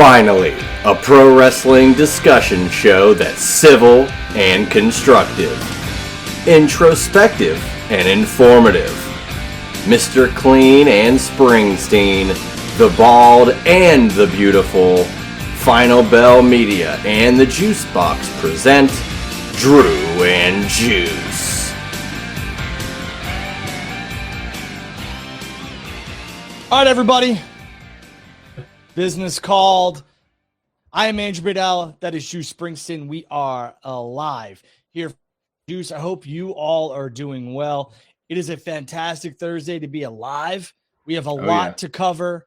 Finally, a pro wrestling discussion show that's civil and constructive, introspective and informative. Mr. Clean and Springsteen, the bald and the beautiful, Final Bell Media and the Juice Box present Drew and Juice. All right, everybody. Business called. I am Andrew Bradell. That is Juice Springsteen. We are alive here for Juice. I hope you all are doing well. It is a fantastic Thursday to be alive. We have a lot to cover.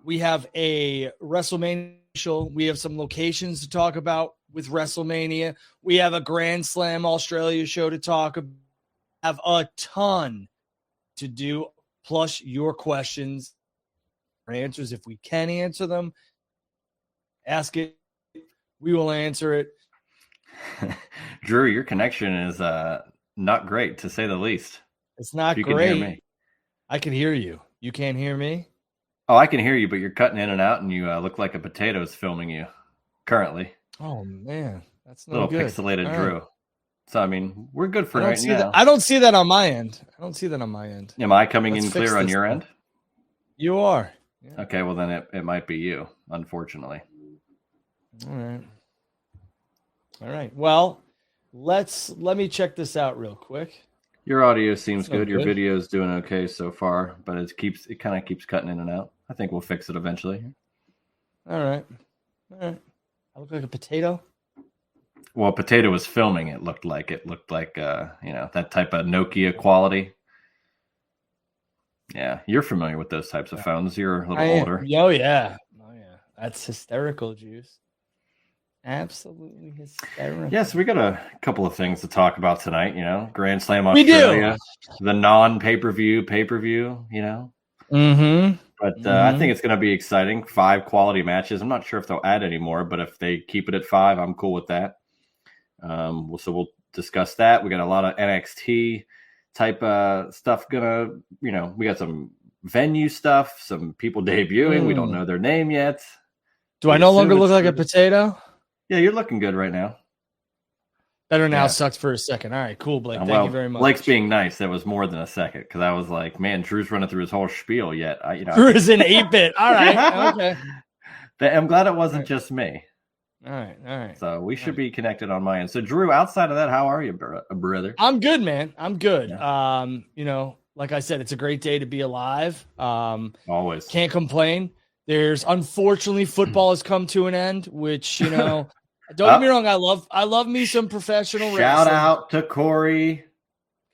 We have a WrestleMania show. We have some locations to talk about with WrestleMania. We have a Grand Slam Australia show to talk about. Have a ton to do, plus your questions. Answers if we can answer them. Ask it. We will answer it. Drew, your connection is not great, to say the least. It's not you great. Can hear me. I can hear you. You can't hear me? Oh, I can hear you, but you're cutting in and out, and you look like a potato's filming you currently. Oh, man. That's not little good. Pixelated all Drew. Right. So, I mean, we're good for right now. I don't see that on my end. Am I coming in clear on your end? You are. Yeah. Okay, well, then it might be you, unfortunately. All right. Well, let me check this out real quick. Your audio seems good. Your video is doing okay so far, but it kind of keeps cutting in and out. I think we'll fix it eventually. All right. I look like a potato. Well, Potato was filming. It looked like that type of Nokia quality. Yeah, you're familiar with those types of phones. You're a little older. Oh yeah. That's hysterical, Juice. Absolutely hysterical. Yes, we got a couple of things to talk about tonight. Grand Slam Australia, the non-pay-per-view, pay-per-view. Mm-hmm. But I think it's going to be exciting. 5 quality matches. I'm not sure if they'll add any more, but if they keep it at 5, I'm cool with that. So we'll discuss that. We got a lot of NXT type stuff we got some venue stuff, some people debuting. We don't know their name yet. Do I no longer look like a potato? Yeah, you're looking good right now. Better now sucked for a second. All right, cool, Blake. Thank you very much. Blake's being nice. That was more than a second because I was like, man, Drew's running through his whole spiel yet. Drew's in 8-bit. All right, okay. I'm glad it wasn't just me. All right. So we should be connected on my end. So Drew, outside of that, how are you, brother? I'm good, man. I'm good. Yeah. Like I said, it's a great day to be alive. Always. Can't complain. There's unfortunately football has come to an end, which, don't get me wrong. I love me some professional wrestling. Shout out to Corey.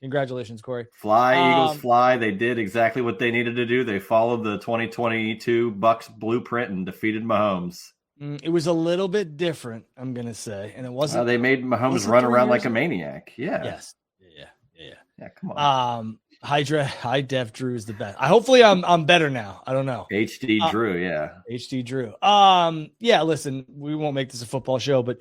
Congratulations, Corey. Fly, Eagles, fly. They did exactly what they needed to do. They followed the 2022 Bucs blueprint and defeated Mahomes. It was a little bit different, I'm going to say. And it wasn't. They made Mahomes run around like a maniac. Yeah. Yes. Yeah, come on. High def Drew is the best. Hopefully I'm better now. I don't know. HD Drew, yeah. HD Drew. Listen, we won't make this a football show, but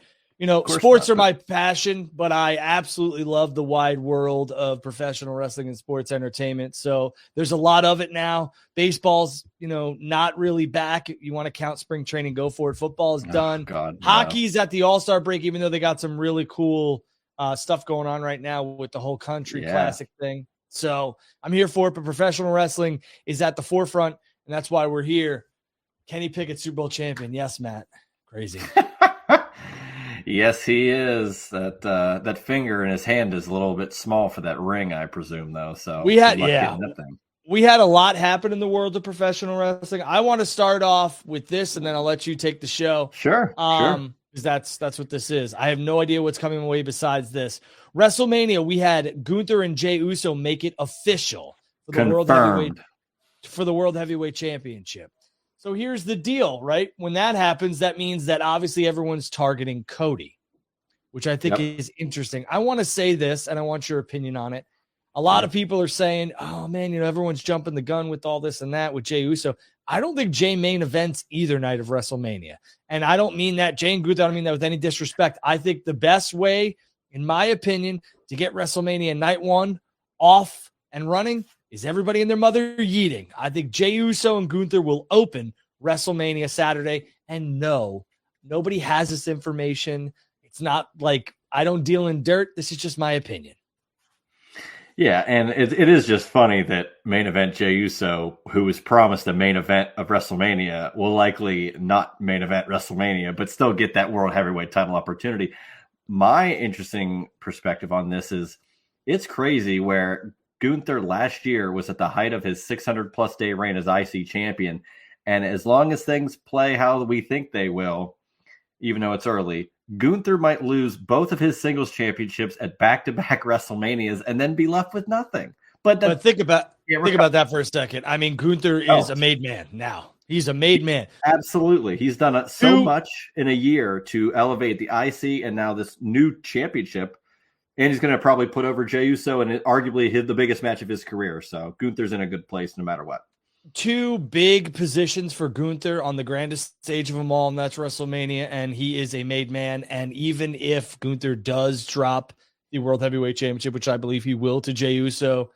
sports are my passion, but I absolutely love the wide world of professional wrestling and sports entertainment. So there's a lot of it now. Baseball's, not really back. You want to count spring training, go for it. Football is done. God, Hockey's at the All-Star break, even though they got some really cool stuff going on right now with the whole country classic thing. So I'm here for it, but professional wrestling is at the forefront, and that's why we're here. Kenny Pickett, Super Bowl champion. Yes, Matt. Crazy. Yes, he is. That finger in his hand is a little bit small for that ring, I presume, though. So we had a lot happen in the world of professional wrestling. I want to start off with this, and then I'll let you take the show. Sure. Because that's what this is. I have no idea what's coming away besides this. WrestleMania, we had Gunther and Jey Uso make it official for the World Heavyweight Championship. So here's the deal, right? When that happens, that means that obviously everyone's targeting Cody, which I think is interesting. I want to say this, and I want your opinion on it. A lot of people are saying, oh, man, everyone's jumping the gun with all this and that with Jey Uso. I don't think Jey main events either night of WrestleMania. And I don't mean that, Jey and Gunther, I don't mean that with any disrespect. I think the best way, in my opinion, to get WrestleMania night 1 off and running is everybody and their mother yeeting. I think Jey Uso and Gunther will open WrestleMania Saturday. And no, nobody has this information. It's not like I don't deal in dirt. This is just my opinion. Yeah, and it is just funny that main event Jey Uso, who was promised a main event of WrestleMania, will likely not main event WrestleMania, but still get that World Heavyweight title opportunity. My interesting perspective on this is it's crazy where Gunther last year was at the height of his 600-plus day reign as IC champion, and as long as things play how we think they will, even though it's early, Gunther might lose both of his singles championships at back-to-back WrestleManias and then be left with nothing. But think about that for a second. I mean, Gunther is a made man now. He's a made man. Absolutely. He's done so much in a year to elevate the IC and now this new championship. And he's going to probably put over Jey Uso and arguably the biggest match of his career. So Gunther's in a good place no matter what. 2 big positions for Gunther on the grandest stage of them all, and that's WrestleMania, and he is a made man. And even if Gunther does drop the World Heavyweight Championship, which I believe he will, to Jey Uso,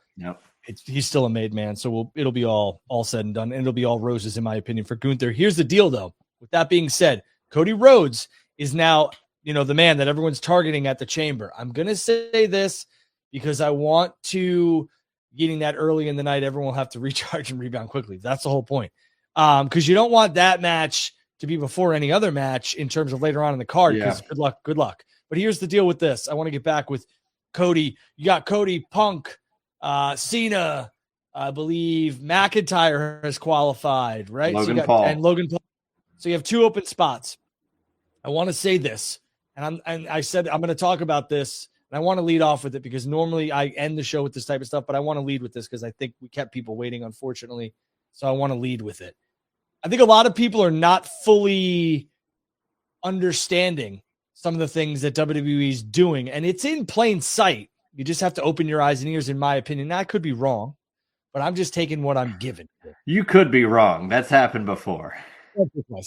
he's still a made man. So it'll be all said and done, and it'll be all roses, in my opinion, for Gunther. Here's the deal, though. With that being said, Cody Rhodes is now, the man that everyone's targeting at the Chamber. I'm going to say this because I want to... Getting that early in the night, everyone will have to recharge and rebound quickly. That's the whole point. Because you don't want that match to be before any other match in terms of later on in the card. Because good luck. But here's the deal with this. I want to get back with Cody. You got Cody, Punk, Cena. I believe McIntyre has qualified, right? Logan Paul. And Logan Paul. So you have 2 open spots. I want to say this, and I said I'm going to talk about this. And I want to lead off with it because normally I end the show with this type of stuff, but I want to lead with this because I think we kept people waiting, unfortunately. So I want to lead with it. I think a lot of people are not fully understanding some of the things that WWE is doing, and it's in plain sight. You just have to open your eyes and ears, in my opinion. Now, I could be wrong, but I'm just taking what I'm given. You could be wrong. That's happened before.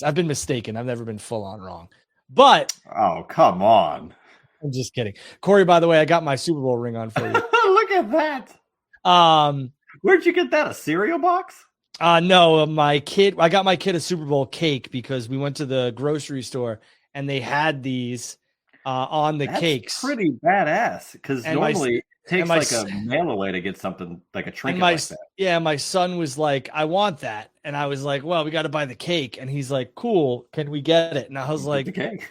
I've been mistaken. I've never been full on wrong. But oh, come on. I'm just kidding. Corey, by the way, I got my Super Bowl ring on for you. Look at that. Where'd you get that? A cereal box? No, I got my kid a Super Bowl cake because we went to the grocery store and they had these on the cakes. Pretty badass because normally it takes like a mail away to get something like a trinket like that. Yeah, my son was like, I want that. And I was like, well, we got to buy the cake. And he's like, cool, can we get it? And I was like, the cake.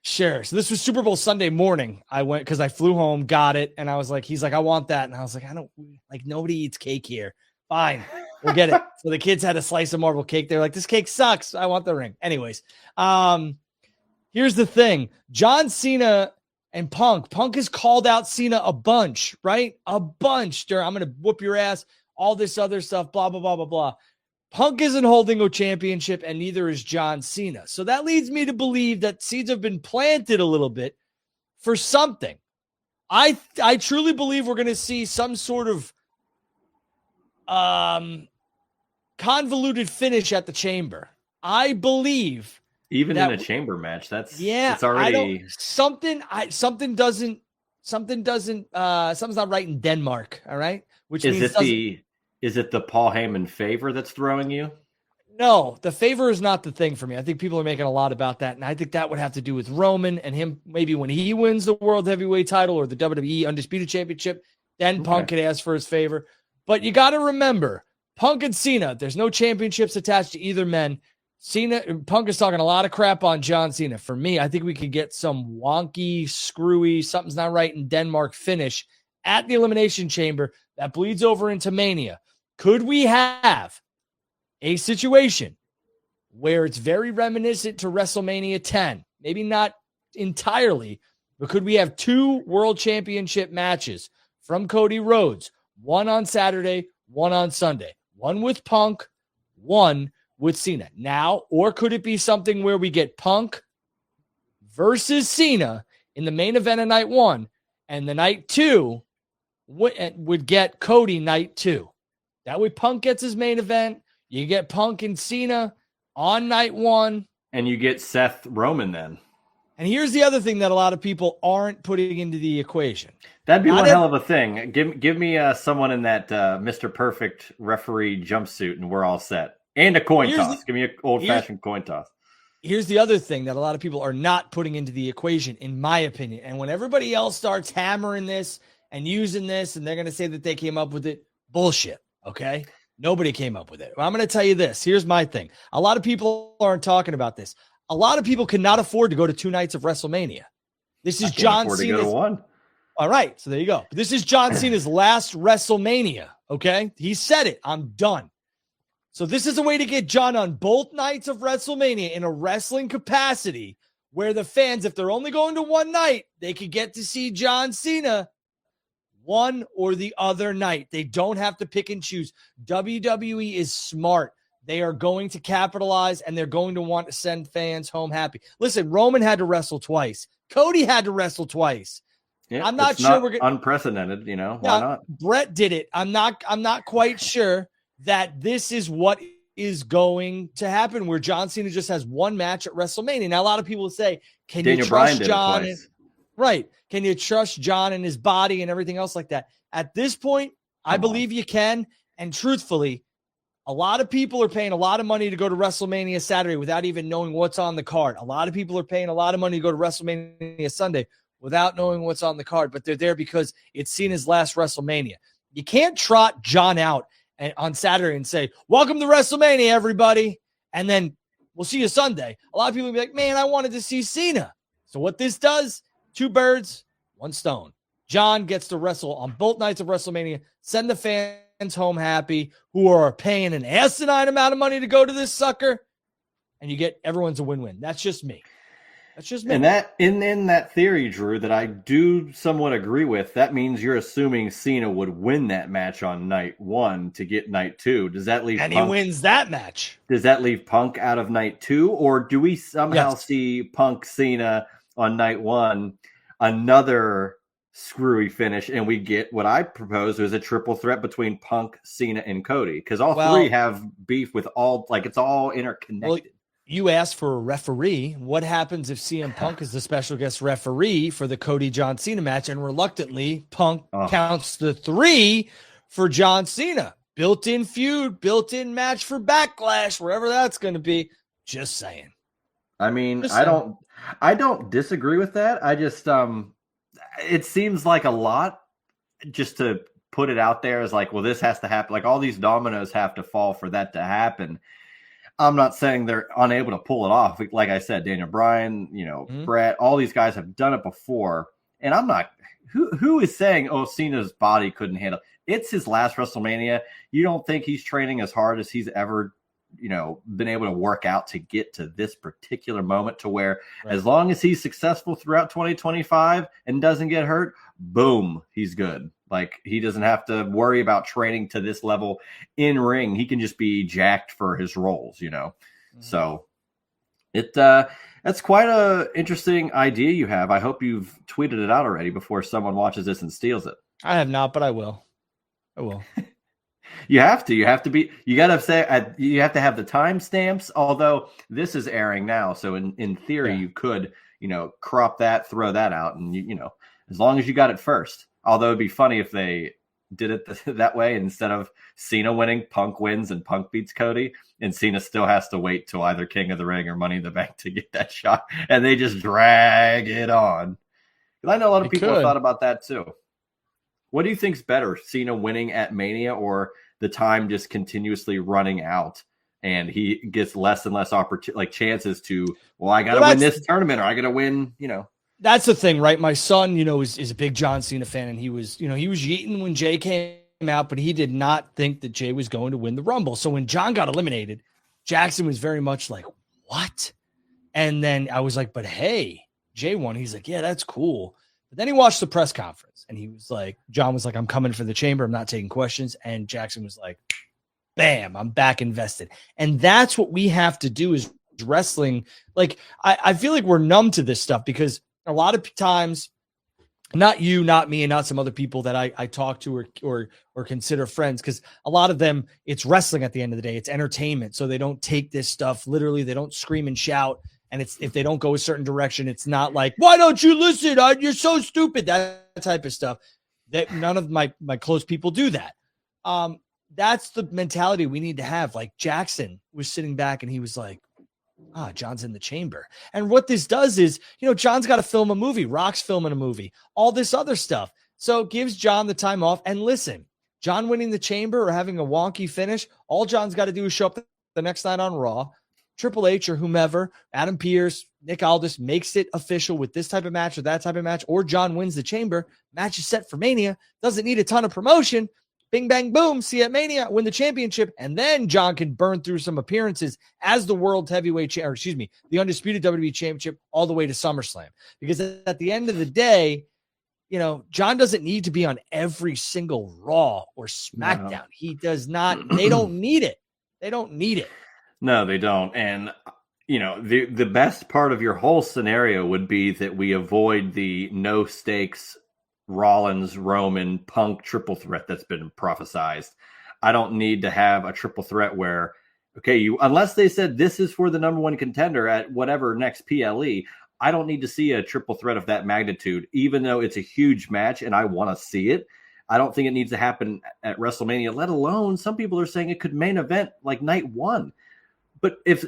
Sure. So this was Super Bowl Sunday morning. I went because I flew home, got it. And I was like, he's like, I want that. And I was like, nobody eats cake here. Fine. We'll get it. So the kids had a slice of marble cake. They're like, this cake sucks. I want the ring. Anyways, here's the thing. John Cena and Punk has called out Cena a bunch, right? A bunch. I'm going to whoop your ass. All this other stuff, blah, blah, blah, blah, blah. Punk isn't holding a championship, and neither is John Cena. So that leads me to believe that seeds have been planted a little bit for something. I truly believe we're going to see some sort of convoluted finish at the Chamber. I believe even in a chamber match, something's not right in Denmark. All right. Is it the Paul Heyman favor that's throwing you? No, the favor is not the thing for me. I think people are making a lot about that. And I think that would have to do with Roman and him. Maybe when he wins the World Heavyweight title or the WWE Undisputed Championship, then Punk could ask for his favor. But you got to remember, Punk and Cena, there's no championships attached to either men. Punk is talking a lot of crap on John Cena. For me, I think we could get some wonky, screwy, something's not right in Denmark finish at the Elimination Chamber that bleeds over into Mania. Could we have a situation where it's very reminiscent to WrestleMania 10? Maybe not entirely, but could we have 2 world championship matches from Cody Rhodes? One on Saturday, one on Sunday. One with Punk, one with Cena. Now, or could it be something where we get Punk versus Cena in the main event of night 1, and the night 2 would get Cody night 2. That way Punk gets his main event. You get Punk and Cena on night 1. And you get Seth Roman then. And here's the other thing that a lot of people aren't putting into the equation. That'd be one hell of a thing. Give me someone in that Mr. Perfect referee jumpsuit and we're all set. And a coin toss. Give me an old-fashioned coin toss. here's the other thing that a lot of people are not putting into the equation, in my opinion. And when everybody else starts hammering this and using this, and they're going to say that they came up with it, bullshit. Okay. Nobody came up with it. Well, I'm going to tell you this. Here's my thing. A lot of people aren't talking about this. A lot of people cannot afford to go to 2 nights of WrestleMania. This is John Cena's one. All right. So there you go. This is John Cena's last WrestleMania. Okay. He said it. I'm done. So this is a way to get John on both nights of WrestleMania in a wrestling capacity where the fans, if they're only going to one night, they could get to see John Cena one or the other night. They don't have to pick and choose. WWE is smart. They are going to capitalize, and they're going to want to send fans home happy. Listen, Roman had to wrestle twice. Cody had to wrestle twice. Yeah, I'm not sure we're gonna, unprecedented, why not? Brett did it. I'm not quite sure that this is what is going to happen, where John Cena just has one match at WrestleMania. Now, a lot of people say, can you trust John? Right. Can you trust John and his body and everything else like that? At this point, I believe you can. And truthfully, a lot of people are paying a lot of money to go to WrestleMania Saturday without even knowing what's on the card. A lot of people are paying a lot of money to go to WrestleMania Sunday without knowing what's on the card, but they're there because it's Cena's last WrestleMania. You can't trot John out on Saturday and say, welcome to WrestleMania, everybody. And then we'll see you Sunday. A lot of people will be like, man, I wanted to see Cena. So what this does, 2 birds, 1 stone. John gets to wrestle on both nights of WrestleMania, send the fans home happy who are paying an asinine amount of money to go to this sucker, and you get everyone's a win-win. That's just me. That's just me. And that in that theory, Drew, that I do somewhat agree with, that means you're assuming Cena would win that match on night 1 to get night 2. Does that leave he wins that match? Does that leave Punk out of night 2? Or do we somehow see Punk Cena on night 1, another screwy finish, and we get what I propose is a triple threat between Punk, Cena, and Cody? Because all 3 have beef with all, like, it's all interconnected. Well, you asked for a referee. What happens if CM Punk is the special guest referee for the Cody John Cena match, and reluctantly Punk counts the 3 for John Cena? Built-in feud, built-in match for Backlash, wherever that's going to be. Just saying. I mean, I don't disagree with that. I just it seems like a lot just to put it out there as like, well, this has to happen. Like, all these dominoes have to fall for that to happen. I'm not saying they're unable to pull it off. Like I said, Daniel Bryan, Brett, all these guys have done it before. And I'm not, who is saying, oh, Cena's body couldn't handle it? It's his last WrestleMania. You don't think he's training as hard as he's ever, been able to work out to get to this particular moment, to where as long as he's successful throughout 2025 and doesn't get hurt, boom, he's good. Like, he doesn't have to worry about training to this level in ring. He can just be jacked for his roles, So that's quite a interesting idea you have. I hope you've tweeted it out already before someone watches this and steals it. I have not, but I will. You have to. You have to have the timestamps. Although this is airing now, so in theory, you could crop that, throw that out, and as long as you got it first. Although it'd be funny if they did it that way, instead of Cena winning, Punk wins and Punk beats Cody, and Cena still has to wait till either King of the Ring or Money in the Bank to get that shot, and they just drag it on. Because I know a lot of people have thought about that too. What do you think's better, Cena winning at Mania, or the time just continuously running out and he gets less and less chances to, I got to win this tournament, or I got to win, That's the thing, right? My son, is a big John Cena fan, and he was yeeting when Jay came out, but he did not think that Jay was going to win the Rumble. So when John got eliminated, Jackson was very much like, what? And then I was like, but hey, Jay won. He's like, yeah, that's cool. But then he watched the press conference, and he was like, John was like, I'm coming for the chamber. I'm not taking questions. And Jackson was like, bam, I'm back invested. And that's what we have to do is wrestling. Like, I feel like we're numb to this stuff, because a lot of times, not you, not me, and not some other people that I talk to or consider friends, because a lot of them, it's wrestling at the end of the day. It's entertainment. So they don't take this stuff literally. They don't scream and shout. And if they don't go a certain direction, it's not like, why don't you listen? You're so stupid. That type of stuff. That none of my close people do that. That's the mentality we need to have. Like, Jackson was sitting back and he was like, John's in the chamber. And what this does is, John's got to film a movie. Rock's filming a movie, all this other stuff. So it gives John the time off. And listen, John winning the chamber or having a wonky finish, all John's got to do is show up the next night on Raw. Triple H or whomever, Adam Pearce, Nick Aldis makes it official with this type of match or that type of match, or John wins the chamber. Match is set for Mania. Doesn't need a ton of promotion. Bing, bang, boom. See you at Mania. Win the championship. And then John can burn through some appearances as the world heavyweight the undisputed WWE championship all the way to SummerSlam. Because at the end of the day, John doesn't need to be on every single Raw or SmackDown. No. He does not. They don't need it. They don't need it. No, they don't. And, the best part of your whole scenario would be that we avoid the no stakes Rollins, Roman, Punk triple threat that's been prophesized. I don't need to have a triple threat where, unless they said this is for the number one contender at whatever next PLE, I don't need to see a triple threat of that magnitude, even though it's a huge match and I want to see it. I don't think it needs to happen at WrestleMania, let alone some people are saying it could main event like night one. But if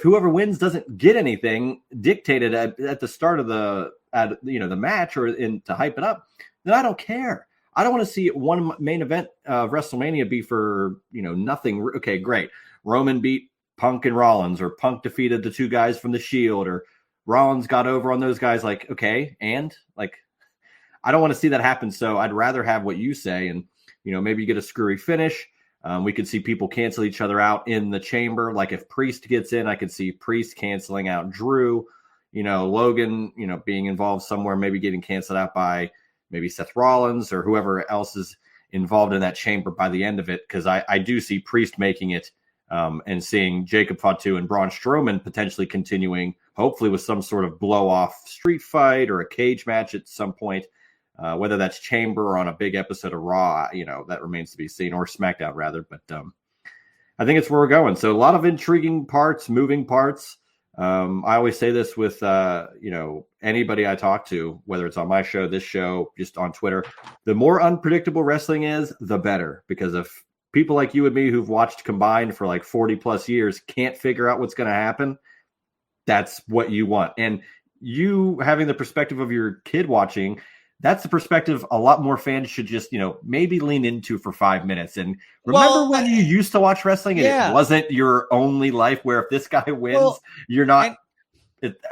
whoever wins doesn't get anything dictated at the start of the match or to hype it up, then I don't care. I don't want to see one main event of WrestleMania be for nothing. Okay, great. Roman beat Punk and Rollins, or Punk defeated the two guys from the Shield, or Rollins got over on those guys. Like, okay, and I don't want to see that happen. So I'd rather have what you say, and maybe you get a screwy finish. We could see people cancel each other out in the chamber. Like if Priest gets in, I could see Priest canceling out Drew, Logan, being involved somewhere, maybe getting canceled out by maybe Seth Rollins or whoever else is involved in that chamber by the end of it. Cause I do see Priest making it and seeing Jacob Fatu and Braun Strowman potentially continuing, hopefully with some sort of blow off street fight or a cage match at some point. Whether that's chamber or on a big episode of Raw, that remains to be seen, or SmackDown rather. But I think it's where we're going. So a lot of intriguing parts, moving parts. I always say this with, anybody I talk to, whether it's on my show, this show, just on Twitter, the more unpredictable wrestling is, the better. Because if people like you and me who've watched combined for like 40 plus years can't figure out what's going to happen, that's what you want. And you having the perspective of your kid watching, that's the perspective a lot more fans should just, maybe lean into for 5 minutes. And remember when you used to watch wrestling and it wasn't your only life, where if this guy wins, you're not,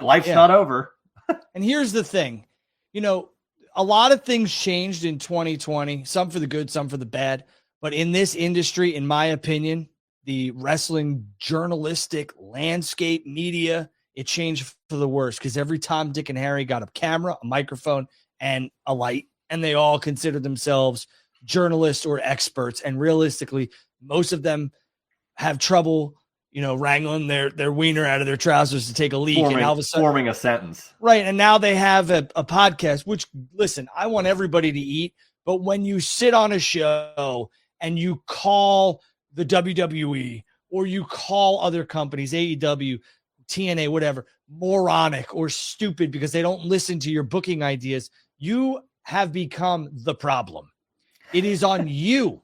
life's not over. And here's the thing, a lot of things changed in 2020, some for the good, some for the bad. But in this industry, in my opinion, the wrestling journalistic landscape, media, it changed for the worse, because every Tom, Dick, and Harry got a camera, a microphone, and a light, and they all consider themselves journalists or experts. And realistically, most of them have trouble, wrangling their wiener out of their trousers to take a leak, and all of a sudden forming a sentence. Right. And now they have a podcast, which, listen, I want everybody to eat, but when you sit on a show and you call the WWE or you call other companies, AEW, TNA, whatever, moronic or stupid because they don't listen to your booking ideas, you have become the problem. It is on you.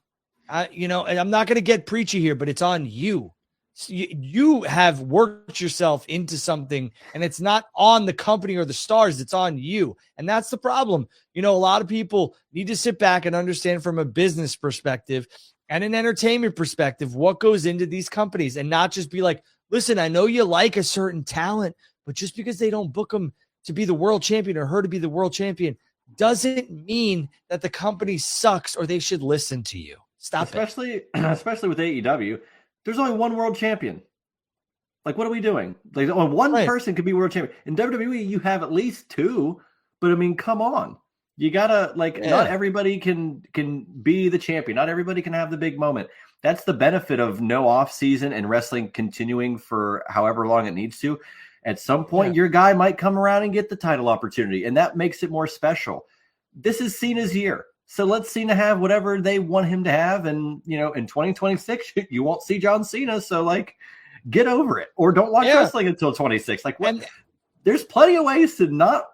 And I'm not going to get preachy here, but it's on you. You have worked yourself into something, and it's not on the company or the stars. It's on you. And that's the problem. A lot of people need to sit back and understand from a business perspective and an entertainment perspective what goes into these companies, and not just be like, listen, I know you like a certain talent, but just because they don't book them to be the world champion or her to be the world champion doesn't mean that the company sucks or they should listen to you. Especially with AEW, there's only one world champion. Like, what are we doing? Like, only one person could be world champion. In WWE, you have at least two, but I mean, come on. You gotta, not everybody can be the champion. Not everybody can have the big moment. That's the benefit of no off season and wrestling continuing for however long it needs to. At some point, your guy might come around and get the title opportunity, and that makes it more special. This is Cena's year. So let Cena have whatever they want him to have. And, in 2026, you won't see John Cena. So, get over it. Or don't watch wrestling until 26. There's plenty of ways to not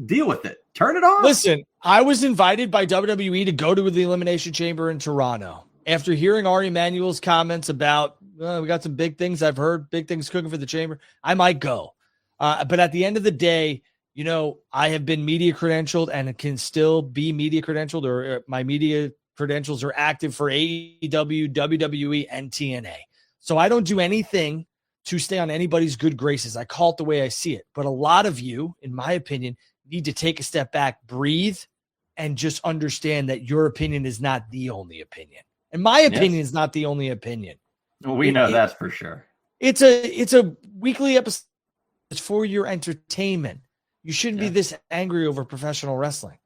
deal with it. Turn it off. Listen, I was invited by WWE to go to the Elimination Chamber in Toronto. After hearing Ari Emanuel's comments about we got some big things. I've heard big things cooking for the chamber. I might go. But at the end of the day, you know, I have been media credentialed and can still be media credentialed, or my media credentials are active for AEW, WWE, and TNA. So I don't do anything to stay on anybody's good graces. I call it the way I see it. But a lot of you, in my opinion, need to take a step back, breathe, and just understand that your opinion is not the only opinion. And my opinion is not the only opinion. Well, we know that's for sure. It's a weekly episode. It's for your entertainment. You shouldn't be this angry over professional wrestling.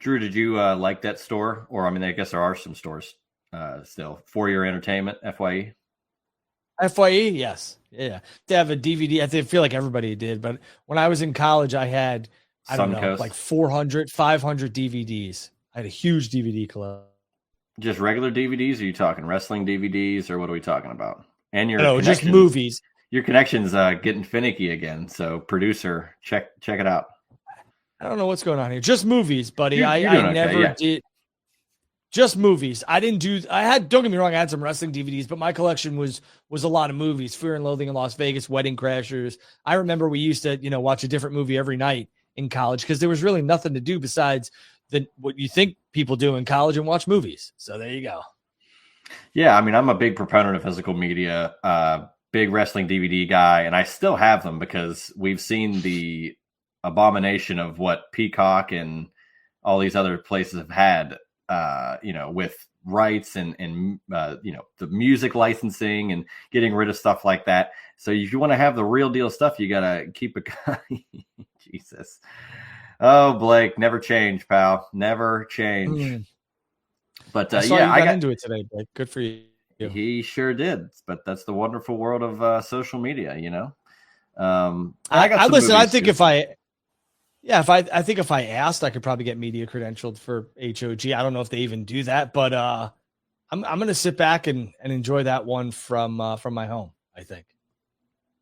Drew, did you like that store? Or, I mean, I guess there are some stores still for your entertainment, FYE. FYE, yes. Yeah. To have a DVD, I feel like everybody did. But when I was in college, I had, I don't know, like 400, 500 DVDs. I had a huge DVD collection. Just regular DVDs? Or are you talking wrestling DVDs, or what are we talking about? And your no, just movies. Your connection's getting finicky again. So, producer, check it out. I don't know what's going on here. Just movies, buddy. I never did. Just movies. I didn't do. I had. Don't get me wrong. I had some wrestling DVDs, but my collection was a lot of movies. Fear and Loathing in Las Vegas, Wedding Crashers. I remember we used to, watch a different movie every night in college because there was really nothing to do besides what you think people do in college and watch movies. So there you go. Yeah, I mean, I'm a big proponent of physical media. Big wrestling DVD guy, and I still have them because we've seen the abomination of what Peacock and all these other places have had, with rights and the music licensing and getting rid of stuff like that. So if you want to have the real deal stuff, you got to keep it. Jesus. Oh, Blake, never change, pal. Never change. But I got into it today, Blake. Good for you. He sure did, but that's the wonderful world of social media, I listen. I think if I asked, I could probably get media credentialed for HOG. I don't know if they even do that, but I'm going to sit back and enjoy that one from my home, I think.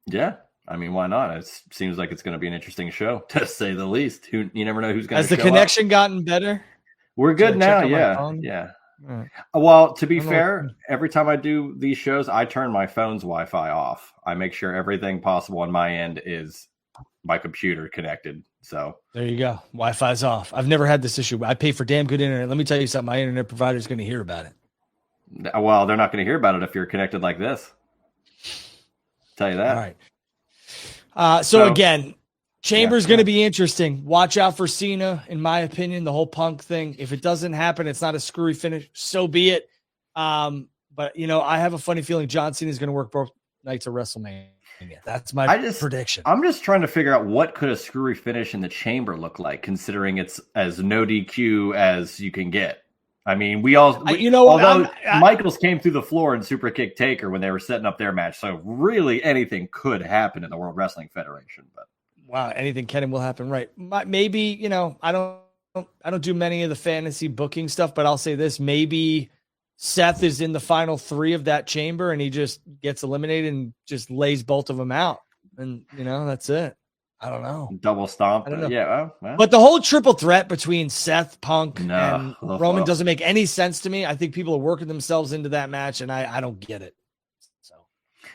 Yeah, I mean, why not? It seems like it's going to be an interesting show, to say the least. You never know who's going to. Has the connection gotten better? We're good now. Yeah. Right. Well, to be fair, every time I do these shows, I turn my phone's Wi-Fi off. I make sure everything possible on my end is my computer connected. So there you go. Wi-Fi's off. I've never had this issue. I pay for damn good internet. Let me tell you something. My internet provider is going to hear about it. Well, they're not going to hear about it if you're connected like this. Tell you that. All right. So again, Chamber's going to be interesting. Watch out for Cena, in my opinion, the whole Punk thing. If it doesn't happen, it's not a screwy finish. So be it. But, I have a funny feeling John Cena is going to work both nights of WrestleMania. That's my prediction. I'm just trying to figure out what could a screwy finish in the Chamber look like, considering it's as no DQ as you can get. I mean, Michaels came through the floor and super kicked Taker when they were setting up their match. So really anything could happen in the World Wrestling Federation, but. Wow, anything can and will happen, right? Maybe, I don't do many of the fantasy booking stuff, but I'll say this: maybe Seth is in the final 3 of that Chamber, and he just gets eliminated and just lays both of them out, and that's it. I don't know. Double stomp. I don't know. Yeah, well. But the whole triple threat between Seth, Punk, and Roman doesn't make any sense to me. I think people are working themselves into that match, and I don't get it. So,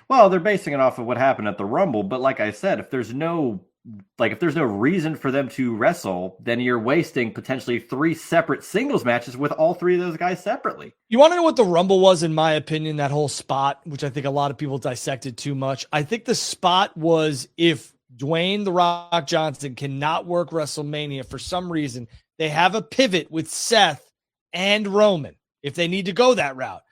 well, they're basing it off of what happened at the Rumble, but like I said, if there's no reason for them to wrestle, then you're wasting potentially 3 separate singles matches with all 3 of those guys separately. You want to know what the Rumble was, in my opinion, that whole spot, which I think a lot of people dissected too much. I think the spot was if Dwayne "The Rock" Johnson cannot work WrestleMania for some reason, they have a pivot with Seth and Roman. If they need to go that route,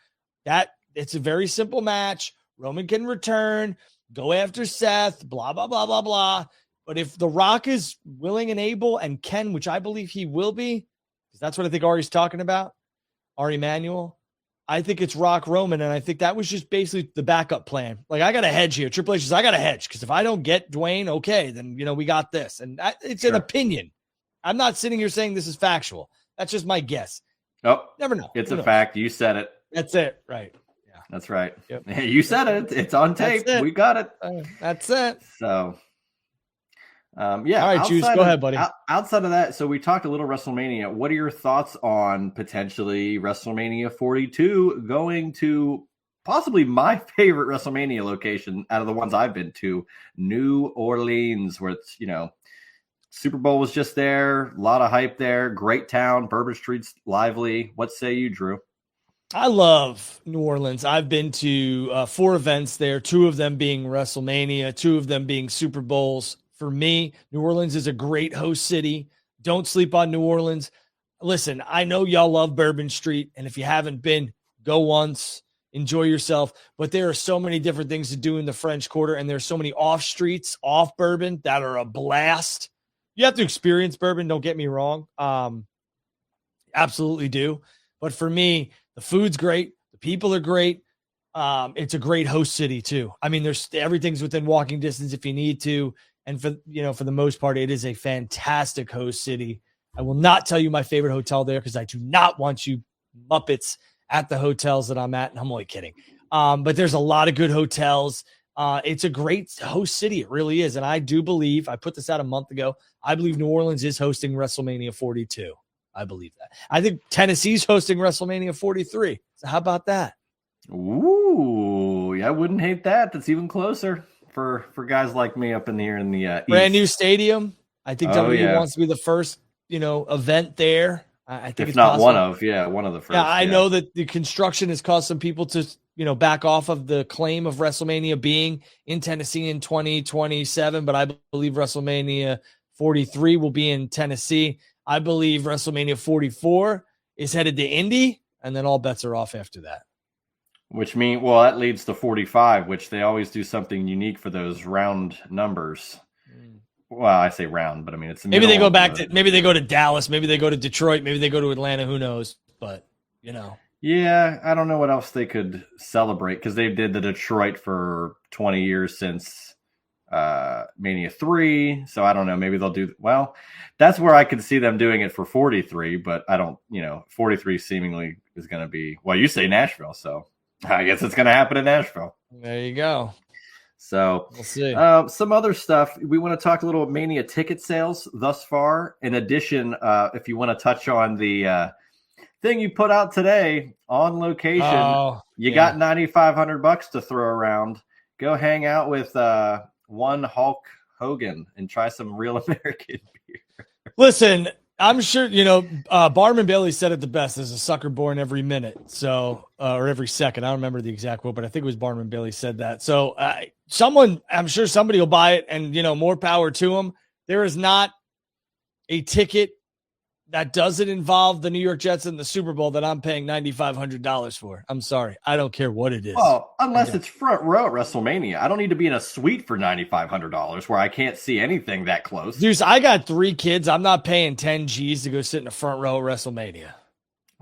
it's a very simple match. Roman can return, go after Seth, blah, blah, blah, blah, blah. But if The Rock is willing and able and can, which I believe he will be, because that's what I think Ari's talking about, Ari Emanuel, I think it's Rock Roman, and I think that was just basically the backup plan. Like, I got a hedge here. Triple H says, I got a hedge, because if I don't get Dwayne, okay, then, we got this. And it's an opinion. I'm not sitting here saying this is factual. That's just my guess. Oh, never know. It's a fact. You said it. That's it. Right. Yeah. That's right. Yep. You said it. It's on tape. We got it. That's it. So... All right, Juice, go ahead, buddy. Outside of that, so we talked a little WrestleMania. What are your thoughts on potentially WrestleMania 42 going to possibly my favorite WrestleMania location out of the ones I've been to, New Orleans, where it's, Super Bowl was just there, a lot of hype there, great town, Bourbon Street's lively. What say you, Drew? I love New Orleans. I've been to 4 events there, 2 of them being WrestleMania, 2 of them being Super Bowls. For me, New Orleans is a great host city. Don't sleep on New Orleans. Listen, I know y'all love Bourbon Street, and if you haven't been, go once, enjoy yourself. But there are so many different things to do in the French Quarter, and there's so many off streets, off Bourbon, that are a blast. You have to experience Bourbon, don't get me wrong. Absolutely do. But for me, the food's great. The people are great. It's a great host city too. I mean, everything's within walking distance if you need to. And for the most part, it is a fantastic host city. I will not tell you my favorite hotel there because I do not want you Muppets at the hotels that I'm at. And I'm only kidding. But there's a lot of good hotels. It's a great host city. It really is. And I do believe, I put this out a month ago, I believe New Orleans is hosting WrestleMania 42. I believe that. I think Tennessee's hosting WrestleMania 43. So how about that? Ooh, yeah, I wouldn't hate that. That's even closer for guys like me up in here in the brand East. new stadium. I think WWE wants to be the first, event there. I think if it's not possible. one of the first. Yeah, I know that the construction has caused some people to, back off of the claim of WrestleMania being in Tennessee in 2027, but I believe WrestleMania 43 will be in Tennessee. I believe WrestleMania 44 is headed to Indy, and then all bets are off after that. Which means, that leads to 45, which they always do something unique for those round numbers. Well, I say round, but I mean, it's maybe they go back to, maybe they go to Dallas, maybe they go to Detroit, maybe they go to Atlanta, who knows? But, Yeah, I don't know what else they could celebrate because they did the Detroit for 20 years since Mania 3. So I don't know. Maybe they'll do, that's where I could see them doing it for 43, but I don't, 43 seemingly is going to be, you say Nashville. So I guess it's going to happen in Nashville. There you go. So we'll see. Some other stuff. We want to talk a little Mania ticket sales thus far. In addition, if you want to touch on the thing you put out today on location, you got $9,500 to throw around. Go hang out with one Hulk Hogan and try some real American beer. Listen, I'm sure, Barnum Bailey said it the best. There's a sucker born every minute. So, or every second. I don't remember the exact quote, but I think it was Barnum Bailey said that. So I'm sure somebody will buy it and, more power to them. There is not a ticket that doesn't involve the New York Jets in the Super Bowl that I'm paying $9,500 for. I'm sorry. I don't care what it is. Well, unless it's front row at WrestleMania. I don't need to be in a suite for $9,500 where I can't see anything that close. Dude, I got 3 kids. I'm not paying 10 G's to go sit in the front row at WrestleMania.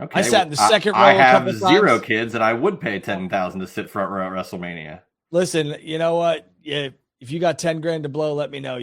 Okay. I sat in the second row. I have 0 kids and I would pay $10,000 to sit front row at WrestleMania. Listen, you know what? Yeah, if you got 10 grand to blow, let me know.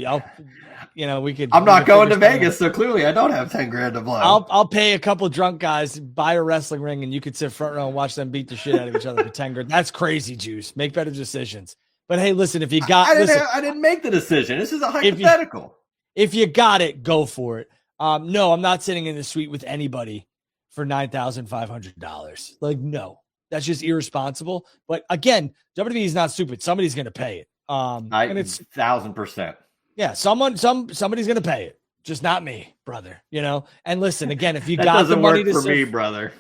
We could. I'm not going to Vegas, so clearly I don't have 10 grand to blow. I'll pay a couple drunk guys, buy a wrestling ring, and you could sit front row and watch them beat the shit out of each other for 10 grand. That's crazy, Juice. Make better decisions. But hey, listen, if you got, I didn't make the decision. This is a hypothetical. If you got it, go for it. No, I'm not sitting in the suite with anybody for $9,500. Like, no, that's just irresponsible. But again, WWE is not stupid. Somebody's going to pay it. And it's 1,000%. Yeah, somebody's going to pay it, just not me, brother. And listen, again, if you that got the money work for me, brother.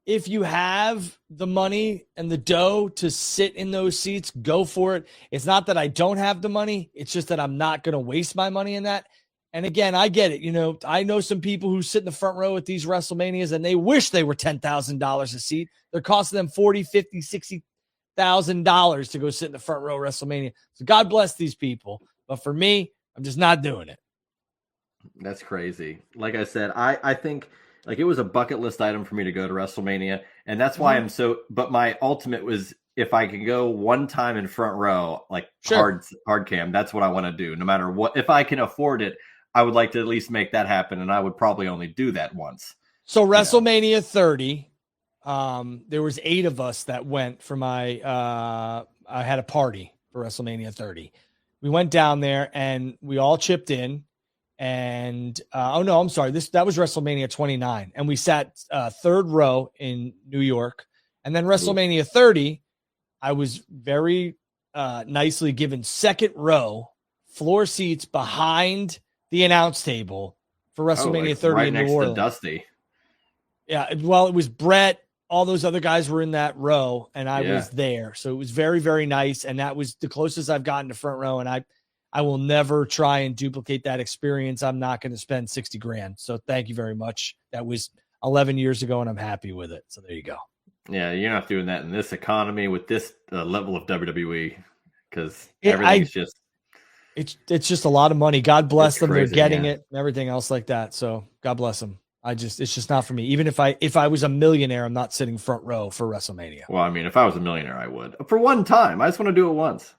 If you have the money and the dough to sit in those seats, go for it. It's not that I don't have the money. It's just that I'm not going to waste my money in that. And again, I get it. I know some people who sit in the front row at these WrestleManias and they wish they were $10,000 a seat. They're costing them $40,000, $50,000, $60,000 to go sit in the front row of WrestleMania. So God bless these people. But for me, I'm just not doing it. That's crazy. Like I said, I think it was a bucket list item for me to go to WrestleMania. And that's why but my ultimate was if I can go one time in front row, hard cam, that's what I want to do. No matter what, if I can afford it, I would like to at least make that happen. And I would probably only do that once. So WrestleMania 30, there was 8 of us that went for my, I had a party for WrestleMania 30. We went down there and we all chipped in and, I'm sorry. That was WrestleMania 29. And we sat 3rd row in New York. And then WrestleMania 30, I was very nicely given second row floor seats behind the announce table for WrestleMania 30 right in next New Orleans. to Dusty. Yeah, well, it was Brett. All those other guys were in that row, and I was there. So it was very, very nice, and that was the closest I've gotten to front row. And I will never try and duplicate that experience. I'm not going to spend $60,000. So thank you very much. That was 11 years ago, and I'm happy with it. So there you go. Yeah, you're not doing that in this economy with this level of WWE because everything's just. It's just a lot of money. God bless them. Crazy, they're getting it and everything else like that. So God bless them. It's just not for me. Even if I was a millionaire, I'm not sitting front row for WrestleMania. Well, I mean, if I was a millionaire, I would. For one time. I just want to do it once.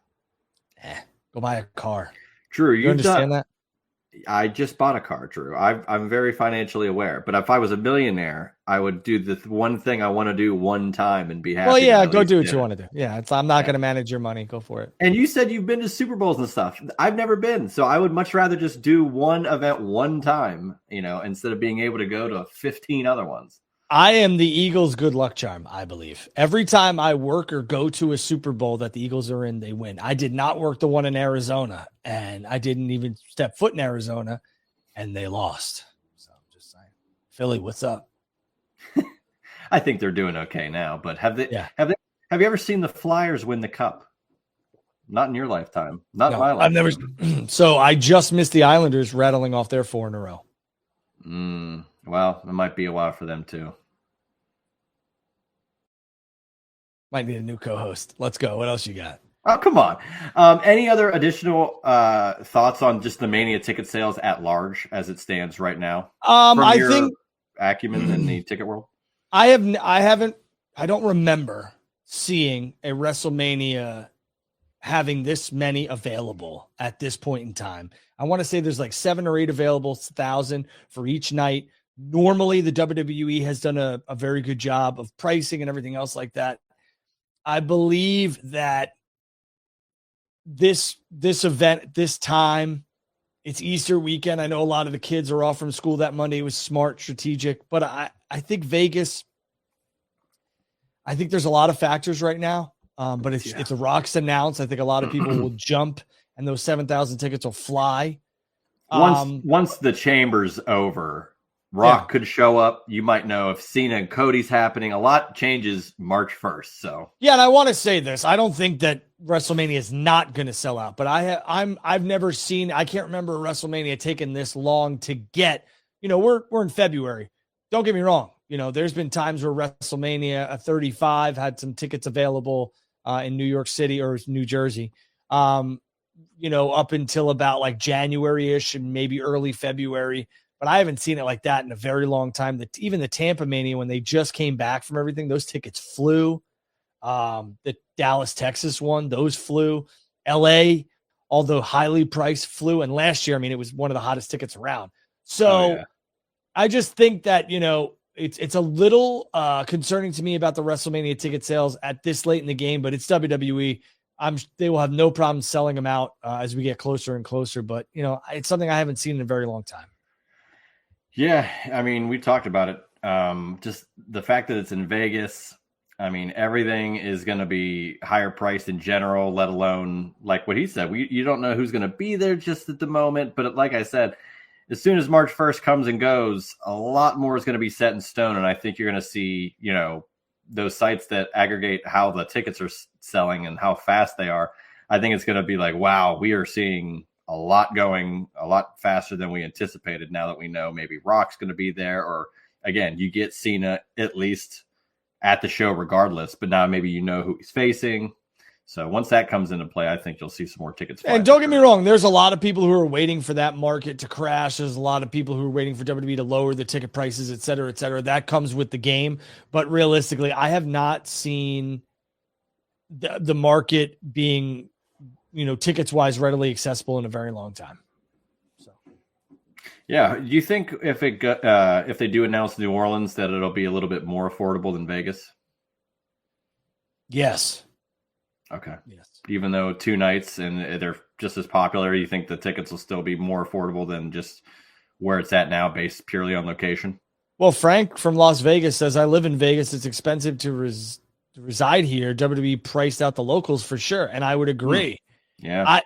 Go buy a car. Drew, you understand that? I just bought a car, Drew. I'm very financially aware. But if I was a millionaire, I would do the one thing I want to do one time and be happy. Well, yeah, go do what you want to do. Yeah, I'm not going to manage your money. Go for it. And you said you've been to Super Bowls and stuff. I've never been. So I would much rather just do one event one time, instead of being able to go to 15 other ones. I am the Eagles' good luck charm, I believe. Every time I work or go to a Super Bowl that the Eagles are in, they win. I did not work the one in Arizona, and I didn't even step foot in Arizona, and they lost. So I'm just saying. Philly, what's up? I think they're doing okay now, but have you ever seen the Flyers win the Cup? Not in your lifetime. Not in my lifetime. I've never. So I just missed the Islanders rattling off their 4 in a row. Well, it might be a while for them too. Might need a new co-host. Let's go. What else you got? Oh, come on. Any other additional thoughts on just the Mania ticket sales at large as it stands right now? I think acumen in the ticket world. I don't remember seeing a WrestleMania having this many available at this point in time. I want to say there's like 7 or 8 available, 1,000 for each night. Normally, the WWE has done a very good job of pricing and everything else like that. I believe that this event, this time, it's Easter weekend. I know a lot of the kids are off from school that Monday. It was smart, strategic, but I think Vegas, I think there's a lot of factors right now. But if The Rock's announced, I think a lot of people will jump, and those 7,000 tickets will fly. Once the chamber's over, Rock could show up. You might know if Cena and Cody's happening. A lot changes March 1st. So and I want to say this: I don't think that WrestleMania is not going to sell out, but I've never seen. I can't remember WrestleMania taking this long to get. We're in February. Don't get me wrong. There's been times where WrestleMania 35 had some tickets available in New York City or New Jersey. Up until about like January-ish and maybe early February. But I haven't seen it like that in a very long time. Even the Tampa Mania, when they just came back from everything, those tickets flew. The Dallas, Texas one, those flew. LA, although highly priced, flew. And last year, it was one of the hottest tickets around. So I just think that, it's a little concerning to me about the WrestleMania ticket sales at this late in the game, but it's WWE. They will have no problem selling them out as we get closer and closer. But, it's something I haven't seen in a very long time. Yeah, we talked about it. Just the fact that it's in Vegas. Everything is going to be higher priced in general, let alone like what he said. You don't know who's going to be there just at the moment. But like I said, as soon as March 1st comes and goes, a lot more is going to be set in stone. And I think you're going to see, those sites that aggregate how the tickets are selling and how fast they are. I think it's going to be like, wow, we are seeing a lot going a lot faster than we anticipated now that we know maybe Rock's going to be there, or again, you get Cena at least at the show regardless, but now maybe who he's facing. So once that comes into play, I think you'll see some more tickets. And don't get me wrong, there's a lot of people who are waiting for that market to crash. There's a lot of people who are waiting for WWE to lower the ticket prices, et cetera, et cetera. That comes with the game. But realistically, I have not seen the market being, tickets wise readily accessible in a very long time. So, yeah. Do you think if they do announce New Orleans that it'll be a little bit more affordable than Vegas? Yes. Okay. Yes. Even though 2 nights and they're just as popular, you think the tickets will still be more affordable than just where it's at now based purely on location? Well, Frank from Las Vegas says, I live in Vegas. It's expensive to reside here, WWE priced out the locals for sure. And I would agree. Yeah.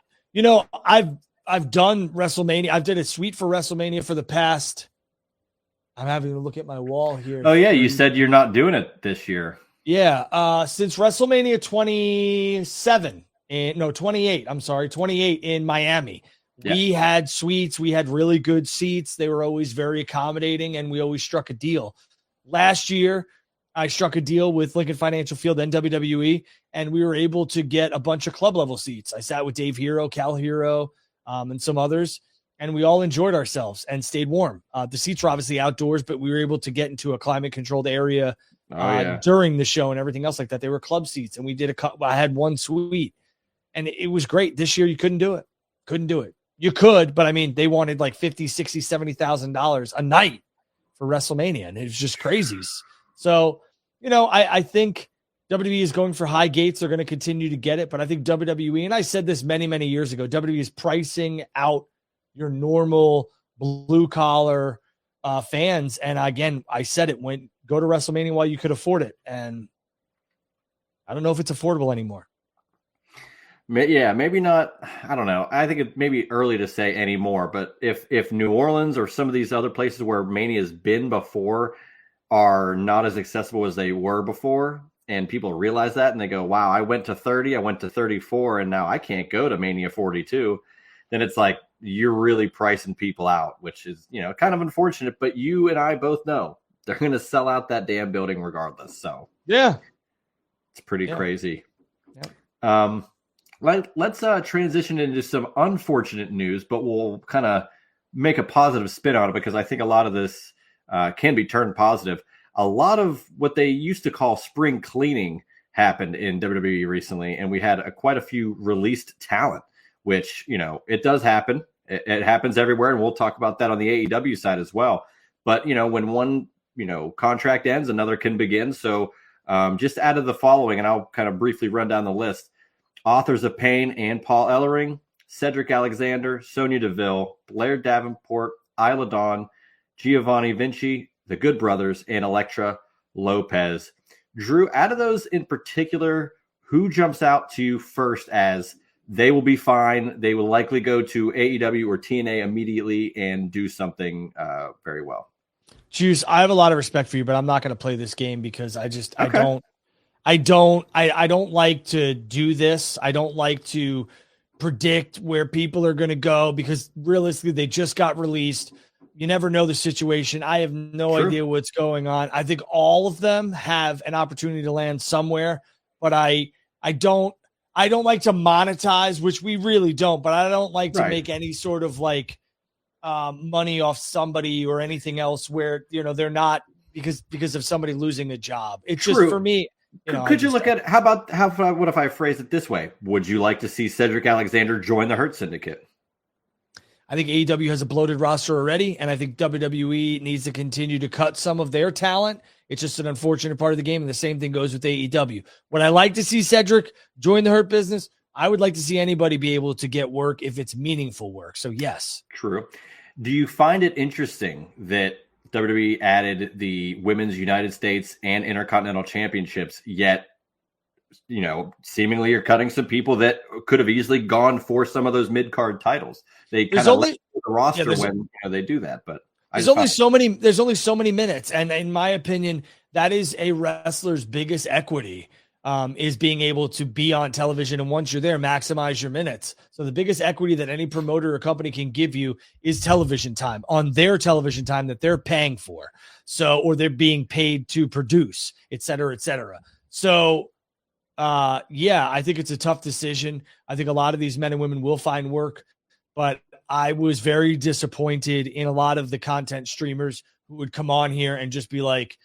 I've done WrestleMania. I've did a suite for WrestleMania for the past. I'm having to look at my wall here. Oh yeah. You said you're not doing it this year. Yeah. Since WrestleMania 28 in Miami. Yeah. We had suites. We had really good seats. They were always very accommodating, and we always struck a deal. Last year, I struck a deal with Lincoln Financial Field and WWE, and we were able to get a bunch of club level seats. I sat with Dave Hero, Cal Hero, and some others, and we all enjoyed ourselves and stayed warm. The seats were obviously outdoors, but we were able to get into a climate controlled area during the show and everything else like that. They were club seats, and we did I had one suite, and it was great. This year, you couldn't do it. You could, but I mean, they wanted like $50,000, $60,000, $70,000 a night for WrestleMania, and it was just crazy. So, I think WWE is going for high gates. They're going to continue to get it, but I think WWE, and I said this many, many years ago, WWE is pricing out your normal blue collar fans. And again, I said it, go to WrestleMania while you could afford it. And I don't know if it's affordable anymore. Yeah, maybe not. I don't know. I think it may be early to say anymore, but if New Orleans or some of these other places where Mania has been before are not as accessible as they were before, and people realize that and they go, wow, I went to 30, I went to 34, and now I can't go to Mania 42, then it's like you're really pricing people out, which is, kind of unfortunate, but you and I both know they're going to sell out that damn building regardless. So yeah, it's pretty crazy. Yeah. Let's transition into some unfortunate news, but we'll kind of make a positive spin on it because I think a lot of this can be turned positive. A lot of what they used to call spring cleaning happened in WWE recently, and we had quite a few released talent, which, it does happen. It happens everywhere, and we'll talk about that on the AEW side as well. But, when one, contract ends, another can begin. So just out of the following, and I'll kind of briefly run down the list. Authors of Pain and Paul Ellering, Cedric Alexander, Sonya Deville, Blair Davenport, Isla Dawn, Giovanni Vinci, the Good Brothers, and Elektra Lopez. Drew, out of those in particular, who jumps out to you first as they will be fine, they will likely go to AEW or TNA immediately and do something very well? Juice, I have a lot of respect for you, but I'm not going to play this game because I don't like to do this. I don't like to predict where people are going to go because realistically, they just got released. You never know the situation. I have no idea what's going on. I think all of them have an opportunity to land somewhere, but I don't like to monetize, which we really don't, but I don't like to make any sort of like money off somebody or anything else where, they're not because of somebody losing a job. It's just for me. Could you look at what if I phrase it this way? Would you like to see Cedric Alexander join the Hurt Syndicate? I think AEW has a bloated roster already, and I think WWE needs to continue to cut some of their talent. It's just an unfortunate part of the game, and the same thing goes with AEW. Would I like to see Cedric join the Hurt Business? I would like to see anybody be able to get work if it's meaningful work. So yes. True. Do you find it interesting that WWE added the Women's United States and Intercontinental Championships, yet, seemingly you're cutting some people that could have easily gone for some of those mid-card titles. They kind of let the roster when they do that, but there's only so many minutes. And in my opinion, that is a wrestler's biggest equity. Is being able to be on television, and once you're there, maximize your minutes. So the biggest equity that any promoter or company can give you is television time on their television time that they're paying for. So, or they're being paid to produce, et cetera, et cetera. So, I think it's a tough decision. I think a lot of these men and women will find work, but I was very disappointed in a lot of the content streamers who would come on here and just be like,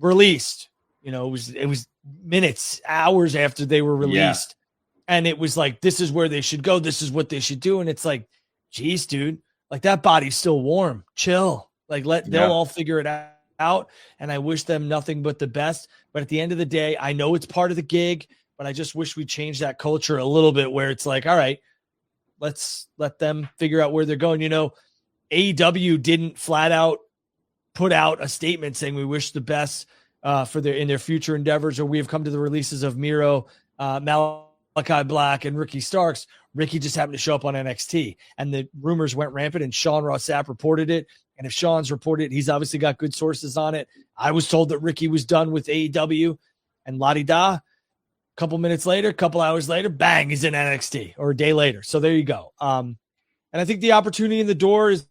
released. It was minutes, hours after they were released. Yeah. And it was like, this is where they should go. This is what they should do. And it's like, geez, dude, like that body's still warm. Chill. Like they'll all figure it out. And I wish them nothing but the best. But at the end of the day, I know it's part of the gig, but I just wish we changed that culture a little bit where it's like, all right, let's let them figure out where they're going. AEW didn't flat out put out a statement saying we wish the best in their future endeavors, or we have come to the releases of Miro, Malachi Black, and Ricky Starks. Ricky just happened to show up on NXT, and the rumors went rampant, and Sean Ross Sapp reported it. And if Sean's reported it, he's obviously got good sources on it. I was told that Ricky was done with AEW, and la-di-da. Couple minutes later, couple hours later, bang, he's in NXT, or a day later. So there you go. And I think the opportunity in the door is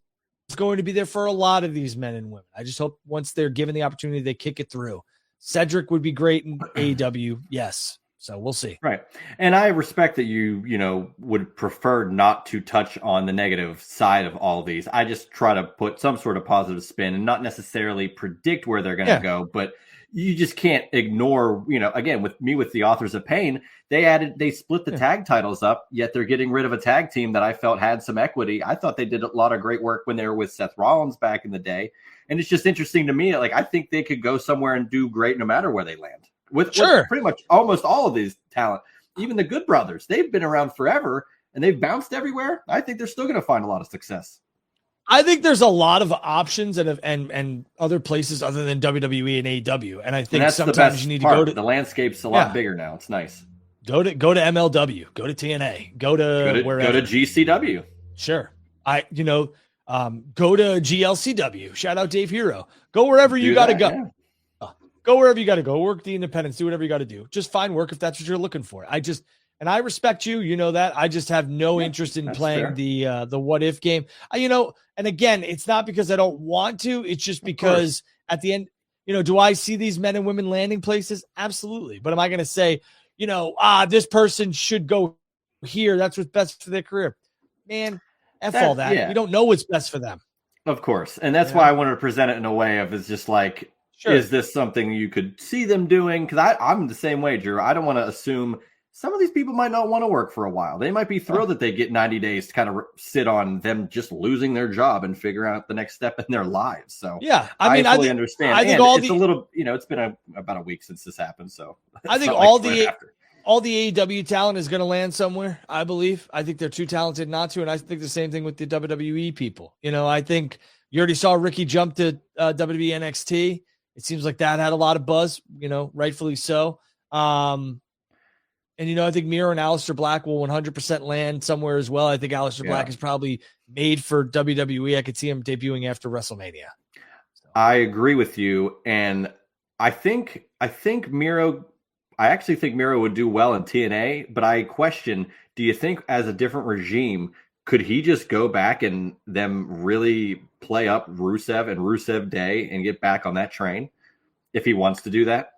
going to be there for a lot of these men and women. I just hope once they're given the opportunity, they kick it through. Cedric would be great in AEW. Yes. So we'll see. Right. And I respect that you would prefer not to touch on the negative side of all of these. I just try to put some sort of positive spin and not necessarily predict where they're going to go, but you just can't ignore, again, with the Authors of Pain, they split the tag titles up, yet they're getting rid of a tag team that I felt had some equity. I thought they did a lot of great work when they were with Seth Rollins back in the day. And it's just interesting to me. Like, I think they could go somewhere and do great no matter where they land. With pretty much almost all of these talent, even the Good Brothers, they've been around forever and they've bounced everywhere. I think they're still going to find a lot of success. I think there's a lot of options and other places other than WWE and AEW. And I think sometimes you need to go to the landscape's a lot bigger now. It's nice. Go to MLW, go to TNA, go to wherever. Go to GCW. Sure. Go to GLCW. Shout out Dave Hero. Go wherever you got to go. Yeah. Go wherever you got to go. Work the independents. Do whatever you got to do. Just find work if that's what you're looking for. And I respect you. You know that. I just have no interest in playing the what if game. And again, it's not because I don't want to. It's just because at the end, do I see these men and women landing places? Absolutely. But am I going to say, this person should go here? That's what's best for their career. Man, all that. Yeah. We don't know what's best for them. Of course. And that's why I wanted to present it in a way of it's just like, is this something you could see them doing? Because I'm the same way, Drew. I don't want to assume some of these people might not want to work for a while. They might be thrilled that they get 90 days to kind of sit on them just losing their job and figure out the next step in their lives. So I fully understand. I think it's a little, it's been about a week since this happened. So I think all the AEW talent is going to land somewhere. I believe. I think they're too talented not to, and I think the same thing with the WWE people. I think you already saw Ricky jump to WWE NXT. It seems like that had a lot of buzz, rightfully so. And, I think Miro and Aleister Black will 100% land somewhere as well. I think Aleister Black is probably made for WWE. I could see him debuting after WrestleMania. So. I agree with you. And I actually think Miro would do well in TNA, but I question, do you think as a different regime, could he just go back and them really play up Rusev and Rusev Day and get back on that train if he wants to do that?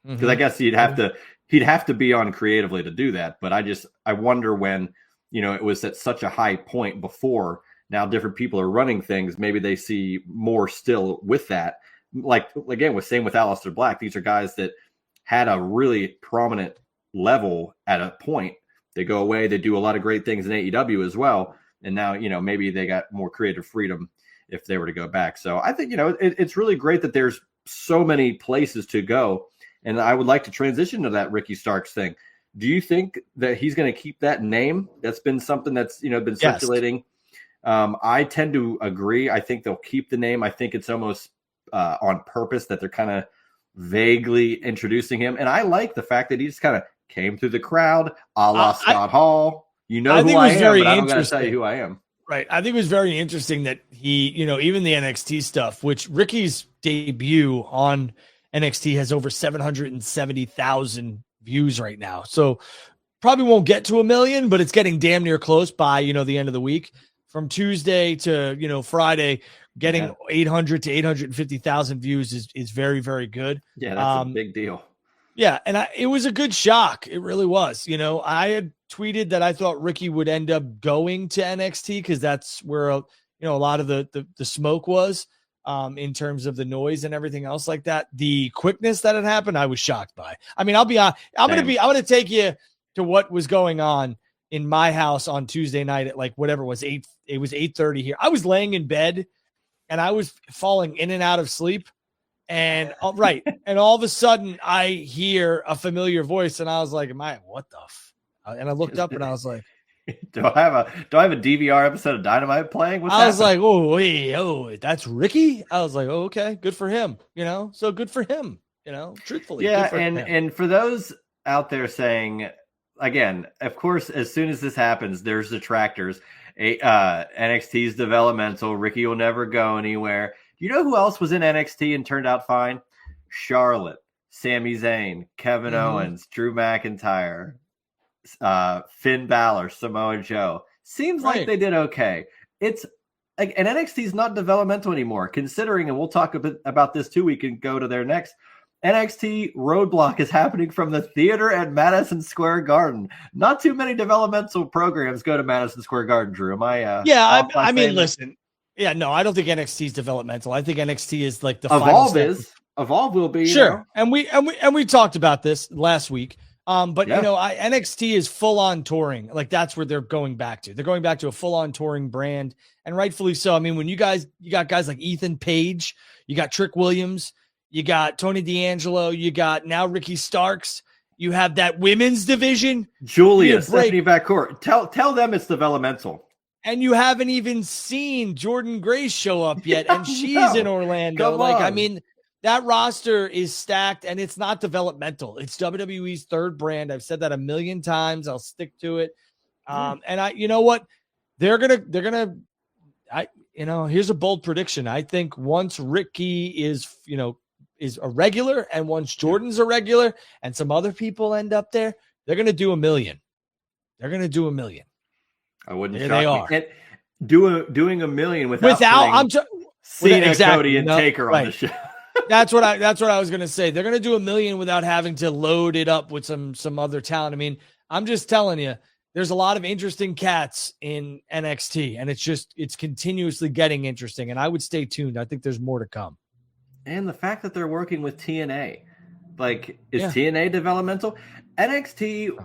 Because I guess he'd have to be on creatively to do that. But I wonder when, it was at such a high point before, now different people are running things. Maybe they see more still with that. Like, again, same with Aleister Black. These are guys that had a really prominent level at a point. They go away. They do a lot of great things in AEW as well. And now, maybe they got more creative freedom if they were to go back. So I think, it's really great that there's so many places to go. And I would like to transition to that Ricky Starks thing. Do you think that he's going to keep that name? That's been something that's, been circulating. I tend to agree. I think they'll keep the name. I think it's almost on purpose that they're kind of vaguely introducing him. And I like the fact that he just kind of came through the crowd, a la Scott Hall. Who I am, but I'm going to tell you who I am. Right. I think it was very interesting that he, even the NXT stuff, which Ricky's debut on NXT has over 770,000 views right now. So probably won't get to 1 million, but it's getting damn near close by, the end of the week. From Tuesday to, Friday, getting 800 to 850,000 views is very, very good. Yeah, that's a big deal. Yeah, and it was a good shock. It really was. I had tweeted that I thought Ricky would end up going to NXT because that's where a lot of the smoke was in terms of the noise and everything else like that. The quickness that had happened, I was shocked by. I mean, I'll be honest. I'm going to take you to what was going on in my house on Tuesday night at whatever it was 8:30 here. I was laying in bed and I was falling in and out of sleep. And and all of a sudden I hear a familiar voice and I was like, what the and I looked up and I was like, do I have a DVR episode of Dynamite playing? I was like, oh, wait, that's Ricky. I was like, oh, okay, good for him. So good for him. truthfully. Yeah, and for those out there saying, again, of course, as soon as this happens, there's detractors. NXT's developmental. Ricky will never go anywhere. You know who else was in NXT and turned out fine? Charlotte, Sami Zayn, Kevin Owens, Drew McIntyre, Finn Balor, Samoa Joe. Seems like they did okay. It's like, and NXT's not developmental anymore, considering, and we'll talk a bit about this too. We can go to their next. NXT Roadblock is happening from the theater at Madison Square Garden. Not too many developmental programs go to Madison Square Garden, Drew. Am I? I mean, listen. Yeah, no, I don't think NXT is developmental. I think NXT is like the Evolve will be sure. And we talked about this last week. But NXT is full on touring. Like that's where they're going back to. They're going back to a full on touring brand, and rightfully so. I mean, when you got guys like Ethan Page, you got Trick Williams, you got Tony D'Angelo, you got now Ricky Starks. You have that women's division, Julia, Stephanie McCourt. Tell them it's developmental. And you haven't even seen Jordan Grace show up yet, and she's in Orlando. I mean, that roster is stacked, and it's not developmental. It's WWE's third brand. I've said that a million times. I'll stick to it. And you know what? They're gonna. Here's a bold prediction. I think once Ricky is a regular, and once Jordan's a regular, and some other people end up there, they're gonna do $1 million. They're gonna do $1 million. I wouldn't. There they are. Doing $1 million without Cena, Cody, and Taker on the show. That's what I was gonna say. They're gonna do $1 million without having to load it up with some other talent. I mean, I'm just telling you, there's a lot of interesting cats in NXT, and it's continuously getting interesting. And I would stay tuned. I think there's more to come. And the fact that they're working with TNA, is TNA developmental? NXT.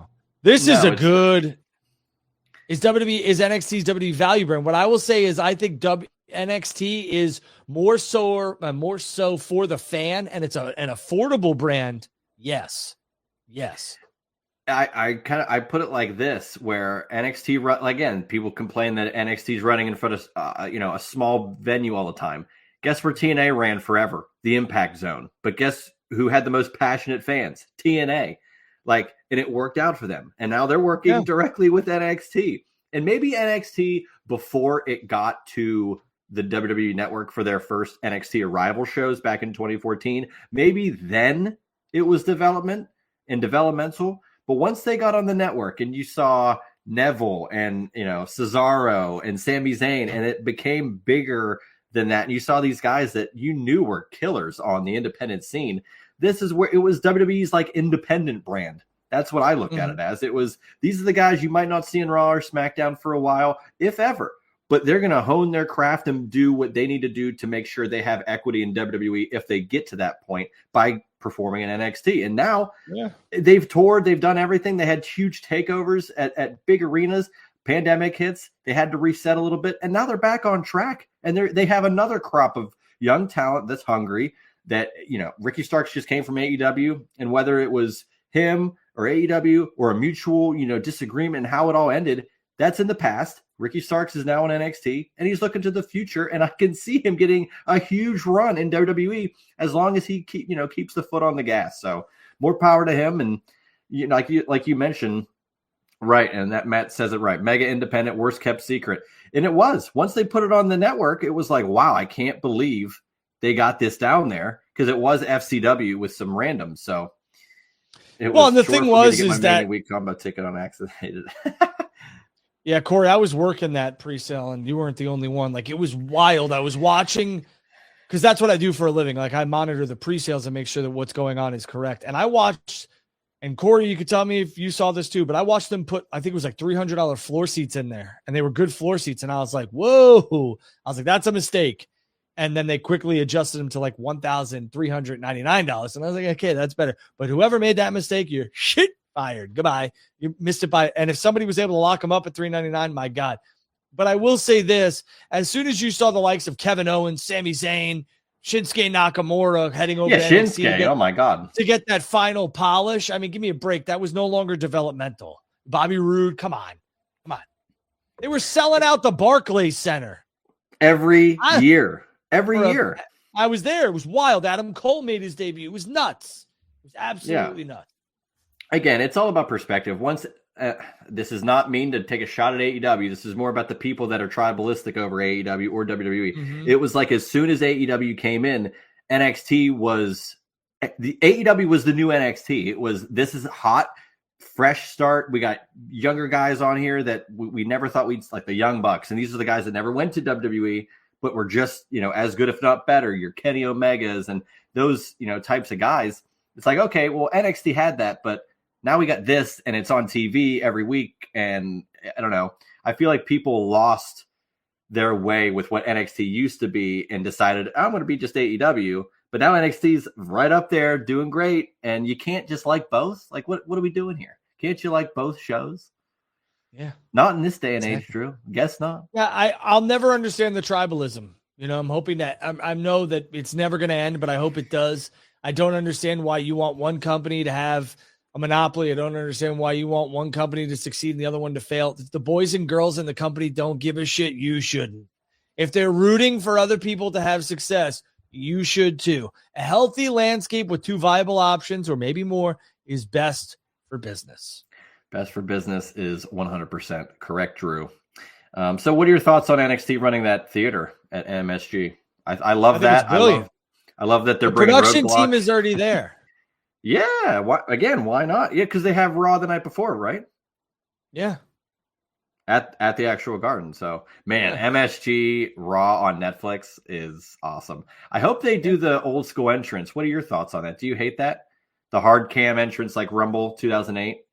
Is NXT's WWE value brand. What I will say is I think NXT is more so for the fan, and it's an affordable brand. Yes. I put it like this, where NXT again, people complain that NXT is running in front of a small venue all the time. Guess where TNA ran forever? The Impact Zone. But guess who had the most passionate fans? TNA. And it worked out for them. And now they're working directly with NXT. And maybe NXT, before it got to the WWE Network for their first NXT Arrival shows back in 2014, maybe then it was developmental. But once they got on the network and you saw Neville and Cesaro and Sami Zayn, and it became bigger than that, and you saw these guys that you knew were killers on the independent scene, this is where it was WWE's independent brand. That's what I look at it as. These are the guys you might not see in Raw or SmackDown for a while, if ever, but they're going to hone their craft and do what they need to do to make sure they have equity in WWE if they get to that point by performing in NXT. And now they've toured, they've done everything. They had huge takeovers at big arenas. Pandemic hits, they had to reset a little bit, and now they're back on track. And they have another crop of young talent that's hungry. That Ricky Starks just came from AEW, and whether it was him or AEW or a mutual disagreement and how it all ended, that's in the past. Ricky Starks is now in NXT, and he's looking to the future, and I can see him getting a huge run in WWE as long as he keeps the foot on the gas. So more power to him. And like you mentioned, right? And that Matt says it right. Mega independent, worst kept secret, and it was. Once they put it on the network, it was like, wow, I can't believe they got this down there, because it was FCW with some randoms. So and the thing was is that week combo ticket on accident. Yeah, Corey, I was working that pre-sale, and you weren't the only one. It was wild. I was watching, because that's what I do for a living. I monitor the pre-sales and make sure that what's going on is correct. And I watched, and Corey, you could tell me if you saw this too, but I watched them put, I think it was $300 floor seats in there, and they were good floor seats. And I was like, whoa, I was like, that's a mistake. And then they quickly adjusted them to $1,399. And I was like, okay, that's better. But whoever made that mistake, you're fired. Goodbye. You missed it by, and if somebody was able to lock them up at $399, my God. But I will say this, as soon as you saw the likes of Kevin Owens, Sami Zayn, Shinsuke Nakamura heading over to Shinsuke, oh my God, to get that final polish. I mean, give me a break. That was no longer developmental. Bobby Roode, come on. They were selling out the Barclays Center every year. I was there. It was wild. Adam Cole made his debut. It was nuts. It was absolutely nuts. Again, it's all about perspective. Once this is not mean to take a shot at AEW. This is more about the people that are tribalistic over AEW or WWE. Mm-hmm. It was like as soon as AEW came in, NXT was the AEW was the new NXT. It was, this is hot, fresh start. We got younger guys on here that we never thought we'd, like the Young Bucks, and these are the guys that never went to WWE, but were just, as good if not better. Your Kenny Omegas and those types of guys. It's like, okay, well, NXT had that, but now we got this, and it's on TV every week. And I don't know. I feel like people lost their way with what NXT used to be and decided, I'm going to be just AEW. But now NXT's right up there doing great. And you can't just like both. Like, what are we doing here? Can't you like both shows? Yeah. Not in this day and age, Drew. Guess not. Yeah, I'll never understand the tribalism. I'm hoping that I know that it's never going to end, but I hope it does. I don't understand why you want one company to have a monopoly. I don't understand why you want one company to succeed and the other one to fail. If the boys and girls in the company don't give a shit, you shouldn't. If they're rooting for other people to have success, you should too. A healthy landscape with two viable options or maybe more is best for business. Best for business is 100% correct, Drew. So what are your thoughts on NXT running that theater at MSG? I love that. It's brilliant. I love that they're the bringing production Roadblock. Team is already there. Yeah. Why not? Yeah, because they have Raw the night before, right? Yeah. At the actual Garden. So, man, MSG Raw on Netflix is awesome. I hope they do the old school entrance. What are your thoughts on that? Do you hate that? The hard cam entrance like Rumble 2008?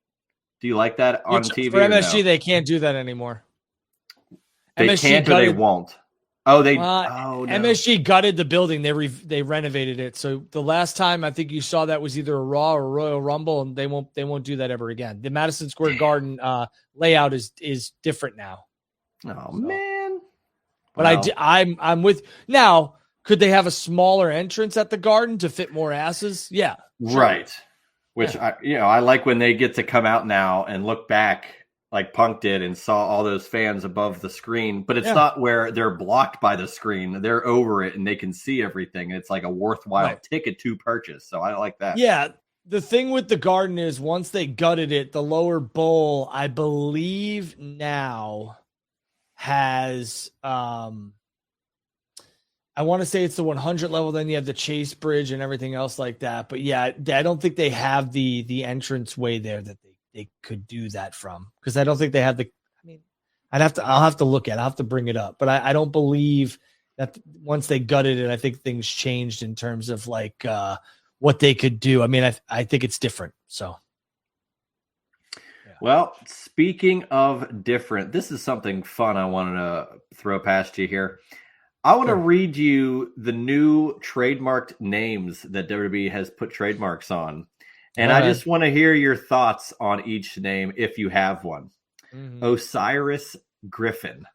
Do you like that on TV? For MSG, they can't do that anymore. They MSG can't, or they won't. Oh, no. MSG gutted the building. They renovated it. So the last time I think you saw that was either a Raw or a Royal Rumble, and they won't do that ever again. The Madison Square Garden layout is different now. Oh man! But I'm with now. Could they have a smaller entrance at the Garden to fit more asses? Yeah, sure. Right. Which I like when they get to come out now and look back. Like Punk did and saw all those fans above the screen, but it's not where they're blocked by the screen. They're over it and they can see everything. It's like a worthwhile ticket to purchase. So I like that. Yeah. The thing with the Garden is once they gutted it, the lower bowl, I believe now has, I want to say it's the 100 level. Then you have the Chase Bridge and everything else like that. But yeah, I don't think they have the entrance way there that they could do that from, because I don't think they have I'll have to look at it. I'll have to bring it up, but I don't believe that once they gutted it, I think things changed in terms of like what they could do. I mean, I think it's different. So. Yeah. Well, speaking of different, this is something fun I wanted to throw past you here. I want to read you the new trademarked names that WWE has put trademarks on. And I just want to hear your thoughts on each name if you have one. Mm-hmm. Osiris Griffin.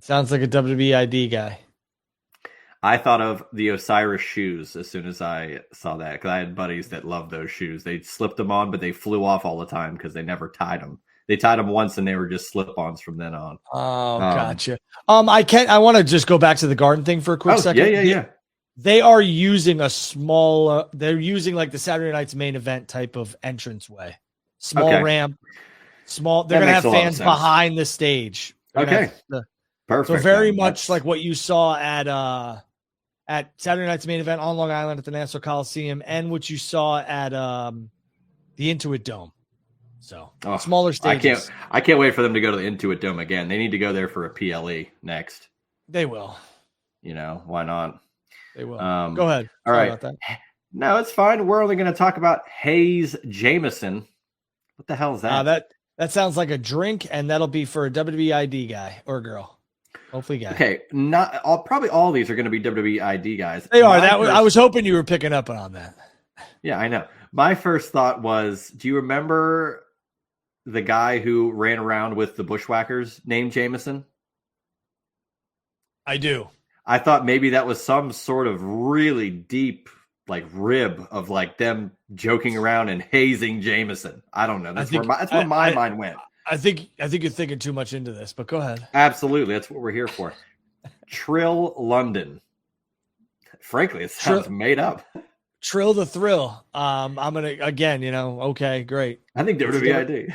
Sounds like a WWE ID guy. I thought of the Osiris shoes as soon as I saw that, because I had buddies that loved those shoes. They slipped them on, but they flew off all the time because they never tied them. They tied them once and they were just slip-ons from then on. Oh, gotcha. I want to just go back to the Garden thing for a quick second. Yeah. They are using they're using like the Saturday Night's Main Event type of entranceway. Small ramp, they're going to have fans behind the stage. Okay. Perfect. So very much like what you saw at Saturday Night's Main Event on Long Island at the Nassau Coliseum and what you saw at the Intuit Dome. So smaller stages. I can't wait for them to go to the Intuit Dome again. They need to go there for a PLE next. They will. Why not? They will. Go ahead. All right. No, it's fine. We're only going to talk about Hayes Jameson. What the hell is that? That sounds like a drink, and that'll be for a WWE ID guy or girl. Hopefully, guy. Okay, probably all of these are going to be WWE ID guys. They are. I was hoping you were picking up on that. Yeah, I know. My first thought was, do you remember the guy who ran around with the Bushwhackers named Jameson? I do. I thought maybe that was some sort of really deep like rib of like them joking around and hazing Jameson. I don't know. That's where my mind went. I think you're thinking too much into this, but go ahead. Absolutely. That's what we're here for. Trill London. Frankly, it sounds made up. Trill the Thrill. I'm gonna again, okay, great. I think WWE ID.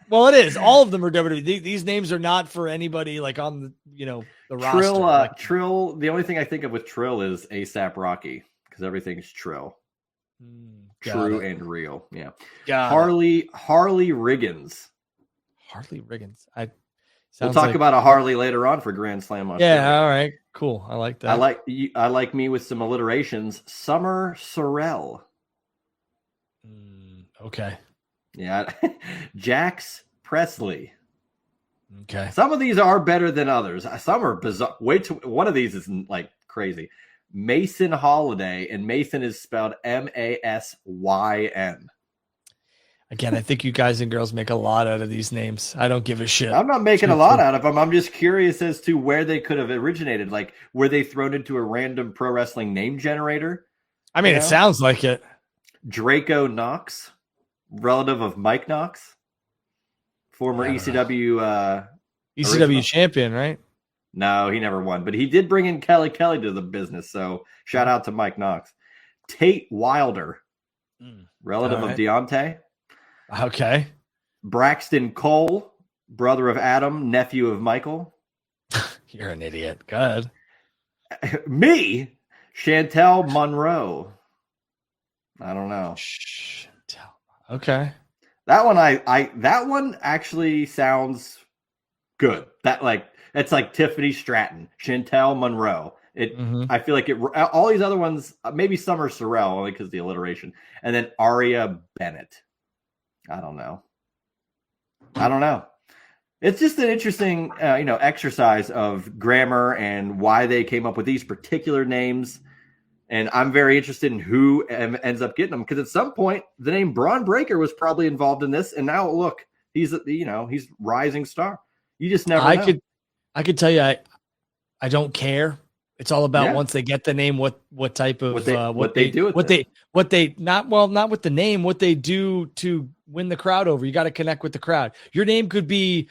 Well, it is. All of them are WWE. These names are not for anybody like on the roster. Trill. The only thing I think of with Trill is ASAP Rocky because everything's Trill. True and real. Yeah. Harley Riggins. Harley Riggins. We'll talk about a Harley later on for Grand Slam. Yeah. All right. Cool. I like that. I like me with some alliterations. Summer Sorrell. Okay. Yeah. Jax Presley. Okay. Some of these are better than others. Some are bizarre. One of these is like crazy. Mason Holiday, and Mason is spelled Masyn. Again, I think you guys and girls make a lot out of these names. I don't give a shit. I'm not making a lot out of them. I'm just curious as to where they could have originated. Like, were they thrown into a random pro wrestling name generator? I mean, it sounds like it. Draco Knox, relative of Mike Knox, former ECW champion, right? No, he never won, but he did bring in Kelly to the business. So shout out to Mike Knox. Tate Wilder, relative of Deontay. Okay. Braxton Cole, brother of Adam, nephew of Michael. You're an idiot. Good. Me, Chantel Monroe. I don't know. Okay. That one that one actually sounds good. It's like Tiffany Stratton, Chantel Monroe. I feel like all these other ones, maybe Summer Sorrell, only because the alliteration, and then Aria Bennett. I don't know. It's just an interesting, exercise of grammar and why they came up with these particular names. And I'm very interested in who ends up getting them, because at some point the name Braun Breaker was probably involved in this, and now look, he's rising star. You just never know. I could tell you, I don't care. It's all about once they get the name, what type of what they do with not with the name, what they do to win the crowd over. You got to connect with the crowd. Your name could be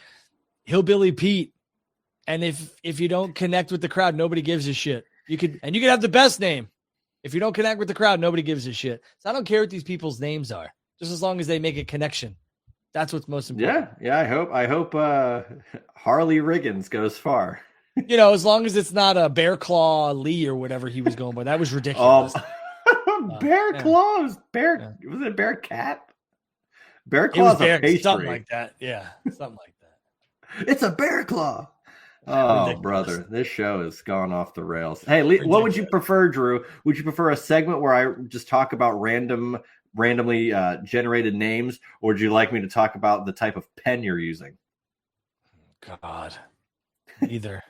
Hillbilly Pete, and if you don't connect with the crowd, nobody gives a shit. You could have the best name. If you don't connect with the crowd, nobody gives a shit. So I don't care what these people's names are, just as long as they make a connection. That's what's most important. Yeah. I hope Harley Riggins goes far. As long as it's not a Bear Claw Lee or whatever he was going by. That was ridiculous. Bear Claws. Was it Bear Cat? Bear Claw's a pastry. Something like that. Yeah, something like that. It's a Bear Claw. Oh, ridiculous. Brother, this show has gone off the rails. Hey, Lee, what would you prefer, Drew? Would you prefer a segment where I just talk about randomly generated names, or would you like me to talk about the type of pen you're using? God, either.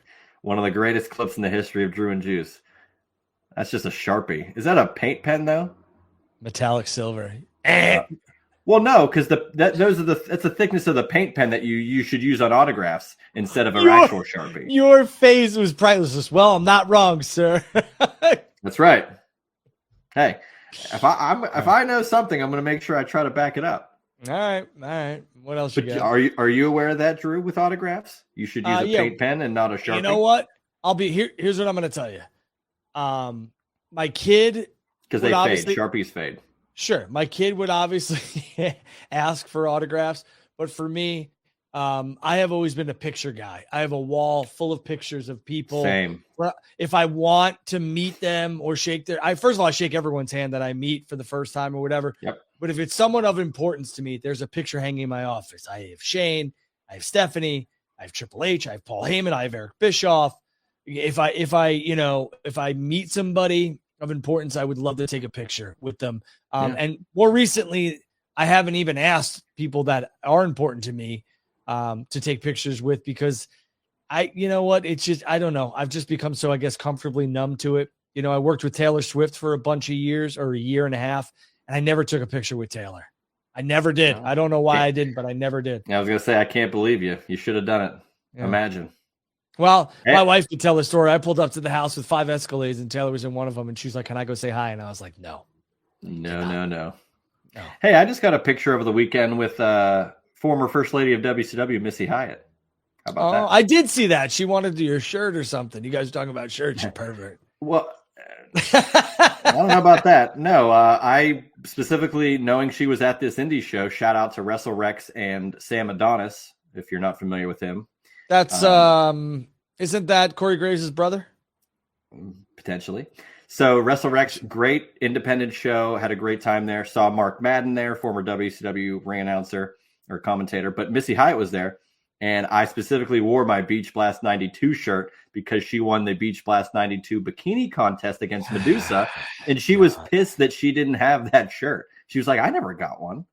One of the greatest clips in the history of Drew and Juice. That's just a Sharpie. Is that a paint pen though? Metallic silver. Well, no, because that's the thickness of the paint pen that you should use on autographs instead of an actual Sharpie. Your face was priceless. Well, I'm not wrong, sir. That's right. Hey, if I know something, I'm going to make sure I try to back it up. All right. What else you got? Are you aware of that, Drew? With autographs, you should use a paint pen and not a Sharpie. You know what? I'll be here. Here's what I'm going to tell you. My kid, because they fade. Sharpies fade. Sure, my kid would obviously ask for autographs, but for me, I have always been a picture guy. I have a wall full of pictures of people. Same. If I want to meet them or shake first of all, I shake everyone's hand that I meet for the first time or whatever. Yep. But if it's someone of importance to me, there's a picture hanging in my office. I have Shane, I have Stephanie, I have Triple H, I have Paul Heyman, I have Eric Bischoff. If I meet somebody of importance, I would love to take a picture with them. And more recently, I haven't even asked people that are important to me to take pictures with, because it's just, I don't know. I've just become so, I guess, comfortably numb to it. I worked with Taylor Swift for a bunch of years, or a year and a half, and I never took a picture with Taylor. I never did. I don't know why I didn't, but I never did. I was going to say, I can't believe you. You should have done it. Yeah. Imagine. Well, my wife could tell the story. I pulled up to the house with 5 Escalades, and Taylor was in one of them, and she's like, "Can I go say hi?" And I was like, No. Hey, I just got a picture over the weekend with former First Lady of WCW, Missy Hyatt. How about that? I did see that. She wanted your shirt or something. You guys were talking about shirts, you pervert. Well, I don't know about that. No, I specifically, knowing she was at this indie show, shout out to WrestleRex and Sam Adonis, if you're not familiar with him. That's isn't that Corey Graves' brother? Potentially. So WrestleRex, great independent show, had a great time there. Saw Mark Madden there, former WCW ring announcer or commentator, but Missy Hyatt was there. And I specifically wore my Beach Blast 92 shirt because she won the Beach Blast 92 bikini contest against Medusa. And she was pissed that she didn't have that shirt. She was like, I never got one.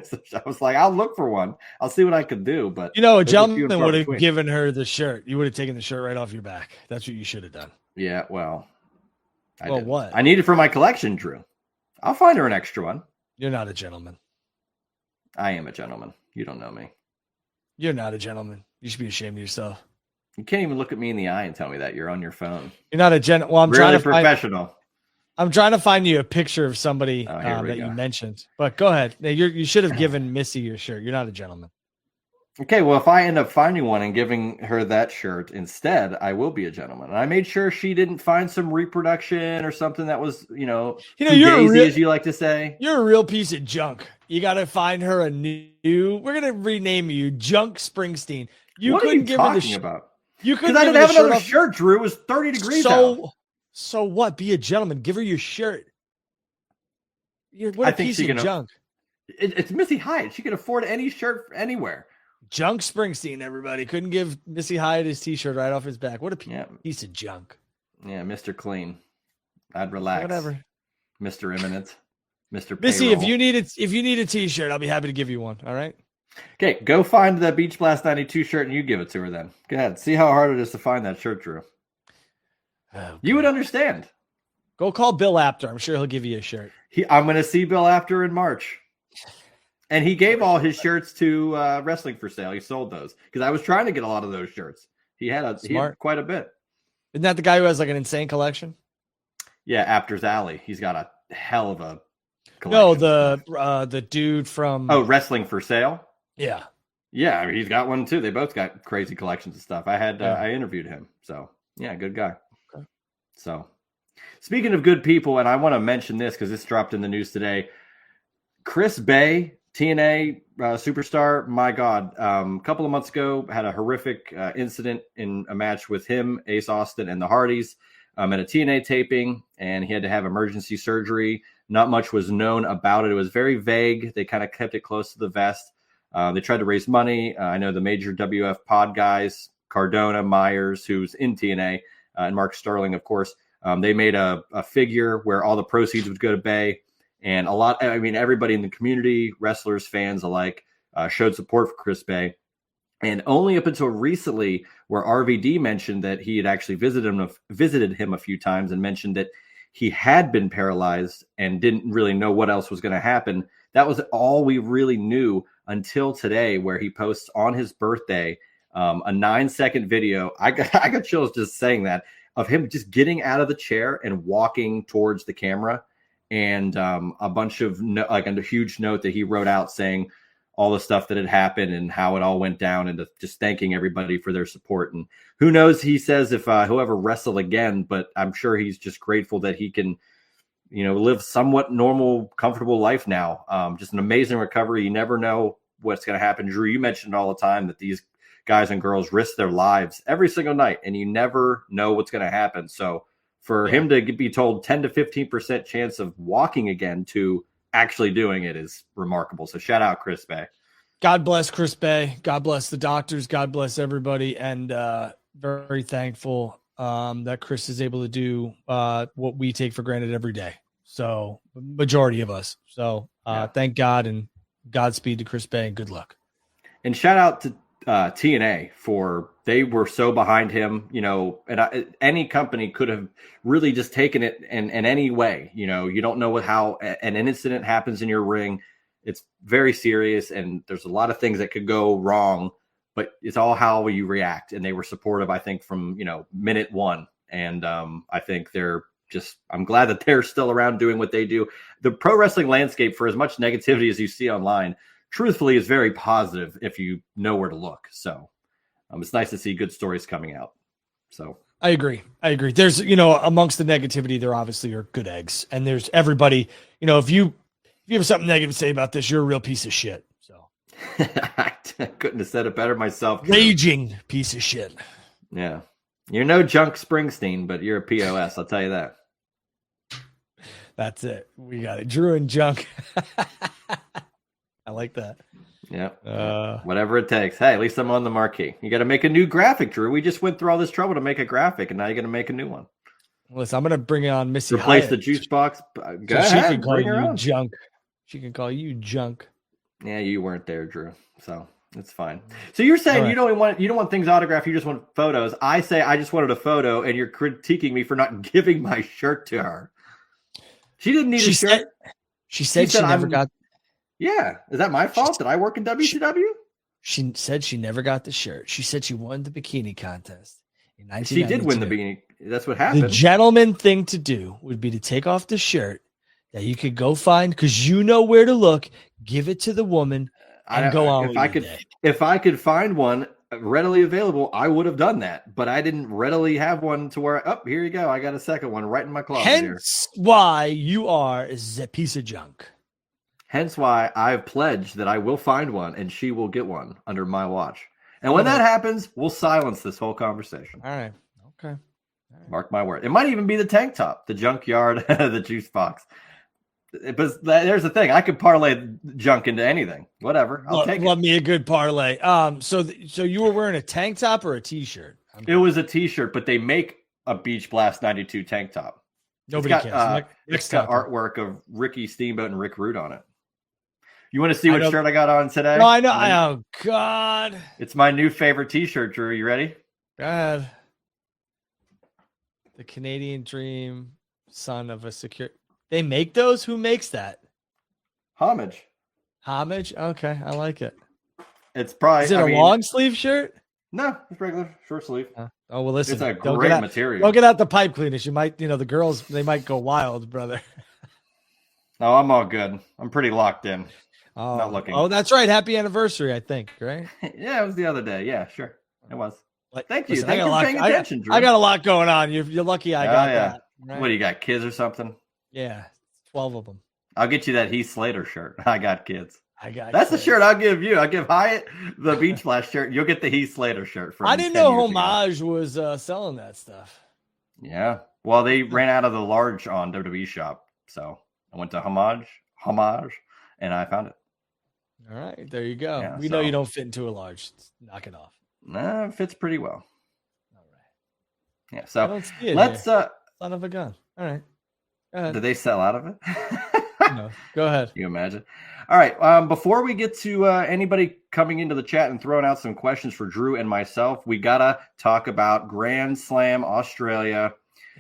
So I was like, I'll look for one. I'll see what I could do. But a gentleman would have given her the shirt. You would have taken the shirt right off your back. That's what you should have done. Yeah, well. What? I need it for my collection, Drew. I'll find her an extra one. You're not a gentleman. I am a gentleman. You don't know me. You're not a gentleman. You should be ashamed of yourself. You can't even look at me in the eye and tell me that. You're on your phone. You're not a gentleman. Well, I'm really trying to professional. I'm trying to find you a picture of somebody that you mentioned. But go ahead. You should have given Missy your shirt. You're not a gentleman. Okay, well, if I end up finding one and giving her that shirt instead, I will be a gentleman. And I made sure she didn't find some reproduction or something that was, you're daisy, as you like to say. You're a real piece of junk. You got to find her a new. We're gonna rename you Junk Springsteen. What are you talking about? You couldn't. Because I didn't have another shirt, Drew. It was 30 degrees out. So what? Be a gentleman. Give her your shirt. What a piece of junk. It's Missy Hyatt. She can afford any shirt anywhere. Junk Springsteen, everybody. Couldn't give Missy Hyatt his T-shirt right off his back. What a piece of junk. Yeah, Mr. Clean. I'd relax. Whatever. Mr. Imminent. Mr. Missy, Payroll. if you need a T-shirt, I'll be happy to give you one. All right. Okay, go find the Beach Blast 92 shirt and you give it to her then. Go ahead. See how hard it is to find that shirt, Drew. Oh, you would understand. Go call Bill Apter. I'm sure he'll give you a shirt. I'm going to see Bill Apter in March. And he gave all his shirts to Wrestling for Sale. He sold those because I was trying to get a lot of those shirts. He had quite a bit. Isn't that the guy who has like an insane collection? Yeah, Apter's Alley. He's got a hell of a collection. No, the dude from Wrestling for Sale. Yeah. Yeah, I mean, he's got one too. They both got crazy collections of stuff. I interviewed him. So, yeah, good guy. Okay. So, speaking of good people, and I want to mention this because this dropped in the news today. Chris Bay, TNA superstar, my God, a couple of months ago, had a horrific incident in a match with him, Ace Austin, and the Hardys at a TNA taping, and he had to have emergency surgery. Not much was known about it. It was very vague. They kind of kept it close to the vest. They tried to raise money. I know the major WF pod guys, Cardona, Myers, who's in TNA, and Mark Sterling, of course, they made a figure where all the proceeds would go to Bay. And everybody in the community, wrestlers, fans alike, showed support for Chris Bay. And only up until recently, where RVD mentioned that he had actually visited him a few times and mentioned that he had been paralyzed and didn't really know what else was going to happen. That was all we really knew until today, where he posts on his birthday a 9-second video. I got chills just saying that, of him just getting out of the chair and walking towards the camera. And a bunch of a huge note that he wrote out saying all the stuff that had happened and how it all went down, and just thanking everybody for their support. And who knows, he says, if he'll ever wrestle again, but I'm sure he's just grateful that he can, live somewhat normal, comfortable life now. Just an amazing recovery. You never know what's going to happen. Drew, you mentioned all the time that these guys and girls risk their lives every single night, and you never know what's going to happen. So for him to be told 10 to 15% chance of walking again to actually doing it is remarkable. So shout out Chris Bay. God bless Chris Bay. God bless the doctors. God bless everybody. And very thankful that Chris is able to do what we take for granted every day. So majority of us. So thank God, and Godspeed to Chris Bay, and good luck. And shout out to TNA they were so behind him, and any company could have really just taken it in any way. You don't know how an incident happens in your ring. It's very serious, and there's a lot of things that could go wrong, but it's all how you react. And they were supportive, I think, from, minute one. And I think I'm glad that they're still around doing what they do. The pro wrestling landscape, for as much negativity as you see online, truthfully is very positive if you know where to look. So it's nice to see good stories coming out. So I agree. There's, amongst the negativity, there obviously are good eggs, and there's everybody. If you have something negative to say about this, you're a real piece of shit. So I couldn't have said it better myself. Raging piece of shit. Yeah, you're no Junk Springsteen, but you're a POS. I'll tell you that. That's it. We got it. Drew and Junk. I like that. Yeah. Whatever it takes. Hey, at least I'm on the marquee. You got to make a new graphic, Drew. We just went through all this trouble to make a graphic, and now you're going to make a new one. Listen, I'm going to bring on Missy Replace Hyatt. the juice box. Go ahead. She can call you Junk. She can call you Junk. Yeah, you weren't there, Drew. So it's fine. So you're saying you don't want things autographed. You just want photos. I say I just wanted a photo, and you're critiquing me for not giving my shirt to her. She didn't need a shirt. She said she never got. Yeah. Is that my fault? Did I work in WCW? She said she never got the shirt. She said she won the bikini contest in 1992. She did win the bikini. That's what happened. The gentleman thing to do would be to take off the shirt that you could go find, because you know where to look, give it to the woman, and go on. If I could find one readily available, I would have done that. But I didn't readily have one to where, here you go. I got a second one right in my closet. Hence why you are a piece of junk. Hence why I've pledged that I will find one and she will get one under my watch. And when that happens, we'll silence this whole conversation. All right. Okay. All right. Mark my word. It might even be the tank top, the junkyard, the juice box. But there's the thing. I could parlay junk into anything. Whatever. I'll take it. Love me a good parlay. So you were wearing a tank top or a t-shirt? It was a t-shirt, but they make a Beach Blast 92 tank top. Nobody cares. It's got artwork of Ricky Steamboat and Rick Rude on it. You want to see what shirt I got on today? No, I know. Oh, God. It's my new favorite t-shirt, Drew. You ready? Go ahead. The Canadian Dream, son of a secure. They make those? Who makes that? Homage. Okay, I like it. It's probably. Is it a long sleeve shirt? No, it's regular short sleeve. Well, listen. It's a great material. Don't get out the pipe cleaners. You might, the girls, they might go wild, brother. No, I'm all good. I'm pretty locked in. Oh, not looking. Oh, that's right. Happy anniversary, I think, right? Yeah, it was the other day. Yeah, sure. It was. Thank you. Listen, Thank you for paying attention, Drew. I got a lot going on. You're lucky I got that. Right? What, do you got kids or something? Yeah, 12 of them. I'll get you that Heath Slater shirt. I got kids. That's the shirt I'll give you. I'll give Hyatt the Beach Blast shirt. You'll get the Heath Slater shirt. I didn't know Homage was selling that stuff. Yeah. Well, they ran out of the large on WWE Shop. So I went to Homage, and I found it. All right. There you go. Yeah, we know you don't fit into a large. Knock it off. Nah, it fits pretty well. All right. Yeah. So let's. Son of a gun. All right. Did they sell out of it? No. Go ahead. You imagine? All right. Before we get to anybody coming into the chat and throwing out some questions for Drew and myself, we gotta talk about Grand Slam Australia.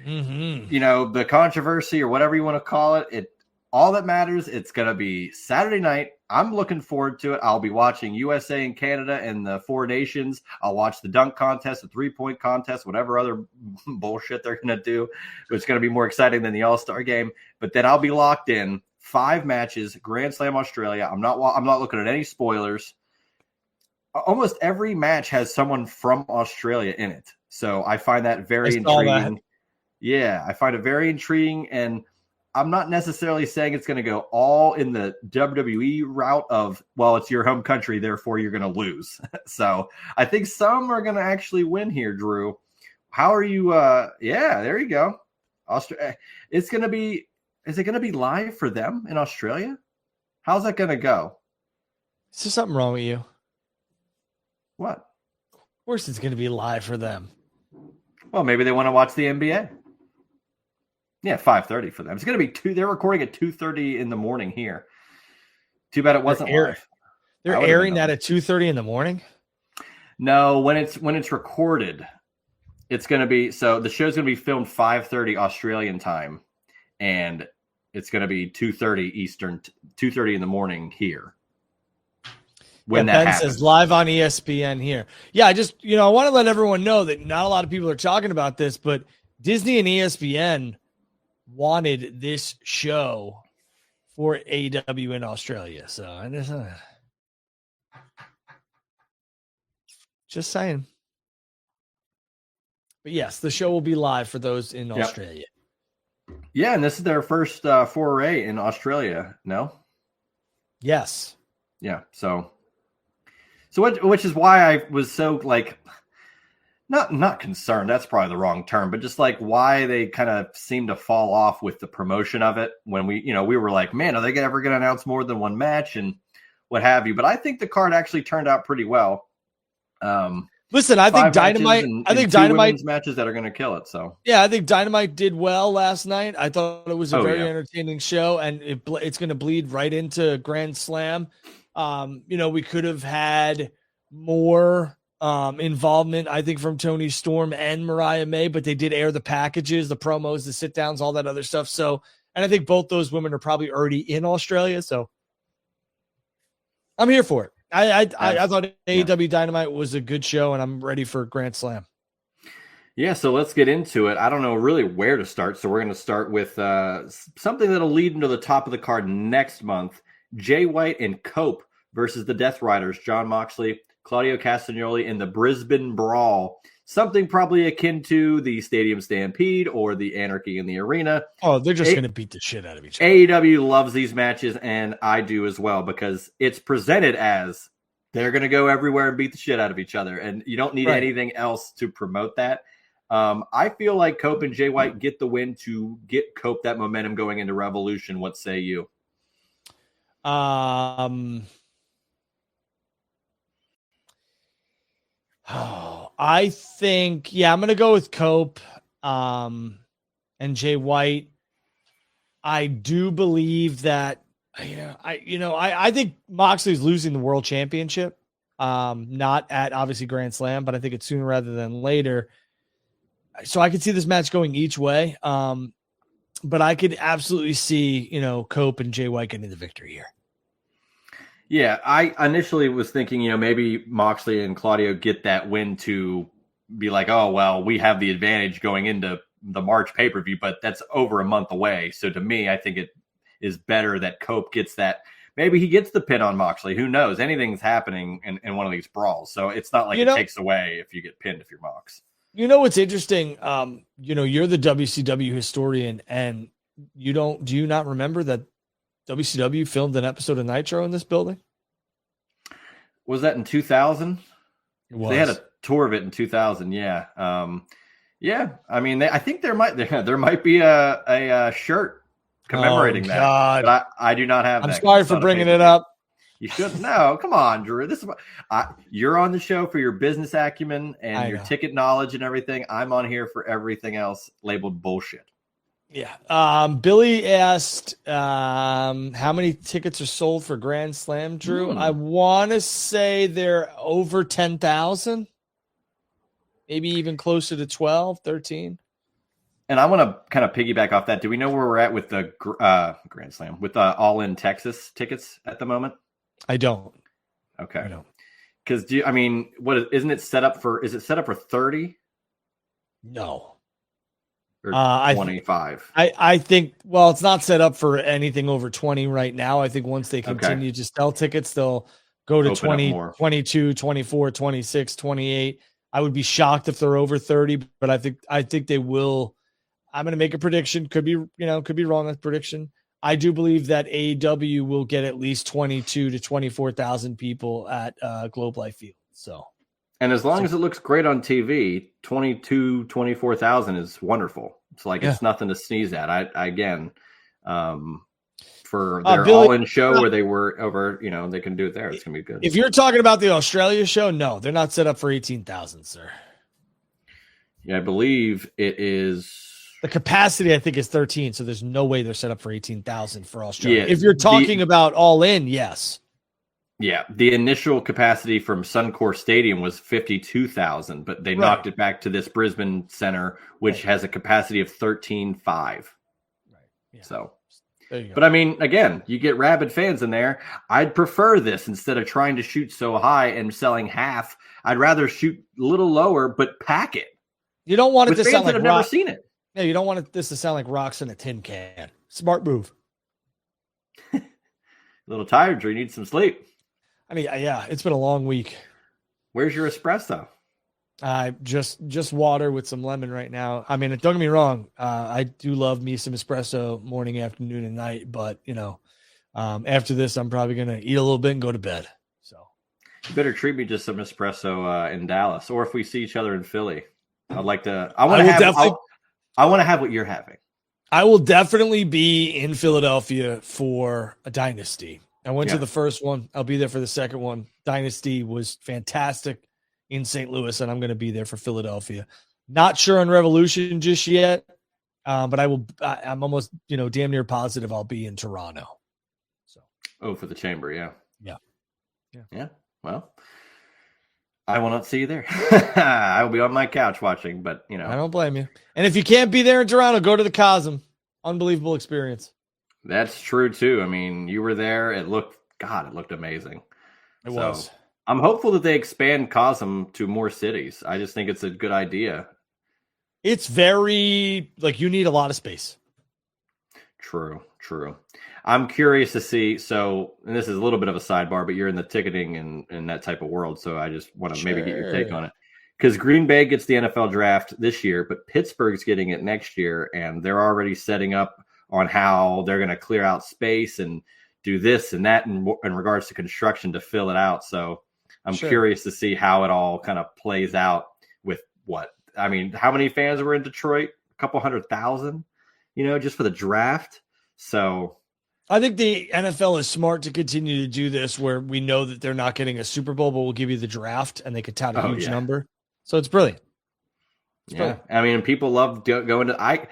Mm-hmm. The controversy or whatever you want to call it. All that matters. It's gonna be Saturday night. I'm looking forward to it. I'll be watching USA and Canada and the Four Nations. I'll watch the dunk contest, the 3-point contest, whatever other bullshit they're gonna do. But it's gonna be more exciting than the All-Star game. But then I'll be locked in. 5 matches, Grand Slam Australia. I'm not looking at any spoilers. Almost every match has someone from Australia in it. So I find that very intriguing. Yeah, I find it very intriguing. And I'm not necessarily saying it's going to go all in the WWE route of, well, it's your home country, therefore you're going to lose. So I think some are going to actually win here, Drew. How are you? Yeah, there you go. It's going to be. Is it going to be live for them in Australia? How's that going to go? Is there something wrong with you? What? Of course it's going to be live for them. Well, maybe they want to watch the NBA. Yeah, 5:30 for them. It's going to be they're recording at 2:30 in the morning here. Too bad it wasn't live. They're airing that at 2:30 in the morning? No, when it's recorded, it's going to be, so the show's going to be filmed 5:30 Australian time. And it's going to be 2:30 Eastern, 2:30 in the morning here. When that happens. Ben says live on ESPN here. Yeah, I just, I want to let everyone know that not a lot of people are talking about this, but Disney and ESPN wanted this show for AEW in Australia. So I just saying. But yes, the show will be live for those in Australia. Yeah, and this is their first foray in Australia. No. Yes. Yeah. So which is why I was so like. Not concerned. That's probably the wrong term, but just like why they kind of seem to fall off with the promotion of it when we were like, man, are they ever going to announce more than one match and what have you? But I think the card actually turned out pretty well. Listen, I think Dynamite. I think Dynamite matches that are going to kill it. So yeah, I think Dynamite did well last night. I thought it was a very entertaining show, and it's going to bleed right into Grand Slam. We could have had more involvement, I think, from Toni Storm and Mariah May, but they did air the packages, the promos, the sit downs, all that other stuff. So, and I think both those women are probably already in Australia. So I'm here for it. I thought AEW Dynamite was a good show, and I'm ready for Grand Slam. Yeah, so let's get into it. I don't know really where to start, so we're going to start with something that'll lead into the top of the card next month. Jay White and Cope versus the Death Riders, Jon Moxley, Claudio Castagnoli in the Brisbane Brawl. Something probably akin to the Stadium Stampede or the Anarchy in the Arena. Oh, they're just going to beat the shit out of each other. AEW loves these matches, and I do as well, because it's presented as they're going to go everywhere and beat the shit out of each other, and you don't need anything else to promote that. I feel like Cope and Jay White get the win to get Cope that momentum going into Revolution. What say you? I think, I'm going to go with Cope and Jay White. I do believe that, I think Moxley's losing the world championship, not at obviously Grand Slam, but I think it's sooner rather than later. So I could see this match going each way. But I could absolutely see, Cope and Jay White getting the victory here. Yeah, I initially was thinking, maybe Moxley and Claudio get that win to be like, oh, well, we have the advantage going into the March pay-per-view, but that's over a month away. So to me, I think it is better that Cope gets that. Maybe he gets the pin on Moxley. Who knows? Anything's happening in one of these brawls. So it's not like it takes away if you get pinned if you're Mox. What's interesting? You're the WCW historian, and do you not remember that WCW filmed an episode of Nitro in this building? Was that in 2000? They had a tour of it in 2000. Yeah. I mean, I think there might be a shirt commemorating that. But I do not have that. I'm sorry for bringing it up. You should. No, come on, Drew. You're on the show for your business acumen and your ticket knowledge and everything. I'm on here for everything else labeled bullshit. Yeah. Billy asked how many tickets are sold for Grand Slam, Drew. I want to say they're over 10,000, maybe even closer to 12, 13. And I want to kind of piggyback off that. Do we know where we're at with the Grand Slam, with All In Texas tickets at the moment? I don't. Okay. I don't. Because isn't it set up for 30? No. Or 25. I think, well, it's not set up for anything over 20 right now. I think once they continue to sell tickets, they'll go to 20, 22, 24, 26, 28. I would be shocked if they're over 30, but I think they will. I'm going to make a prediction. Could be wrong with prediction. I do believe that AEW will get at least 22 to 24,000 people at Globe Life Field. So. And as long as it looks great on TV, 24,000 is wonderful. It's like it's nothing to sneeze at. For their all-in show where they were over, they can do it there. It's going to be good. If you're talking about the Australia show, no, they're not set up for 18,000, sir. Yeah, I believe it is. The capacity, I think, is 13, so there's no way they're set up for 18,000 for Australia. If you're talking about all-in, yes. Yeah, the initial capacity from Suncorp Stadium was 52,000, but they knocked it back to this Brisbane Center, which has a capacity of 13,500. Right. Yeah. So, there you go. But I mean, again, you get rabid fans in there. I'd prefer this instead of trying to shoot so high and selling half. I'd rather shoot a little lower, but pack it. You don't want it to sound like I've never seen it. No, you don't want this to sound like rocks in a tin can. Smart move. A little tired, Drew. You need some sleep. I mean, yeah, it's been a long week. Where's your espresso? I just water with some lemon right now. I mean, don't get me wrong. I do love me some espresso morning, afternoon, and night. But after this, I'm probably gonna eat a little bit and go to bed. So you better treat me just some espresso in Dallas, or if we see each other in Philly. I'd like to. I want to have what you're having. I will definitely be in Philadelphia for a Dynasty. I went to the first one. I'll be there for the second one. Dynasty was fantastic in St. Louis, and I'm going to be there for Philadelphia. Not sure on Revolution just yet, but I'm almost, damn near positive I'll be in Toronto. So. For the Chamber, yeah. Yeah. Well, I will not see you there. I will be on my couch watching, but I don't blame you. And if you can't be there in Toronto, go to the Cosm. Unbelievable experience. That's true too. I mean, you were there. It looked amazing. It was. I'm hopeful that they expand Cosm to more cities. I just think it's a good idea. It's very you need a lot of space. True. I'm curious to see. So, and this is a little bit of a sidebar, but you're in the ticketing and that type of world. So I just want to maybe get your take on it. Because Green Bay gets the NFL draft this year, but Pittsburgh's getting it next year. And they're already setting up on how they're going to clear out space and do this and that in regards to construction to fill it out. So I'm curious to see how it all kind of plays out with how many fans were in Detroit? A couple 100,000, just for the draft. So I think the NFL is smart to continue to do this where we know that they're not getting a Super Bowl, but we'll give you the draft and they could tout a huge number. So it's brilliant. Brilliant. I mean, people love going to, I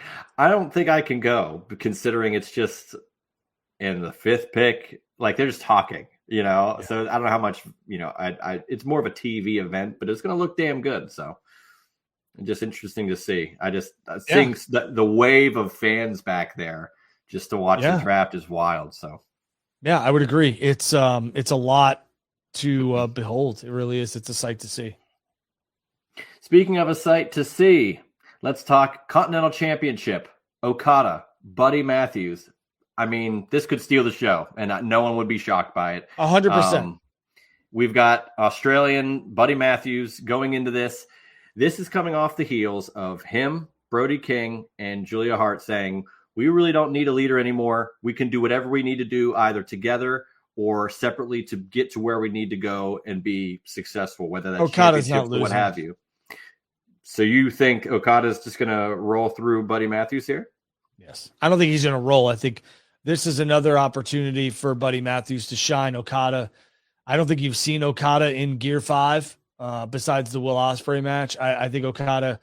don't think I can go considering it's just in the 5th pick. Like they're just talking, so I don't know how much, it's more of a TV event, but it's going to look damn good. So just interesting to see. Seeing the wave of fans back there just to watch the draft is wild. So, yeah, I would agree. It's a lot to behold. It really is. It's a sight to see. Speaking of a sight to see, let's talk Continental Championship. Okada, Buddy Matthews. I mean, this could steal the show, and no one would be shocked by it. 100%. We've got Australian Buddy Matthews going into this. This is coming off the heels of him, Brody King, and Julia Hart saying, we really don't need a leader anymore. We can do whatever we need to do either together or separately to get to where we need to go and be successful, whether that's Okada's not or losing. what have you. So you think Okada's just going to roll through Buddy Matthews here? Yes. I don't think he's going to roll. I think this is another opportunity for Buddy Matthews to shine. Okada, I don't think you've seen Okada in Gear 5 besides the Will Ospreay match. I think Okada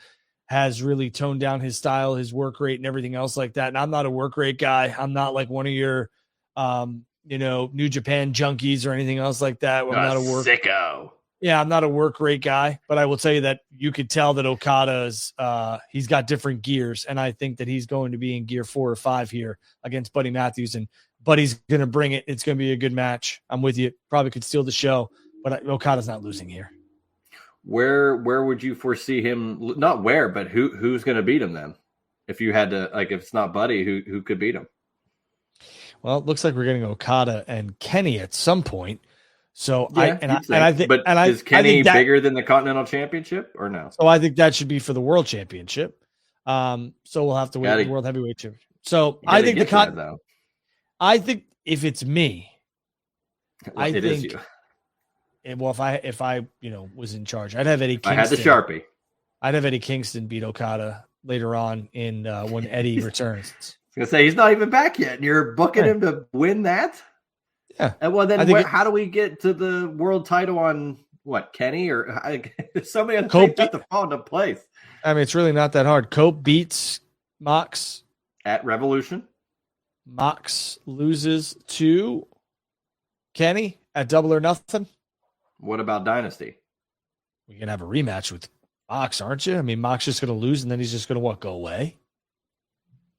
has really toned down his style, his work rate, and everything else like that. And I'm not a work rate guy. I'm not like one of your, New Japan junkies or anything else like that. I'm not a sicko. Yeah, I'm not a work rate guy, but I will tell you that you could tell that Okada's he's got different gears, and I think that he's going to be in Gear 4 or 5 here against Buddy Matthews, and Buddy's going to bring it. It's going to be a good match. I'm with you. Probably could steal the show, but Okada's not losing here. Where would you foresee him? Not where, but who's going to beat him then? If you had to, if it's not Buddy, who could beat him? Well, it looks like we're getting Okada and Kenny at some point. So yeah, I think, but is Kenny bigger than the Continental Championship or no? So I think that should be for the World Championship. So we'll have to wait the World Heavyweight Championship. So I think I think if it's me, I think. Well, if I was in charge, I'd have Eddie Kingston. I had the Sharpie. I'd have Eddie Kingston beat Okada later on in when Eddie returns. I was gonna say he's not even back yet, and you're booking him to win that. Yeah. And well, then how do we get to the world title on what, Kenny or somebody else got to fall into place? I mean, it's really not that hard. Cope beats Mox at Revolution. Mox loses to Kenny at Double or Nothing. What about Dynasty? We're gonna have a rematch with Mox, aren't you? I mean, Mox just gonna lose and then he's just gonna go away.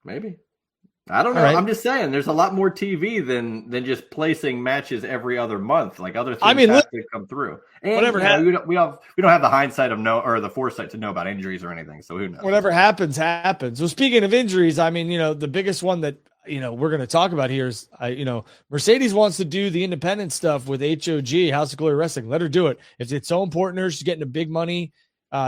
Maybe. I don't know. Right. I'm just saying there's a lot more TV than just placing matches every other month. Like other things have to come through. And whatever we don't have the hindsight of the foresight to know about injuries or anything. So who knows? Whatever happens. So speaking of injuries, I mean, the biggest one that we're going to talk about here is Mercedes wants to do the independent stuff with HOG, House of Glory Wrestling. Let her do it. If it's so important to her, she's getting a big money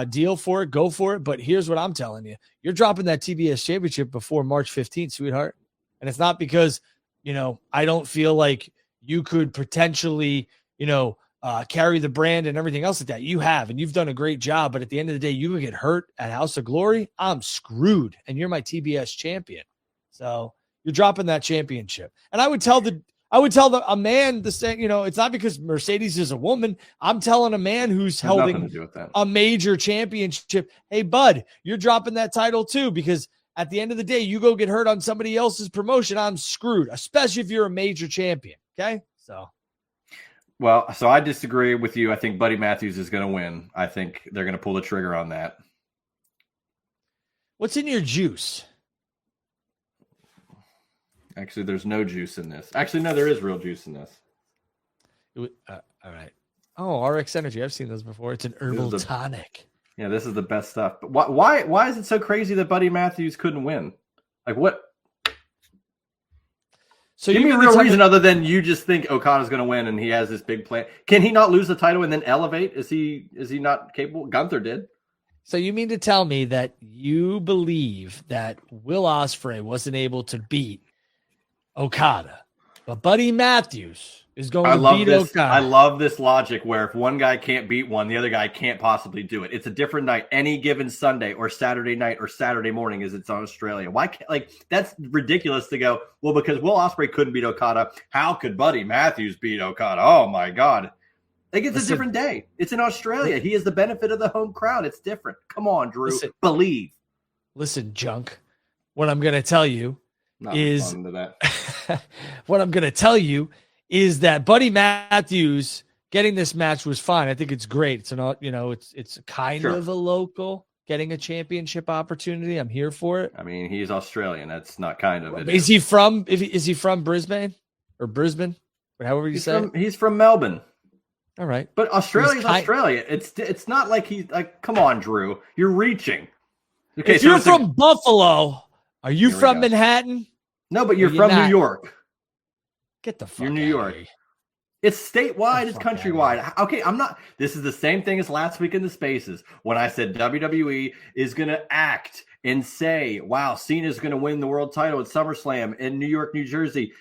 deal for it, go for it. But here's what I'm telling you. You're dropping that TBS championship before March 15th, sweetheart. And it's not because, I don't feel like you could potentially, carry the brand and everything else like that. You have, and you've done a great job. But at the end of the day, you would get hurt at House of Glory. I'm screwed. And you're my TBS champion. So you're dropping that championship. And I would tell a man the same, it's not because Mercedes is a woman. I'm telling a man who's holding a major championship, hey, bud, you're dropping that title too, because at the end of the day, you go get hurt on somebody else's promotion, I'm screwed, especially if you're a major champion. Okay. So I disagree with you. I think Buddy Matthews is going to win. I think they're going to pull the trigger on that. What's in your juice? Actually, there's no juice in this. Actually, no, there is real juice in this. All right. Oh, RX Energy. I've seen those before. It's an herbal tonic. Yeah, this is the best stuff. But why is it so crazy that Buddy Matthews couldn't win? Like what? So give me a real reason other than you just think Okada's going to win and he has this big plan. Can he not lose the title and then elevate? Is he not capable? Gunther did. So you mean to tell me that you believe that Will Ospreay wasn't able to beat Okada, but Buddy Matthews is going to beat Okada? I love this logic where if one guy can't beat one, the other guy can't possibly do it. It's a different night. Any given Sunday or Saturday night or Saturday morning is it's on Australia. Why can't, that's ridiculous to go, well, because Will Ospreay couldn't beat Okada. How could Buddy Matthews beat Okada? Oh my God. It's a different day. It's in Australia. He has the benefit of the home crowd. It's different. Come on, Drew. Believe. Listen, junk. What I'm going to tell you is what I'm going to tell you is that Buddy Matthews getting this match was fine. I think it's great. It's it's kind of a local getting a championship opportunity. I'm here for it. I mean, he's Australian. That's not kind of it. Is he from Brisbane or Brisbane? Or however you say it? He's from Melbourne. All right. But Australia's Australia. It's not like he's like, come on, Drew. You're reaching. Okay, if you're from Buffalo, are you from Manhattan? No, but you're from New York. Get the fuck You're New York. It's statewide. It's countrywide. Okay, I'm not. This is the same thing as last week in the Spaces when I said WWE is going to act and say, wow, Cena's going to win the world title at SummerSlam in New York, New Jersey,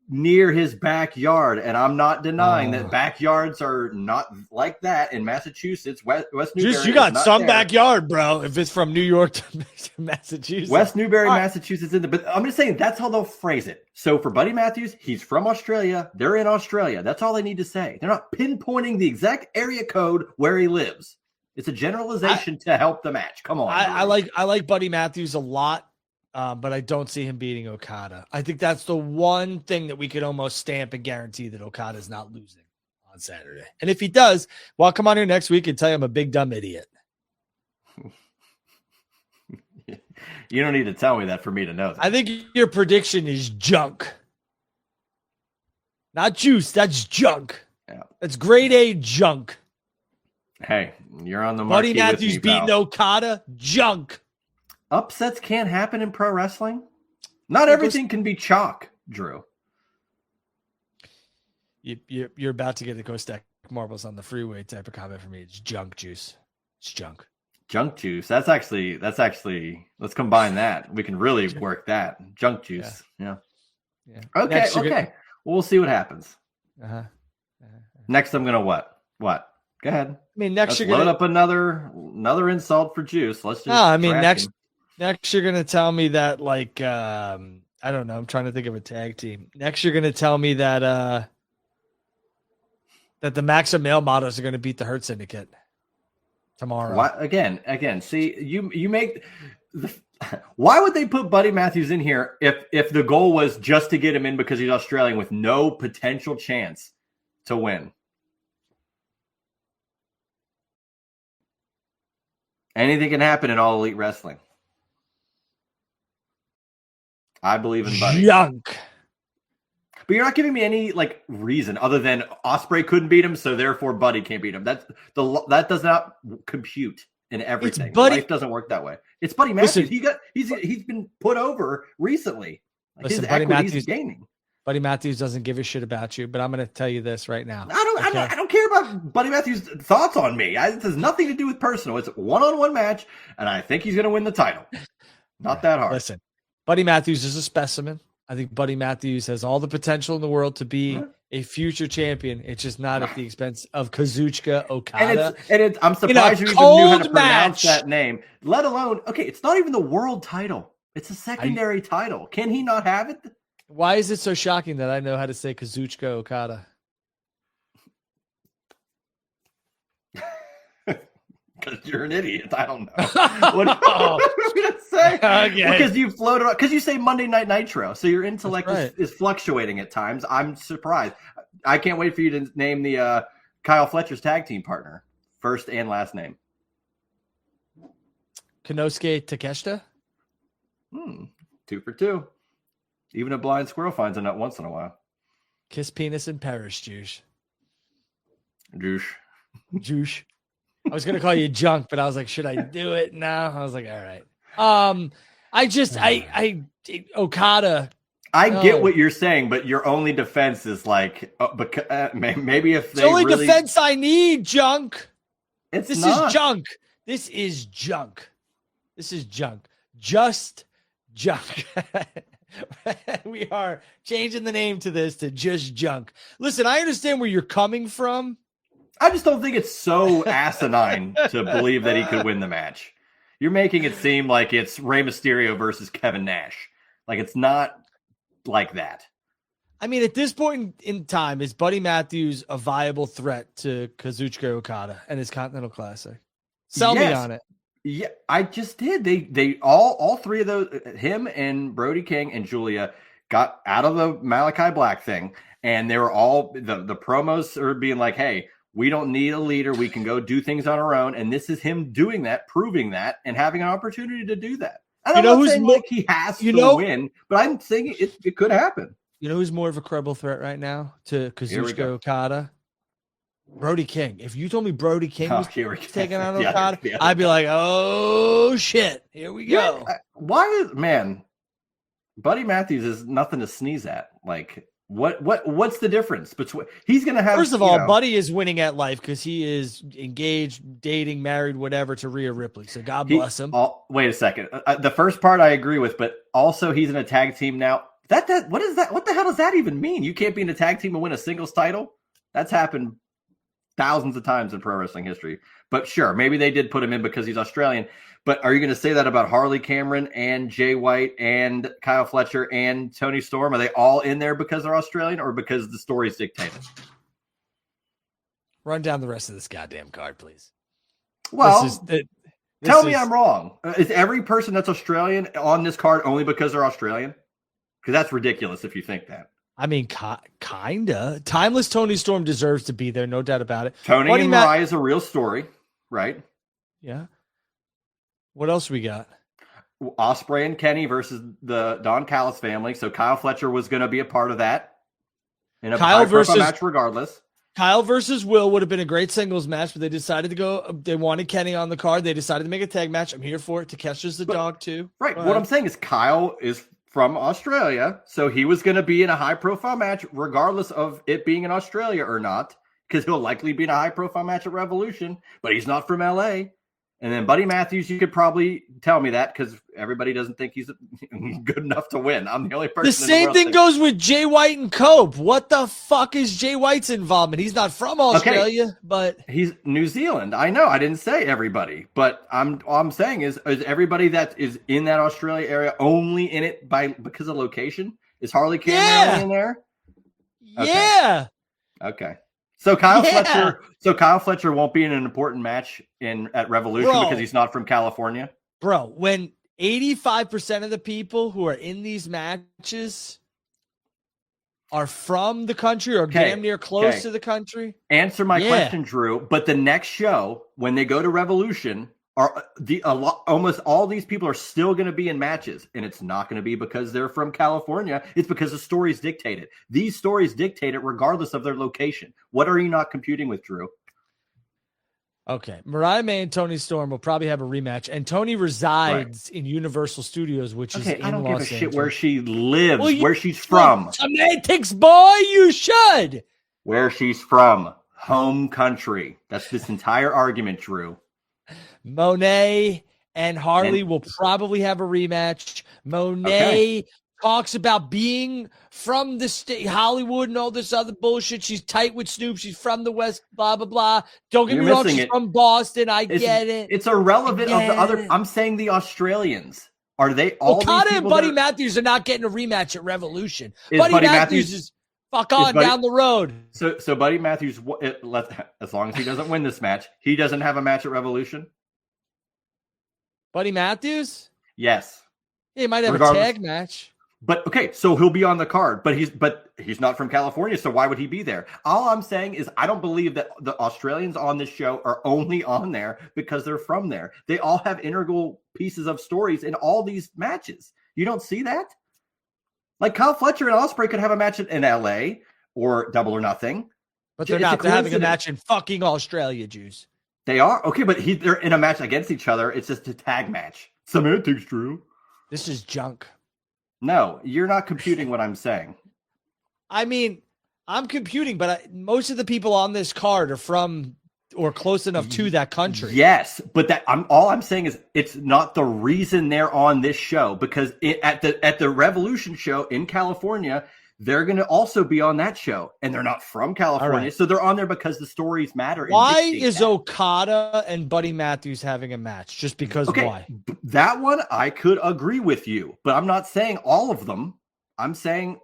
near his backyard. And I'm not denying that backyards are not like that in Massachusetts. West Newbury. You got some backyard, bro. If it's from New York to Massachusetts. West Newbury, Massachusetts. But I'm just saying that's how they'll phrase it. So for Buddy Matthews, he's from Australia. They're in Australia. That's all they need to say. They're not pinpointing the exact area code where he lives. It's a generalization to help the match. Come on. I like Buddy Matthews a lot. But I don't see him beating Okada. I think that's the one thing that we could almost stamp and guarantee that Okada is not losing on Saturday. And if he does, well, I'll come on here next week and tell you I'm a big dumb idiot. You don't need to tell me that for me to know that. I think your prediction is junk. Not juice. That's junk. Yeah. That's grade A junk. Hey, you're on the marquee. Buddy Matthews beating Okada, junk. Upsets can't happen in pro wrestling. Not everything can be chalk, Drew. You're about to get the go stack marbles on the freeway type of comment for me. It's junk juice. It's junk. Junk juice. That's actually. Let's combine that. We can really work that. Junk juice. Yeah. Okay. Okay. We'll see what happens. Next, I'm gonna what? What? Go ahead. I mean, next you're gonna load up another insult for juice. Let's just. No, I mean next you're gonna tell me that I don't know. I'm trying to think of a tag team. Next you're gonna tell me that the Maxim male models are gonna beat the Hurt Syndicate tomorrow. Why, again. See, you make the. Why would they put Buddy Matthews in here if the goal was just to get him in because he's Australian with no potential chance to win? Anything can happen in All Elite Wrestling. I believe in Buddy. Junk. But you're not giving me any reason other than Ospreay couldn't beat him, so therefore Buddy can't beat him. That does not compute in everything. Life doesn't work that way. It's Buddy Matthews. He's been put over recently. His equity is gaining. Buddy Matthews doesn't give a shit about you, but I'm going to tell you this right now. I don't care about Buddy Matthews' thoughts on me. It has nothing to do with personal. It's a one-on-one match, and I think he's going to win the title. Not that hard. Listen, Buddy Matthews is a specimen. I think Buddy Matthews has all the potential in the world to be a future champion. It's just not at the expense of Kazuchika Okada. I'm surprised you even knew how to pronounce that name, let alone, okay, it's not even the world title. It's a secondary title. Can he not have it? Why is it so shocking that I know how to say Kazuchika Okada? Because you're an idiot. I don't know. What am I going to say? Okay. Because you floated, because you say Monday Night Nitro, so your intellect is fluctuating at times. I'm surprised. I can't wait for you to name the Kyle Fletcher's tag team partner, first and last name. Konosuke Takeshita? 2 for 2. Even a blind squirrel finds a nut once in a while. Kiss penis and Paris juice. Juice. I was gonna call you junk, but I was like, should I do it now? I was like, all right. Okada. I get what you're saying, but your only defense is like, maybe if they the only defense I need, junk. This is junk. This is junk. Just junk. We are changing the name to this to just junk. Listen, I understand where you're coming from. I just don't think it's so asinine to believe that he could win the match. You're making it seem like it's Rey Mysterio versus Kevin Nash. Like, it's not like that. I mean, at this point in time, is Buddy Matthews a viable threat to Kazuchika Okada and his Continental Classic? Sell me on it. Yeah, I just did. They all three of those, him and Brody King and Julia, got out of the Malachi Black thing, and they were all the promos are being like, "Hey, we don't need a leader. We can go do things on our own." And this is him doing that, proving that, and having an opportunity to do that. And I'm not saying like he has to win, but I'm saying it could happen. You know who's more of a credible threat right now to Kazuchika Okada? Brody King. If you told me Brody King was taking out Okada, I'd be like, oh shit, here we go. Yeah, Buddy Matthews is nothing to sneeze at. Like, what's the difference between he's gonna have? First of all, Buddy is winning at life because he is engaged, dating, married, whatever to Rhea Ripley. So God bless him. Wait a second. The first part I agree with, but also he's in a tag team now. What is that? What the hell does that even mean? You can't be in a tag team and win a singles title. That's happened thousands of times in pro wrestling history. But sure, maybe they did put him in because he's Australian. But are you going to say that about Harley Cameron and Jay White and Kyle Fletcher and Tony Storm? Are they all in there because they're Australian or because the stories dictate it? Run down the rest of this goddamn card, please. Well, tell me I'm wrong. Is every person that's Australian on this card only because they're Australian? Because that's ridiculous if you think that. I mean, kinda. Timeless Tony Storm deserves to be there, no doubt about it. Tony and Mariah is a real story, right? Yeah. What else we got? Ospreay and Kenny versus the Don Callis family. So Kyle Fletcher was going to be a part of that in a match regardless. Kyle versus Will would have been a great singles match, but they decided to go. They wanted Kenny on the card. They decided to make a tag match. I'm here for it. Takesha's the dog too. Right. What I'm saying is Kyle is from Australia, so he was going to be in a high-profile match regardless of it being in Australia or not, because he'll likely be in a high-profile match at Revolution, but he's not from LA. And then Buddy Matthews, you could probably tell me that because everybody doesn't think he's good enough to win. I'm the only person. The same thing goes with Jay White and Cope. What the fuck is Jay White's involvement? He's not from Australia, but he's New Zealand. I know. I didn't say everybody, but all I'm saying is everybody that is in that Australia area only in it because of location? Is Harley Cameron in there? Okay. Yeah. Okay. So Kyle Fletcher won't be in an important match at Revolution because he's not from California. Bro, when 85% of the people who are in these matches are from the country or damn near close to the country. Answer my question, Drew. But the next show, when they go to Revolution, almost all these people are still going to be in matches, and it's not going to be because they're from California. It's because the stories dictate it. These stories dictate it regardless of their location. What are you not computing with, Drew? Okay. Mariah May and Tony Storm will probably have a rematch. And Tony resides in Universal Studios, which is in I don't give a Los shit Angeles. where she lives, Well, where she's from. Semantics, boy, you should. Where she's from. Home country. That's this entire argument, Drew. Monet and Harley will probably have a rematch. Monet talks about being from the state, Hollywood, and all this other bullshit. She's tight with Snoop. She's from the West, blah, blah, blah. Don't get me wrong. She's from Boston. I get it. It's irrelevant of the other. I'm saying the Australians. Are they all Okada and Buddy Matthews are not getting a rematch at Revolution. Buddy Matthews is down the road. So Buddy Matthews, as long as he doesn't win this match, he doesn't have a match at Revolution? Buddy Matthews? Yes. Yeah, he might have a tag match. But okay, so he'll be on the card, but he's not from California, so why would he be there? All I'm saying is I don't believe that the Australians on this show are only on there because they're from there. They all have integral pieces of stories in all these matches. You don't see that? Like Kyle Fletcher and Ospreay could have a match in LA or Double or Nothing. But they're not. They're having a match in fucking Australia, Juice. They are? Okay, but they're in a match against each other. It's just a tag match. Semantics, Drew. This is junk. No, you're not computing what I'm saying. I mean, I'm computing, but most of the people on this card are from or close enough to that country. Yes, but all I'm saying is it's not the reason they're on this show, because at the Revolution show in California, they're going to also be on that show, and they're not from California, so they're on there because the stories matter. Why is Okada and Buddy Matthews having a match? Just because why? That one I could agree with you, but I'm not saying all of them. I'm saying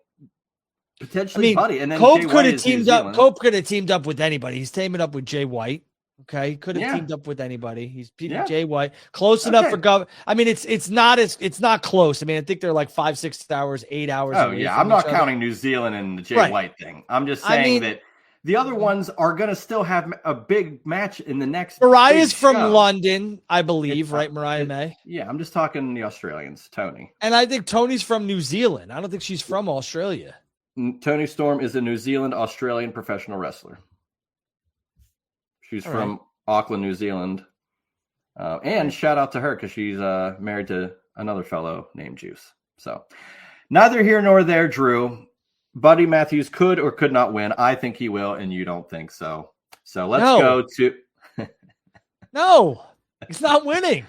potentially Buddy, and then Cope could have teamed up. Cope could have teamed up with anybody. He's teaming up with Jay White. Okay, he could have teamed up with anybody. He's Jay White, close enough for Gov. I mean, it's not close. I mean, I think they're like 5-6 hours, 8 hours. Oh yeah, I'm not counting New Zealand and the Jay White thing. I'm just saying that the other ones are going to still have a big match in the next. Mariah's from London, I believe, right? Mariah May. Yeah, I'm just talking the Australians, Tony. And I think Tony's from New Zealand. I don't think she's from Australia. Tony Storm is a New Zealand Australian professional wrestler. She's from Auckland, New Zealand. And shout out to her because she's married to another fellow named Juice. So neither here nor there, Drew. Buddy Matthews could or could not win. I think he will, and you don't think so. So let's go to... No, he's not winning.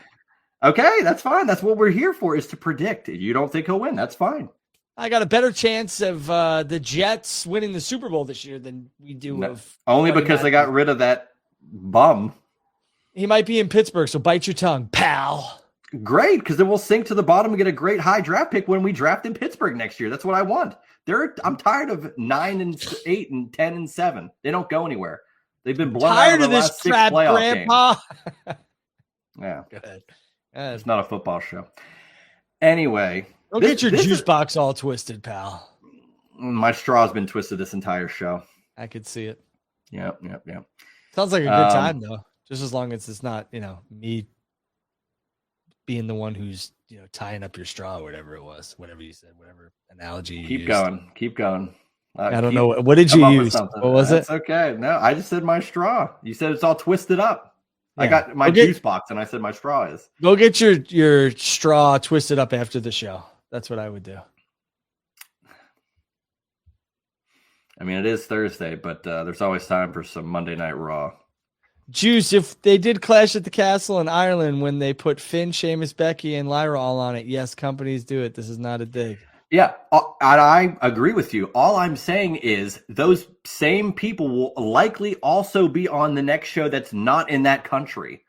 Okay, that's fine. That's what we're here for, is to predict. You don't think he'll win. That's fine. I got a better chance of the Jets winning the Super Bowl this year than we do of... Only because they got rid of that bum. He might be in Pittsburgh, so bite your tongue, pal. Great, because then we'll sink to the bottom and get a great high draft pick when we draft in Pittsburgh next year. That's what I want. I'm tired of 9-8 and 10-7. They don't go anywhere. They've been blown out of the last 6 playoff Grandpa. games. Yeah, good. It's not a football show. Anyway, don't get your juice box all twisted, pal. My straw's been twisted this entire show. I could see it. Yep. Sounds like a good time though. Just as long as it's not, me being the one who's, tying up your straw or whatever it was, whatever you said, whatever analogy you used. Keep going. I don't know. What did you use? What was it? It's okay. No, I just said my straw. You said it's all twisted up. Yeah. I got my juice box and I said my straw is. Go get your straw twisted up after the show. That's what I would do. I mean, it is Thursday, but there's always time for some Monday Night Raw. Juice, if they did Clash at the Castle in Ireland when they put Finn, Sheamus, Becky, and Lyra all on it, yes, companies do it. This is not a dig. Yeah, I agree with you. All I'm saying is those same people will likely also be on the next show that's not in that country.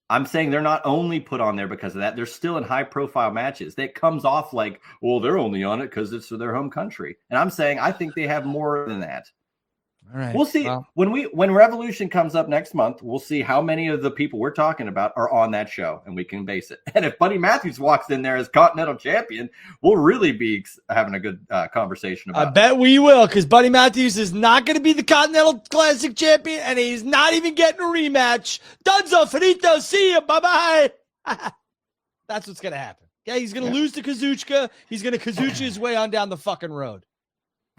I'm saying they're not only put on there because of that. They're still in high-profile matches. That comes off like, well, they're only on it because it's their home country. And I'm saying I think they have more than that. All right. We'll see. Well, when Revolution comes up next month, we'll see how many of the people we're talking about are on that show, and we can base it. And if Buddy Matthews walks in there as Continental Champion, we'll really be having a good conversation about it. I bet we will, because Buddy Matthews is not going to be the Continental Classic Champion, and he's not even getting a rematch. Dunzo, finito, see you, bye-bye. That's what's going to happen. Okay, he's going to lose to Kazuchika. He's going to Kazucha his way on down the fucking road.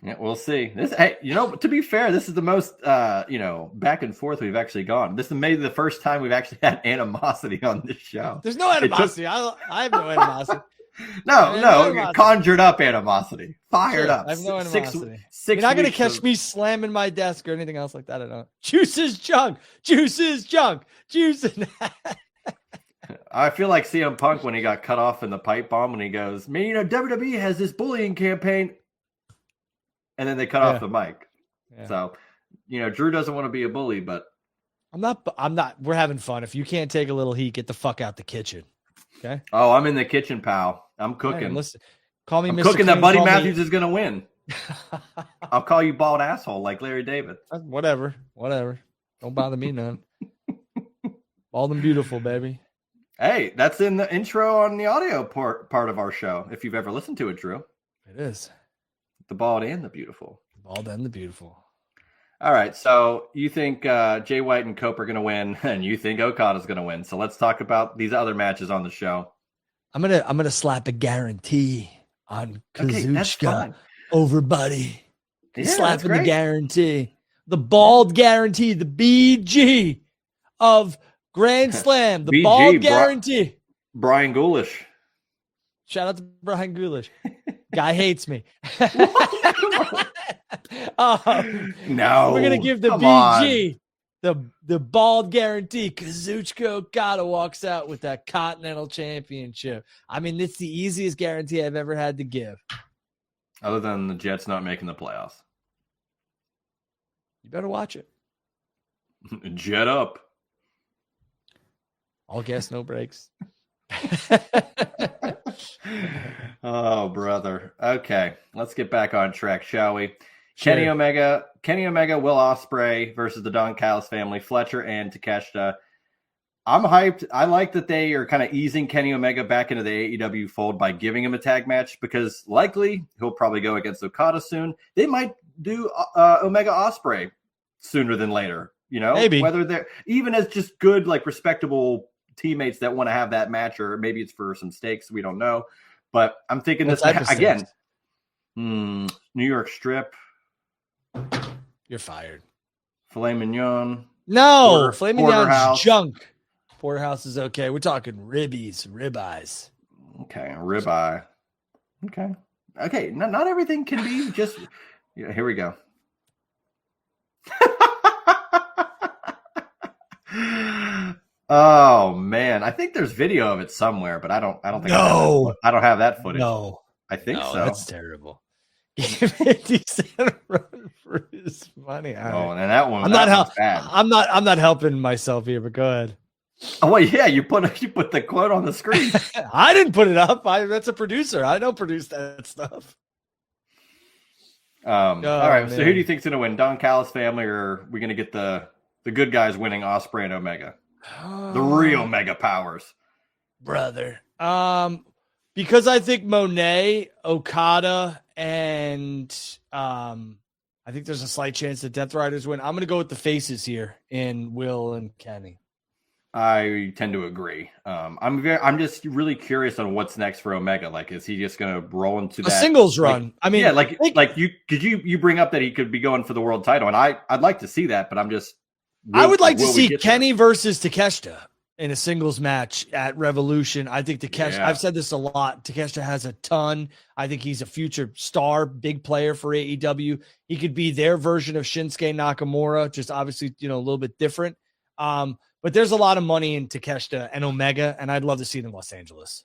Yeah, we'll see. Hey, to be fair, this is the most, back and forth we've actually gone. This is maybe the first time we've actually had animosity on this show. There's no animosity. I have no animosity. No, conjured up animosity, fired up. I have no animosity. Six You're not gonna catch of... me slamming my desk or anything else like that. I don't. Juice is junk. Juice is junk. Juice. I feel like CM Punk when he got cut off in the pipe bomb when he goes, "Man, WWE has this bullying campaign." And then they cut off the mic. Yeah. So, Drew doesn't want to be a bully, but I'm not. We're having fun. If you can't take a little heat, get the fuck out the kitchen. Okay. Oh, I'm in the kitchen, pal. I'm cooking. Man, listen, call me. I'm Mr. cooking Clean, that Buddy Matthews is going to win. I'll call you bald asshole like Larry David. Whatever. Don't bother me none. Bald and beautiful, baby. Hey, that's in the intro on the audio part of our show. If you've ever listened to it, Drew. It is. The bald and the beautiful. The bald and the beautiful. All right. So you think Jay White and Cope are going to win, and you think Okada's going to win. So let's talk about these other matches on the show. I'm gonna slap a guarantee on Kazuchika over Buddy. Yeah, slapping the guarantee. The bald guarantee. The BG of Grand Slam. The BG, bald guarantee. Brian Ghoulish. Shout out to Brian Ghoulish. Guy hates me. No, we're gonna give the BG the bald guarantee. Kazuchika Okada walks out with that Continental Championship. I mean, it's the easiest guarantee I've ever had to give. Other than the Jets not making the playoffs. You better watch it. Jet up. All gas, no brakes. Oh, brother. Okay, let's get back on track, shall we? Sure. Kenny Omega, Will Ospreay versus the Don Callis family, Fletcher and Takeshita. I'm hyped. I like that they are kind of easing Kenny Omega back into the AEW fold by giving him a tag match because likely he'll probably go against Okada soon. They might do Omega Ospreay sooner than later. Maybe whether they're even as just good, like respectable teammates that want to have that match, or maybe it's for some stakes. We don't know, but I'm thinking this again. New York Strip. You're fired. Filet mignon. No, filet mignon's junk. Porterhouse is okay. We're talking ribeyes. Okay, ribeye. Okay. Not everything can be just. Yeah, here we go. Oh man, I think there's video of it somewhere, but I don't think. No, I don't have that footage. No, I think so. That's terrible. Give 50 Cent run for his money. Oh, and that one. I'm not helping myself here, but go ahead. Oh well, yeah, you put the quote on the screen. I didn't put it up. That's a producer. I don't produce that stuff. All right. Man. So who do you think's going to win? Don Callis family, or are we going to get the good guys winning Ospreay and Omega? The real mega powers, brother. Because I think Monet, Okada, and I think there's a slight chance that Death Riders win. I'm going to go with the faces here in Will and Kenny. I tend to agree. I'm just really curious on what's next for Omega. Like, is he just going to roll into a singles run? I mean, yeah, like you bring up that he could be going for the world title, and I'd like to see that, but I'm just. I would like to see Kenny versus Takeshita in a singles match at Revolution. I think Takeshita, I've said this a lot. Takeshita has a ton. I think he's a future star, big player for AEW. He could be their version of Shinsuke Nakamura, just obviously, a little bit different. But there's a lot of money in Takeshita and Omega, and I'd love to see it in Los Angeles.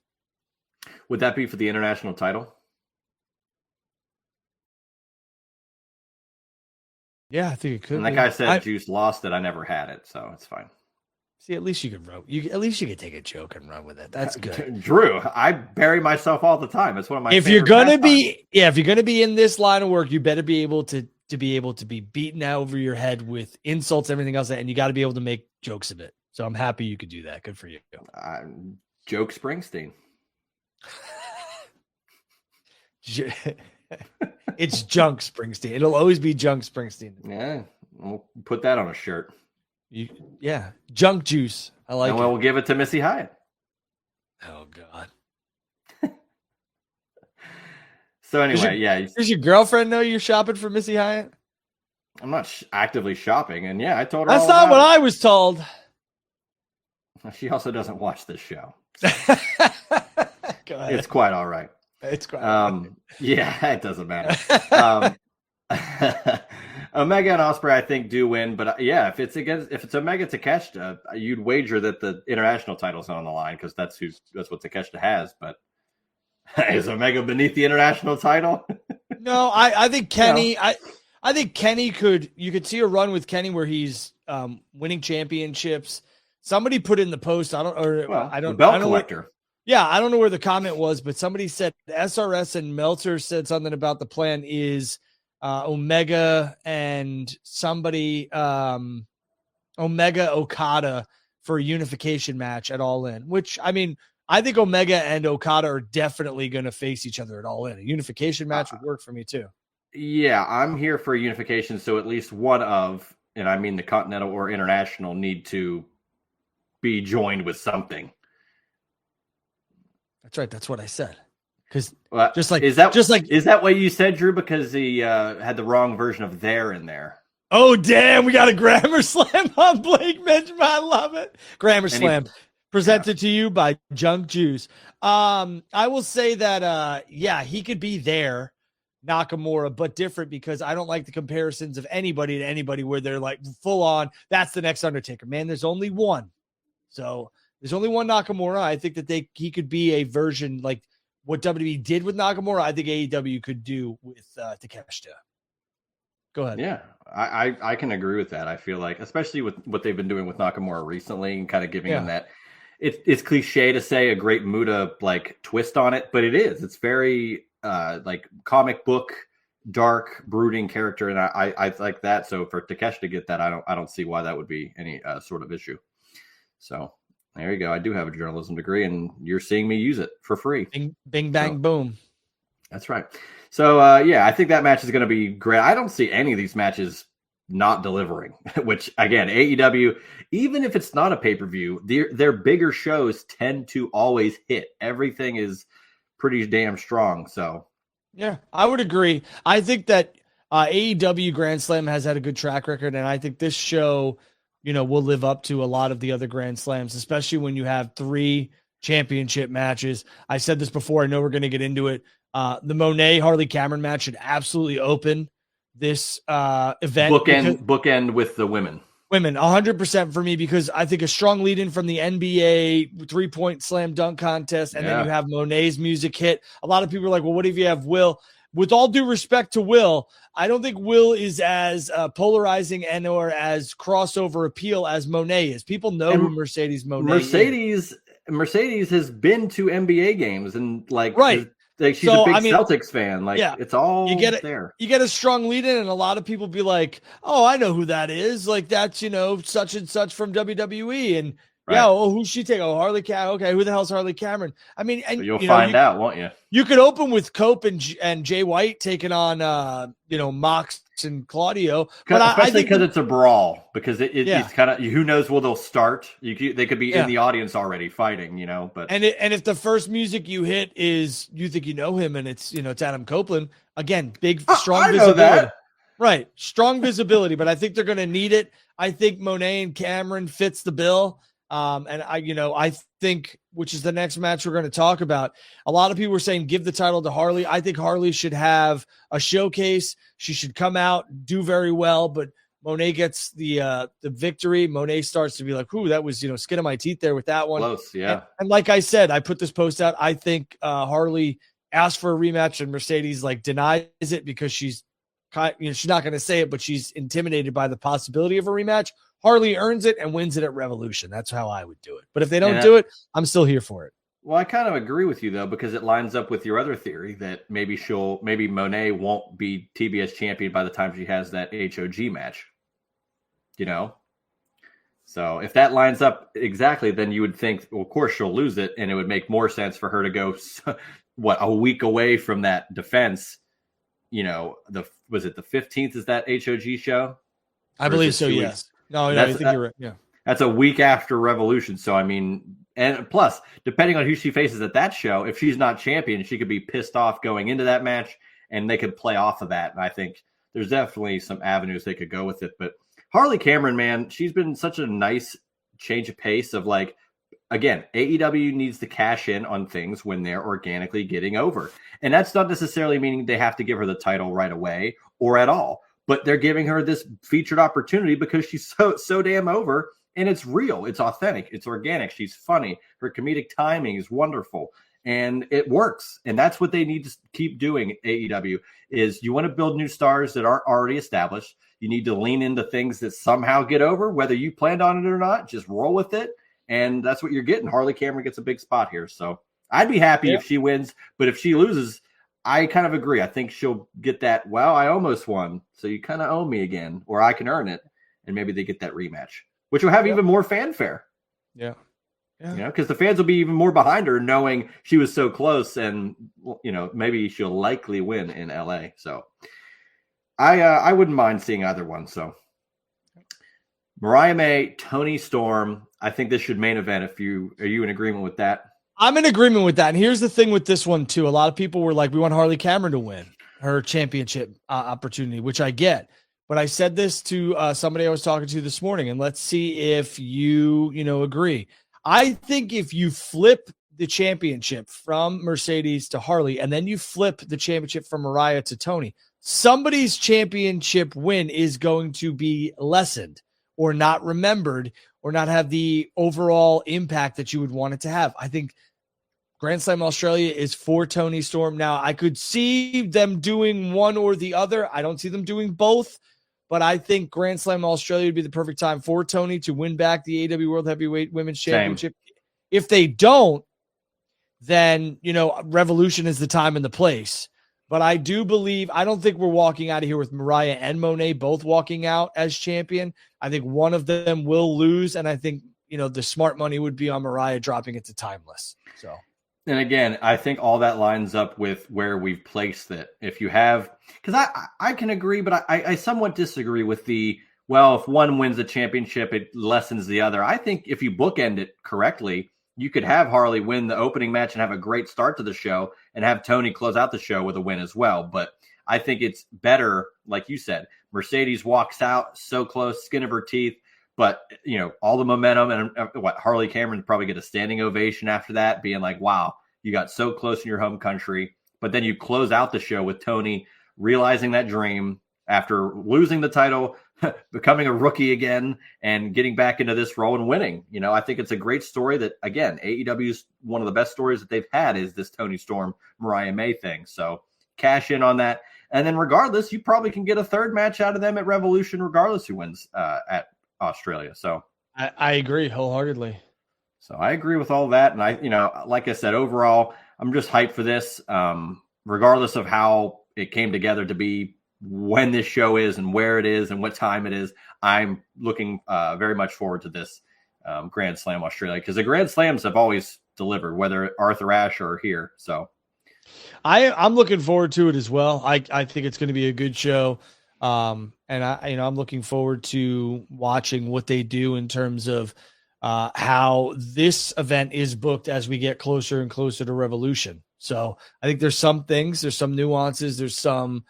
Would that be for the international title? Yeah, I think it could. And like I said, Juice lost it. I never had it, so it's fine. See, at least you could run. At least you could take a joke and run with it. That's good. Drew, I bury myself all the time. It's one of my. If you're gonna be in this line of work, you better be able to be beaten over your head with insults, everything else, and you got to be able to make jokes of it. So I'm happy you could do that. Good for you. Joke Springsteen. It's Junk Springsteen. It'll always be Junk Springsteen. Yeah, we'll put that on a shirt. Junk Juice. I like it. Well, we'll give it to Missy Hyatt. Oh God. So anyway, Does your girlfriend know you're shopping for Missy Hyatt? I'm not actively shopping, and I told her that's not what I was told. She also doesn't watch this show. Go ahead. It's quite all right. It's quite yeah, it doesn't matter. Omega and Ospreay, I think, do win, but if it's Omega Takeshita, you'd wager that the international title's on the line because that's what Takeshita has. But is Omega beneath the international title? No, I think Kenny. I think Kenny you could see a run with Kenny where he's winning championships. Somebody put in the post. I don't the belt collector. I don't know where the comment was, but somebody said SRS and Meltzer said something about the plan is Omega and somebody Omega Okada for a unification match at All In, which I mean, I think Omega and Okada are definitely going to face each other at All In. A unification match would work for me too. Yeah, I'm here for a unification. So at least one of, and I mean the Continental or International, need to be joined with something. That's right. That's what I said. Because is that what you said, Drew? Because he had the wrong version of "there" in there. Oh damn! We got a grammar slam on Blake Benjamin. I love it. Grammar slam presented to you by Junk Juice. I will say that he could be there, Nakamura, but different because I don't like the comparisons of anybody to anybody where they're like full on. That's the next Undertaker. Man, there's only one. So there's only one Nakamura. I think that he could be a version like what WWE did with Nakamura. I think AEW could do with Takeshita. Go ahead. Yeah, I can agree with that. I feel like, especially with what they've been doing with Nakamura recently and kind of giving him that. It's cliche to say a great Muta like twist on it, but it is. It's very like comic book, dark, brooding character, and I like that. So for Takeshita to get that, I don't see why that would be any sort of issue. So there you go. I do have a journalism degree, and you're seeing me use it for free. Bing bang, boom. That's right. So, I think that match is going to be great. I don't see any of these matches not delivering, which, again, AEW, even if it's not a pay-per-view, their bigger shows tend to always hit. Everything is pretty damn strong. So, yeah, I would agree. I think that AEW Grand Slam has had a good track record, and I think this show – will live up to a lot of the other Grand Slams, especially when you have 3 championship matches. I said this before. I know we're going to get into it. The Monet Harley Cameron match should absolutely open this event. Bookend with the women. Women, 100% for me, because I think a strong lead in from the NBA 3-point slam dunk contest. And then you have Monet's music hit. A lot of people are like, well, what if you have Will? With all due respect to Will, I don't think Will is as polarizing and or as crossover appeal as Monet is. People know who Mercedes Monet is. Mercedes has been to NBA games and right. She's a big Celtics fan. It's all there. You get a strong lead in, and a lot of people be like, "Oh, I know who that is. Like that's such and such from WWE." And who's she take? Oh, Harley Cameron. Okay, who the hell's Harley Cameron? I mean, and you'll find out, won't you? You could open with Cope and Jay White taking on Mox and Claudio, but especially because it's a brawl. Because it's kind of who knows where they'll start. They could be in the audience already fighting, But and if the first music you hit is you think you know him and it's it's Adam Copeland again, strong visibility, right? Strong visibility, but I think they're going to need it. I think Monet and Cameron fits the bill. And I think, which is the next match we're going to talk about. A lot of people were saying, give the title to Harley. I think Harley should have a showcase. She should come out, do very well, but Monet gets the victory. Monet starts to be like, ooh, that was, skin of my teeth there with that one. Close, yeah. And like I said, I put this post out. I think Harley asked for a rematch and Mercedes denies it because she's she's not going to say it, but she's intimidated by the possibility of a rematch. Harley earns it and wins it at Revolution. That's how I would do it. But if they don't do it, I'm still here for it. Well, I kind of agree with you, though, because it lines up with your other theory that maybe Monet won't be TBS champion by the time she has that HOG match. So if that lines up exactly, then you would think, well, of course, she'll lose it. And it would make more sense for her to go, a week away from that defense. Was it the 15th is that HOG show? I believe so, yes. No, I think you're right. Yeah. That's a week after Revolution. So, I mean, And plus, depending on who she faces at that show, if she's not champion, she could be pissed off going into that match, and they could play off of that. And I think there's definitely some avenues they could go with it. But Harley Cameron, man, she's been such a nice change of pace of like, again, AEW needs to cash in on things when they're organically getting over. And that's not necessarily meaning they have to give her the title right away or at all, but they're giving her this featured opportunity because she's so damn over, and it's real, it's authentic, it's organic, she's funny, her comedic timing is wonderful, and it works. And that's what they need to keep doing. AEW is, you want to build new stars that aren't already established. You need to lean into things that somehow get over, whether you planned on it or not. Just roll with it. And that's what you're getting. Harley Cameron gets a big spot here. So I'd be happy if she wins. But if she loses, I kind of agree. I think she'll get that, well, I almost won, so you kind of owe me again, or I can earn it. And maybe they get that rematch, which will have even more fanfare. Yeah. You know, because the fans will be even more behind her knowing she was so close, and, you know, maybe she'll likely win in LA. So I wouldn't mind seeing either one. So Mariah May, Toni Storm. I think this should main event. Are you in agreement with that? I'm in agreement with that. And here's the thing with this one too. A lot of people were like, we want Harley Cameron to win her championship opportunity, which I get. But I said this to somebody I was talking to this morning, and let's see if you agree. I think if you flip the championship from Mercedes to Harley, and then you flip the championship from Mariah to Toni, somebody's championship win is going to be lessened or not remembered or not have the overall impact that you would want it to have. I think Grand Slam Australia is for Toni Storm. Now, I could see them doing one or the other. I don't see them doing both, but I think Grand Slam Australia would be the perfect time for Toni to win back the AEW World Heavyweight Women's Championship. If they don't, then, Revolution is the time and the place. But I do believe, I don't think we're walking out of here with Mariah and Monet both walking out as champion. I think one of them will lose, and I think, the smart money would be on Mariah dropping it to Timeless. So, and again, I think all that lines up with where we've placed it. If you have, because I can agree, but I somewhat disagree with if one wins the championship, it lessens the other. I think if you bookend it correctly, you could have Harley win the opening match and have a great start to the show and have Toni close out the show with a win as well. But I think it's better, like you said, Mercedes walks out so close, skin of her teeth, but, all the momentum, and Harley Cameron probably get a standing ovation after that, being like, wow, you got so close in your home country. But then you close out the show with Toni realizing that dream after losing the title, becoming a rookie again, and getting back into this role and winning. I think it's a great story that, again, AEW's one of the best stories that they've had is this Toni Storm, Mariah May thing. So cash in on that. And then regardless, you probably can get a third match out of them at Revolution, regardless who wins at Australia. So I agree wholeheartedly. So I agree with all that. And like I said, overall, I'm just hyped for this, regardless of how it came together to be, when this show is and where it is and what time it is. I'm looking very much forward to this Grand Slam Australia, because the Grand Slams have always delivered, whether Arthur Ashe or here. So I'm looking forward to it as well. I think it's going to be a good show. And I'm looking forward to watching what they do in terms of how this event is booked as we get closer and closer to Revolution. So I think there's some things, there's some nuances, there's some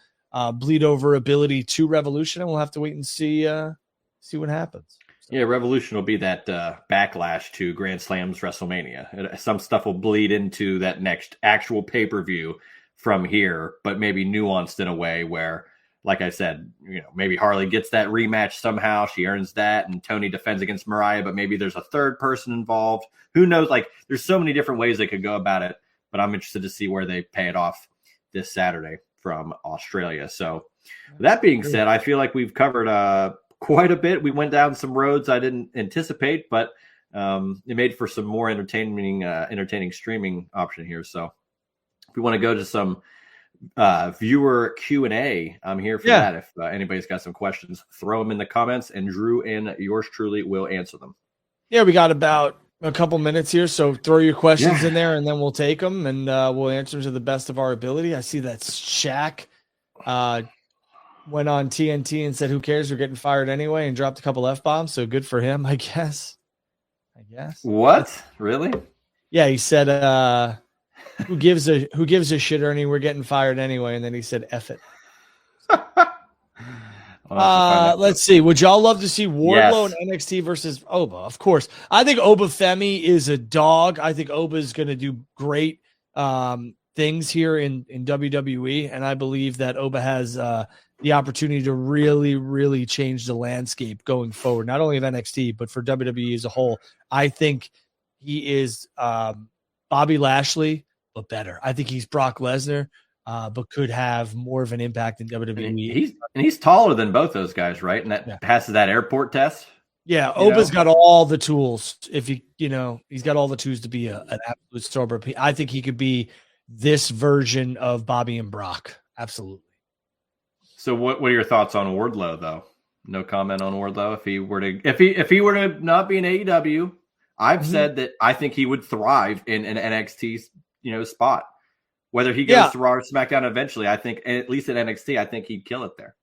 bleed over ability to Revolution, and we'll have to wait and see what happens. So. Yeah, Revolution will be that backlash to Grand Slam's WrestleMania. Some stuff will bleed into that next actual pay-per-view from here, but maybe nuanced in a way where, like I said, maybe Harley gets that rematch somehow. She earns that, and Toni defends against Mariah, but maybe there's a third person involved. Who knows? Like, there's so many different ways they could go about it, but I'm interested to see where they pay it off this Saturday from Australia. So that being said, I feel like we've covered quite a bit. We went down some roads I didn't anticipate, but it made for some more entertaining streaming option here. So if we want to go to some viewer Q&A, I'm here for that. If anybody's got some questions, throw them in the comments, and Drew and yours truly will answer them. Yeah, we got about a couple minutes here, so throw your questions in there, and then we'll take them, and we'll answer them to the best of our ability. I see that Shaq went on TNT and said, who cares, we're getting fired anyway, and dropped a couple F-bombs, so good for him, I guess. I guess. What? Really? Yeah, he said, who gives a shit, Ernie? We're getting fired anyway. And then he said, F it. Let's see. Would y'all love to see Wardlow and NXT versus Oba? Of course. I think Oba Femi is a dog. I think Oba is going to do great things here in WWE. And I believe that Oba has the opportunity to really, really change the landscape going forward, not only of NXT, but for WWE as a whole. I think he is Bobby Lashley, but better. I think he's Brock Lesnar, but could have more of an impact in WWE. He's taller than both those guys, right? And that passes that airport test. Yeah, Oba's got all the tools. If he's got all the tools to be an absolute star. But I think he could be this version of Bobby and Brock. Absolutely. So what are your thoughts on Wardlow, though? No comment on Wardlow. If he were to not be in AEW, I've said that I think he would thrive in an NXT spot. Whether he goes to Raw or SmackDown eventually, I think at least at NXT, I think he'd kill it there.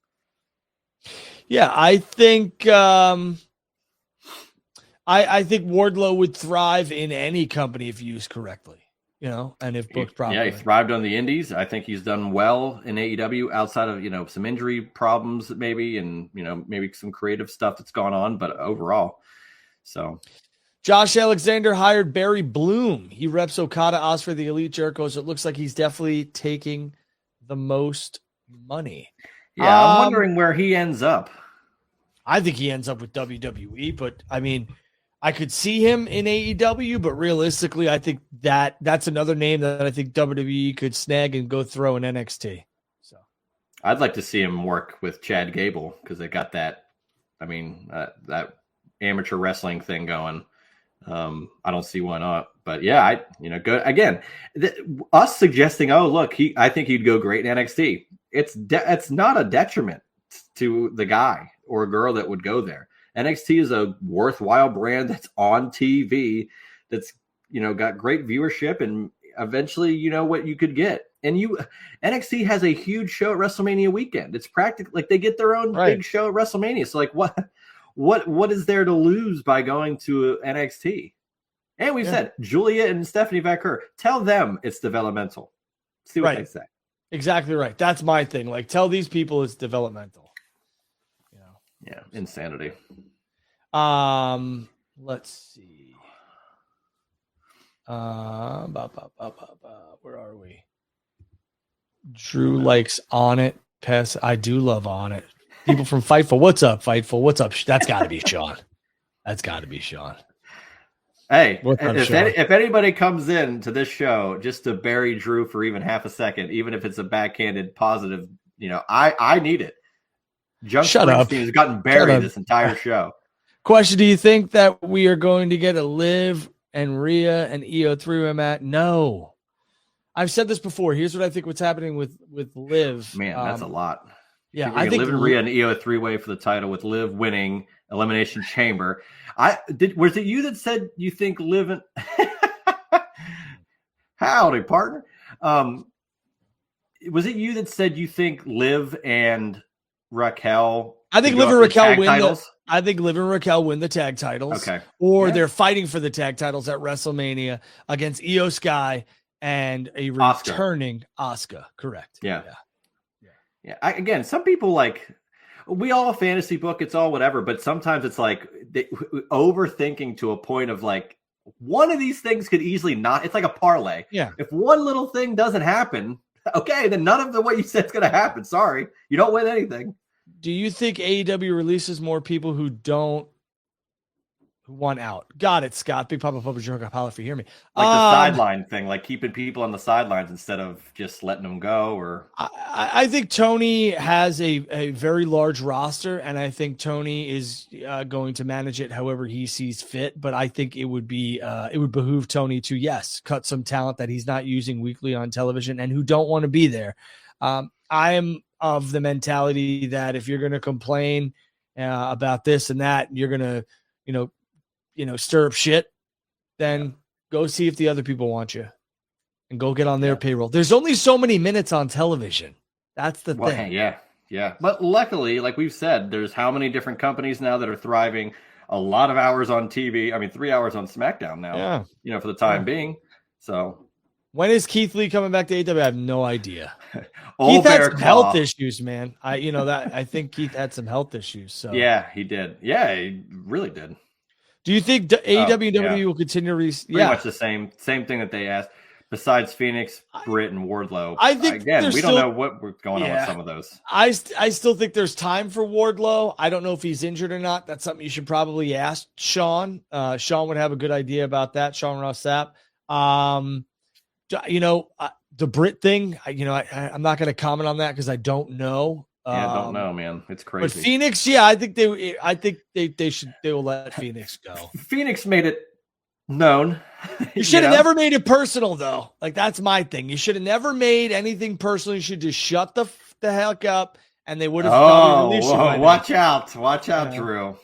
Yeah, I think I think Wardlow would thrive in any company if used correctly. And if booked properly. Yeah, he thrived on the indies. I think he's done well in AEW outside of, some injury problems maybe, and, maybe some creative stuff that's gone on, but overall. So Josh Alexander hired Barry Bloom. He reps Okada, Ospreay, the Elite Jericho. So it looks like he's definitely taking the most money. Yeah, I'm wondering where he ends up. I think he ends up with WWE, but I mean, I could see him in AEW, but realistically, I think that's another name that I think WWE could snag and go throw in NXT. So I'd like to see him work with Chad Gable because they got that. I mean, that amateur wrestling thing going. I don't see why not. But yeah, go again. Us suggesting, oh look, I think he'd go great in NXT. It's not a detriment to the guy or girl that would go there. NXT is a worthwhile brand that's on TV, that's got great viewership, and eventually what you could get. And NXT has a huge show at WrestleMania weekend. It's practically like they get their own big show at WrestleMania. So like what is there to lose by going to NXT? And we've said Julia and Stephanie Vaquer, tell them it's developmental. See what they say. Exactly right. That's my thing. Like, tell these people it's developmental. Yeah, insanity. Let's see. Where are we? Drew likes On It. I do love On It. People from Fightful. What's up, Fightful? What's up? That's got to be Sean. That's got to be Sean. Hey, if anybody comes in to this show just to bury Drew for even half a second, even if it's a backhanded positive, I need it. Shut up. Has gotten buried this entire show. Question: do you think that we are going to get a Liv and Rhea and Io 3-way match? No. I've said this before. Here's what I think what's happening with Liv. Man, that's a lot. Yeah, I think Liv and Rhea and Io 3-way for the title with Liv winning Elimination Chamber. Was it you that said you think Liv and howdy, partner? Was it you that said you think Liv and Raquel? I think Liv and Raquel win titles? I think Liv and Raquel win the tag titles. Okay. Or they're fighting for the tag titles at WrestleMania against Io Sky and a returning Asuka. Correct. Yeah. Again, some people we all fantasy book, it's all whatever, but sometimes it's like overthinking to a point of one of these things could easily not. It's like a parlay. Yeah. If one little thing doesn't happen, okay, then none of what you said is going to happen. Sorry. You don't win anything. Do you think AEW releases more people who want out? Got it, Scott. Big Papa Papa Joke. Apollo if you hear me. Like the sideline thing, like keeping people on the sidelines instead of just letting them go. Or I think Tony has a very large roster, and I think Tony is going to manage it however he sees fit. But I think it would behoove Tony to cut some talent that he's not using weekly on television and who don't want to be there. I am of the mentality that if you're going to complain about this and that, you're going to, stir up shit, then go see if the other people want you and go get on their payroll. There's only so many minutes on television. That's the thing. Yeah. But luckily, like we've said, there's how many different companies now that are thriving. a lot of hours on TV. I mean, 3 hours on SmackDown now. Yeah. For the time being. So when is Keith Lee coming back to AEW? I have no idea. Keith had some health issues, man. I think Keith had some health issues. So yeah, he did. Yeah, he really did. Do you think AEW and WWE will continue to pretty much the same thing that they asked? Besides Phoenix, Britt, and Wardlow, I think again we don't know what's going on with some of those. I still think there's time for Wardlow. I don't know if he's injured or not. That's something you should probably ask Sean. Sean would have a good idea about that. Sean Ross Sapp. The Britt thing. I'm not going to comment on that because I don't know. Yeah, I don't know, man. It's crazy. But Phoenix, yeah, I think they will let Phoenix go. Phoenix made it known. You should have never made it personal, though. Like, that's my thing. You should have never made anything personal. You should just shut the heck up, and they would have. Watch out, Drew.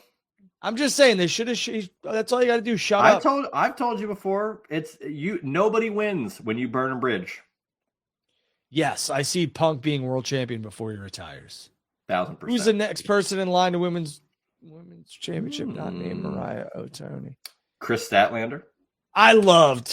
I'm just saying they should have. That's all you got to do. Shut up. I've told you before. It's you. Nobody wins when you burn a bridge. Yes, I see Punk being world champion before he retires. 1000%. Who's the next person in line to women's championship? Not named Mariah Otoni. Chris Statlander. I love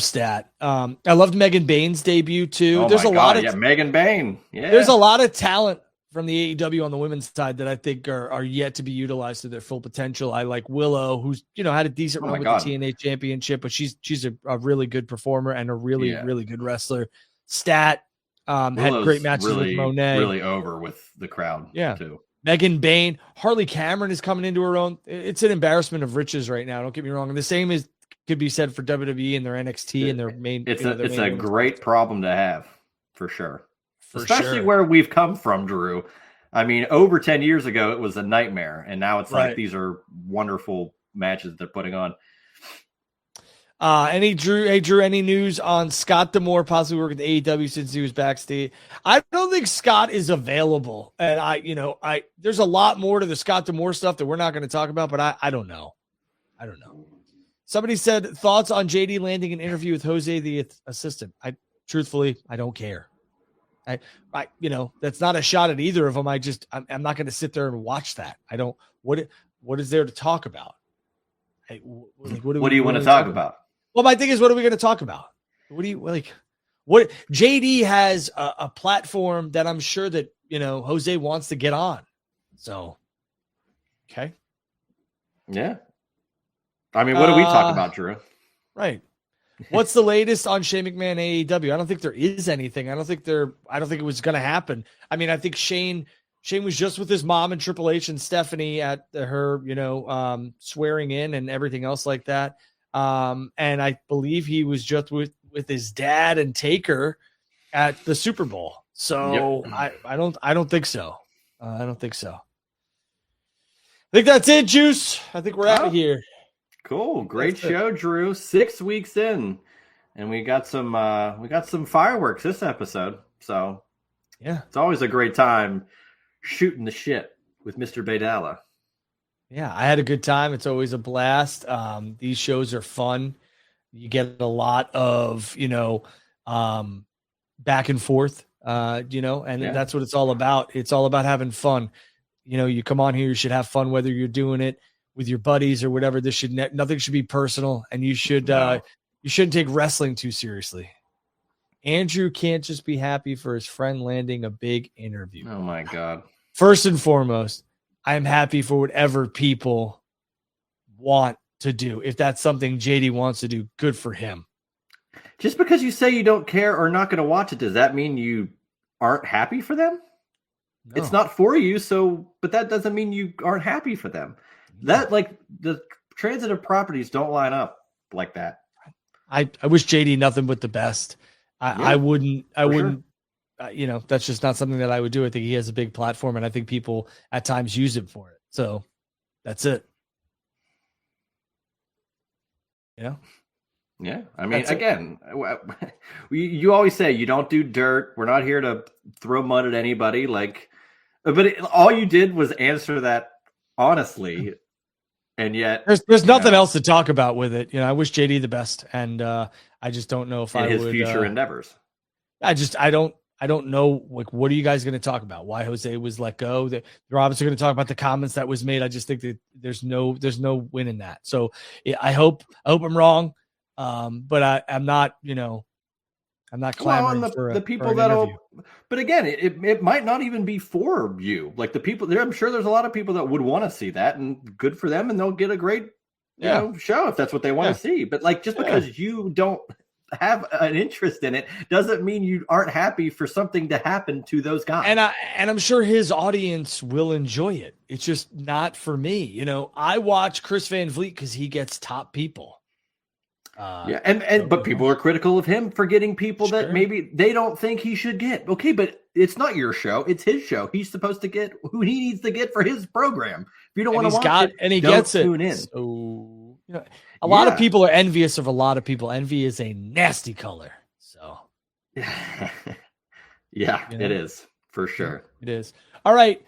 Stat. I loved Megan Bain's debut too. There's a lot of Megan Bain. Yeah, there's a lot of talent from the AEW on the women's side that I think are yet to be utilized to their full potential. I like Willow, who's had a decent run with the TNA championship, but she's a really good performer and a really good wrestler. Stat had great matches with Monet. Really over with the crowd. Too. Megan Bain, Harley Cameron is coming into her own. It's an embarrassment of riches right now. Don't get me wrong. And the same could be said for WWE and their NXT and their main. It's a great problem to have for sure. Especially where we've come from, Drew. I mean, over 10 years ago, it was a nightmare. And now it's like these are wonderful matches they're putting on. Drew, any news on Scott D'Amore possibly working at AEW since he was backstage? I don't think Scott is available. And there's a lot more to the Scott D'Amore stuff that we're not going to talk about, but I don't know. Somebody said thoughts on JD landing an interview with Jose, the assistant. Truthfully, I don't care. That's not a shot at either of them. I'm not going to sit there and watch that. I don't, what is there to talk about? What do you want to talk about? Well, my thing is, what are we going to talk about? What do you like? What JD has a platform that I'm sure that, Jose wants to get on. So, okay. Yeah. I mean, what do we talk about, Drew? Right. What's the latest on Shane McMahon AEW? I don't think there is anything. I don't think it was going to happen. I mean, I think Shane was just with his mom and Triple H and Stephanie at her, swearing in and everything else like that. And I believe he was just with his dad and Taker at the Super Bowl. So I don't think so. I don't think so. I think that's it, Juice. I think we're out of here. Cool. Great show, Drew. 6 weeks in. And we got some fireworks this episode. So yeah, it's always a great time shooting the shit with Mr. Baydala. Yeah, I had a good time. It's always a blast. These shows are fun. You get a lot of, back and forth, that's what it's all about. It's all about having fun. You come on here, you should have fun, whether you're doing it with your buddies or whatever. Nothing should be personal, and you shouldn't take wrestling too seriously. Andrew can't just be happy for his friend landing a big interview. Oh my God. First and foremost, I am happy for whatever people want to do. If that's something JD wants to do, good for him. Just because you say you don't care or not going to watch it, does that mean you aren't happy for them? No. It's not for you, but that doesn't mean you aren't happy for them. That, like, the transitive properties don't line up like that. I wish JD nothing but the best. I wouldn't, that's just not something that I would do. I think he has a big platform, and I think people at times use it for it. So that's it. Yeah. I mean, again, you always say you don't do dirt. We're not here to throw mud at anybody. But all you did was answer that honestly. And yet there's nothing else to talk about with it. I wish JD the best. And I just don't know if I would. His future endeavors. I I don't know, like, what are you guys going to talk about? Why Jose was let go? They're obviously going to talk about the comments that was made. I just think that there's no win in that. So I hope I'm wrong, but I'm not, I'm not clamoring for the people that'll. But again, it might not even be for you. Like the people there, I'm sure there's a lot of people that would want to see that, and good for them, and they'll get a great show if that's what they want to see. But like just because you don't have an interest in it doesn't mean you aren't happy for something to happen to those guys. And I'm sure his audience will enjoy it. It's just not for me. I watch Chris Van Vliet because he gets top people. But people are critical of him for getting people that maybe they don't think he should get. Okay, but it's not your show; it's his show. He's supposed to get who he needs to get for his program. If you don't want to watch it, and he gets it. Tune in. So a lot of people are envious of a lot of people. Envy is a nasty color. So it is for sure. It is. All right.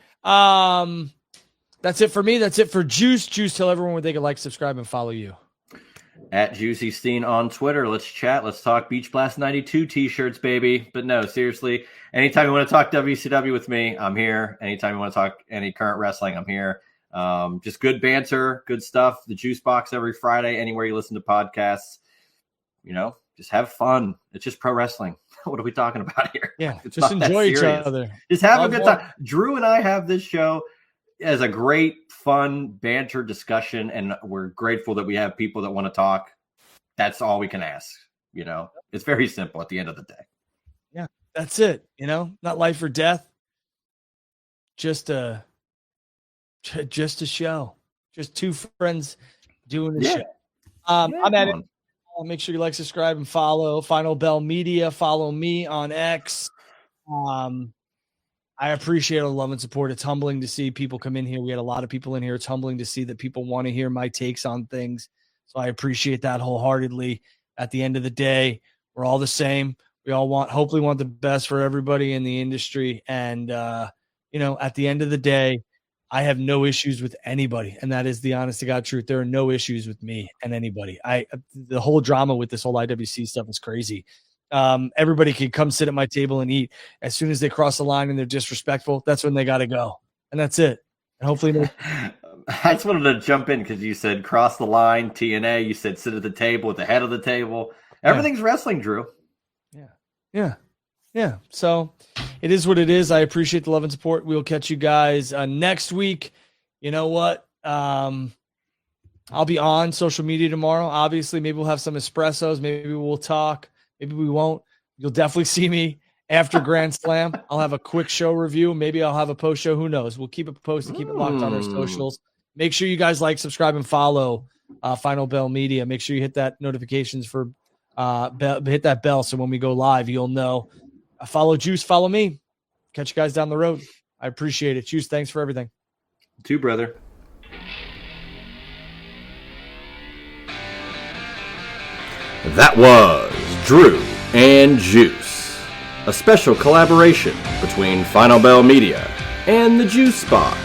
That's it for me. That's it for Juice. Juice, tell everyone where they can like, subscribe, and follow you. At Juicy Steen on Twitter. Let's chat. Let's talk Beach Blast 92 t-shirts, baby. But no, seriously, anytime you want to talk WCW with me, I'm here. Anytime you want to talk any current wrestling, I'm here. Just good banter, good stuff. The Juice Box every Friday, anywhere you listen to podcasts. Just have fun. It's just pro wrestling. What are we talking about here? Yeah, just enjoy each other. Just have a good time. Drew and I have this show as a great, fun banter discussion, and we're grateful that we have people that want to talk. That's all we can ask. It's very simple at the end of the day. Yeah, that's it. Not life or death. Just a show. Just two friends doing a show. I'm at it. Make sure you like, subscribe, and follow Final Bell Media. Follow me on X. I appreciate all the love and support. It's humbling to see people come in here. We had a lot of people in here. It's humbling to see that people want to hear my takes on things. So I appreciate that wholeheartedly. At the end of the day, we're all the same. We all hopefully want the best for everybody in the industry. And, at the end of the day, I have no issues with anybody. And that is the honest to God truth. There are no issues with me and anybody. The whole drama with this whole IWC stuff is crazy. Everybody can come sit at my table and eat. As soon as they cross the line and they're disrespectful, that's when they got to go. And that's it. And hopefully I just wanted to jump in because you said cross the line, TNA. You said sit at the table at the head of the table. Everything's wrestling, Drew. Yeah. So it is what it is. I appreciate the love and support. We'll catch you guys next week. You know what? I'll be on social media tomorrow. Obviously, maybe we'll have some espressos. Maybe we'll talk. Maybe we won't. You'll definitely see me after Grand Slam. I'll have a quick show review. Maybe I'll have a post show. Who knows? We'll keep it posted, keep it locked on our socials. Make sure you guys like, subscribe, and follow Final Bell Media. Make sure you hit that notifications for hit that bell so when we go live, you'll know. Follow Juice, follow me. Catch you guys down the road. I appreciate it. Juice, thanks for everything. Too, brother. That was Drew and Juice, a special collaboration between Final Bell Media and the Juice Box.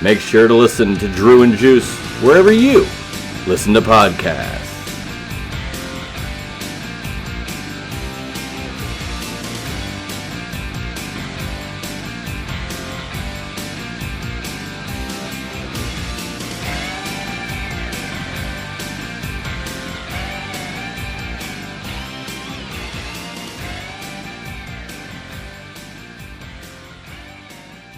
Make sure to listen to Drew and Juice wherever you listen to podcasts.